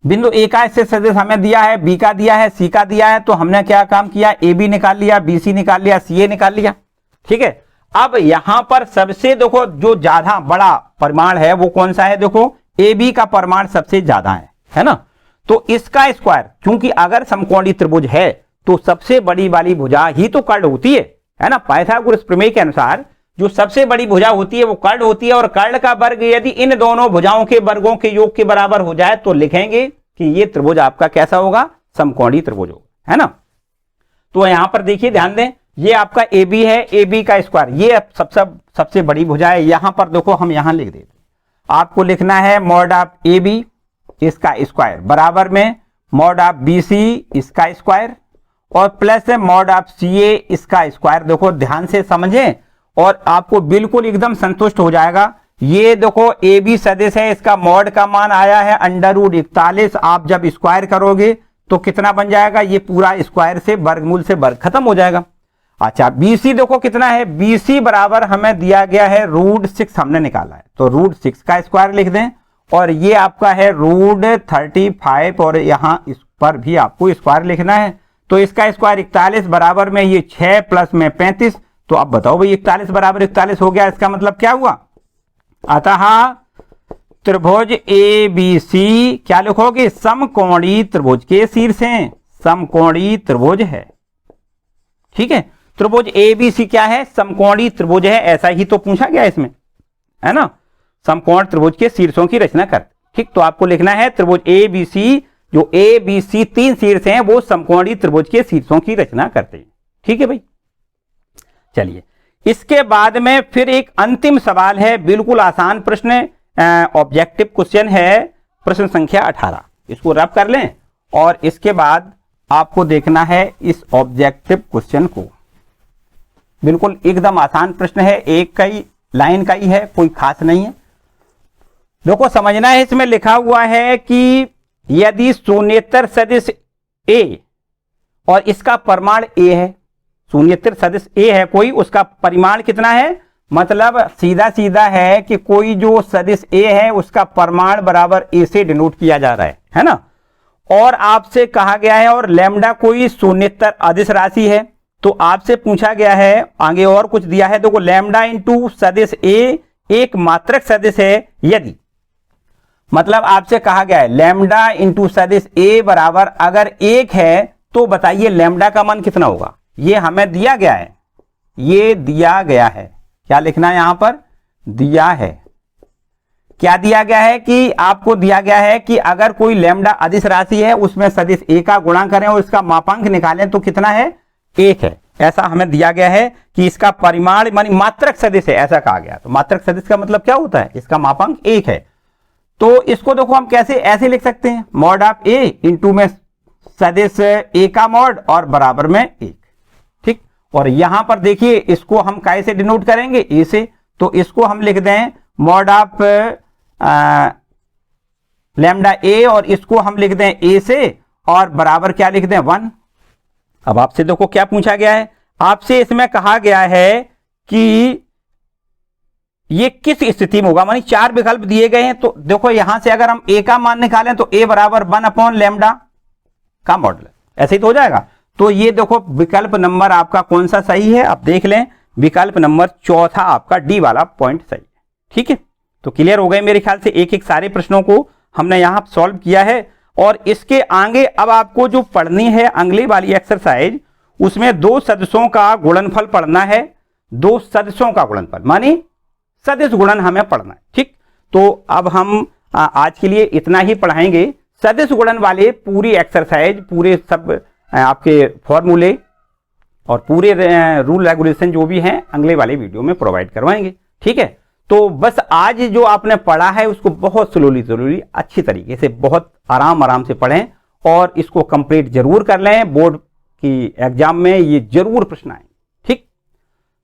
बिंदु A का स्थित सदिश हमें दिया है, B का दिया है, C का दिया है, तो हमने क्या काम किया, AB निकाल लिया, BC निकाल लिया, CA निकाल लिया। ठीक है, अब यहां पर सबसे देखो जो ज्यादा बड़ा परिमाण है वो कौन सा है, देखो AB का परिमाण सबसे ज्यादा है ना। तो इसका स्क्वायर, क्योंकि अगर समकोणीय त्रिभुज है तो सबसे बड़ी वाली भुजा ही तो कर्ण होती है ना। पाइथागोरस प्रमेय के अनुसार जो सबसे बड़ी भुजा होती है वो कर्ण होती है, और कर्ण का वर्ग यदि इन दोनों भुजाओं के वर्गों के योग के बराबर हो जाए तो लिखेंगे कि ये त्रिभुज आपका कैसा होगा, समकोणीय त्रिभुज होगा, है ना। तो यहां पर देखिए ध्यान दें, ये आपका AB है, AB का स्क्वायर ये सबसे बड़ी भुजा है। यहां पर देखो हम यहां लिख देते, आपको लिखना है मॉड ऑफ AB इसका स्क्वायर बराबर में मॉड ऑफ BC इसका स्क्वायर और प्लस मॉड ऑफ CA इसका स्क्वायर। देखो ध्यान से समझें और आपको बिल्कुल एकदम संतुष्ट हो जाएगा। ये देखो AB सदिश है, इसका मॉड का मान आया है अंडर रूट 41। आप जब स्क्वायर करोगे तो कितना बन जाएगा, ये पूरा स्क्वायर से वर्गमूल से वर्ग खत्म हो जाएगा। अच्छा BC देखो कितना है, BC बराबर हमें दिया गया है √6 हमने निकाला है, तो √6 का स्क्वायर लिख दें, और ये आपका है √35 और यहां इस पर भी आपको स्क्वायर लिखना है। तो इसका स्क्वायर 41 बराबर में ये 6 प्लस में 35। तो अब बताओ भाई 41 बराबर 41 हो गया, इसका मतलब क्या हुआ, अतः त्रिभुज ABC क्या लिखोगे, समकोणीय त्रिभुज के शीर्ष हैं, समकोणीय त्रिभुज है। ठीक है, त्रिभुज ABC क्या है, समकोणीय त्रिभुज है, ऐसा ही तो पूछा गया इसमें, है ना। समकोण त्रिभुज के शीर्षों की रचना कर। ठीक, तो आपको लिखना है त्रिभुज ABC, जो ABC 3 शीर्ष हैं वो समकोणीय त्रिभुज के शीर्षों की रचना करते हैं। ठीक है भाई, चलिए इसके बाद में फिर एक अंतिम सवाल है, बिल्कुल आसान प्रश्न, ऑब्जेक्टिव क्वेश्चन है, प्रश्न संख्या 18। इसको रब कर लें और इसके बाद आपको देखना है इस ऑब्जेक्टिव क्वेश्चन को। बिल्कुल एकदम आसान प्रश्न है, एक का ही लाइन का ही है, कोई खास नहीं है। देखो समझना है, इसमें लिखा हुआ है कि यदि शून्येतर सदिश A और इसका परिमाण A है, शून्येतर सदिश A है कोई, उसका परिमाण कितना है, मतलब सीधा सीधा है कि कोई जो सदिश A है उसका परिमाण बराबर A से डिनोट किया जा रहा है ना। और आपसे कहा गया है, और लैम्डा कोई शून्येतर अदिश राशि है, तो आपसे पूछा गया है, आगे और कुछ दिया है, देखो लैम्डा इंटू सदिश A एक मात्रक सदिश है यदि मतलब आपसे कहा गया है लैम्डा इंटू सदिश ए बराबर अगर 1 है तो बताइए लैम्डा का मान कितना होगा। ये हमें दिया गया है, ये दिया गया है, क्या लिखना है यहां पर, दिया है, क्या दिया गया है कि आपको दिया गया है कि अगर कोई लैम्डा अदिश राशि है उसमें सदिश ए का गुणा करें और इसका मापांक निकालें तो कितना है, 1 है। ऐसा हमें दिया गया है कि इसका परिमाण मानी मात्रक सदिश है, ऐसा कहा गया। तो मात्रक सदिश का मतलब क्या होता है, इसका मापांक 1 है। तो इसको देखो हम कैसे ऐसे लिख सकते हैं, मॉड ऑफ ए इंटू में सदिश ए का मॉड और बराबर में 1, ठीक। और यहां पर देखिए इसको हम कैसे डिनोट करेंगे, ए से, तो इसको हम लिख दें मॉड ऑफ लैम्डा ए और इसको हम लिख दें ए से और बराबर क्या लिख दें 1। अब आपसे देखो क्या पूछा गया है, आपसे इसमें कहा गया है कि ये किस स्थिति में होगा, मानी 4 विकल्प दिए गए हैं। तो देखो यहां से अगर हम ए का मान निकालें तो ए बराबर 1 लैम्डा का मॉडल, ऐसे ही तो हो जाएगा। तो ये देखो विकल्प नंबर आपका कौन सा सही है, आप देख लें, विकल्प नंबर चौथा आपका डी वाला पॉइंट सही है, ठीक है। तो क्लियर हो गए मेरे ख्याल से, एक एक सारे प्रश्नों को हमने यहां सॉल्व किया है। और इसके आगे अब आपको जो पढ़नी है अगली वाली एक्सरसाइज, उसमें 2 सदिशों का गुणनफल पढ़ना है, 2 सदिशों का गुणनफल मानी सदिश गुणन हमें पढ़ना है, ठीक। तो अब हम आज के लिए इतना ही पढ़ाएंगे। सदिश गुणन वाले पूरी एक्सरसाइज, पूरे सब आपके फॉर्मूले और पूरे रूल रेगुलेशन जो भी हैं अगले वाले वीडियो में प्रोवाइड करवाएंगे, ठीक है। तो बस आज जो आपने पढ़ा है उसको बहुत स्लोली अच्छी तरीके से बहुत आराम से पढ़ें और इसको कंप्लीट जरूर कर लें, बोर्ड की एग्जाम में ये जरूर प्रश्न आए, ठीक।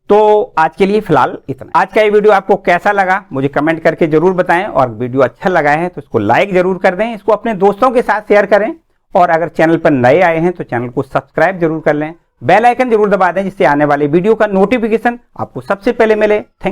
तो आज के लिए फिलहाल इतना। आज का ये वीडियो आपको कैसा लगा मुझे कमेंट करके जरूर बताएं, और वीडियो अच्छा लगा है तो इसको लाइक जरूर कर दें, इसको अपने दोस्तों के साथ शेयर करें, और अगर चैनल पर नए आए हैं तो चैनल को सब्सक्राइब जरूर कर लें, बेल आइकन जरूर दबा दें जिससे आने वाले वीडियो का नोटिफिकेशन आपको सबसे पहले मिले। थैंक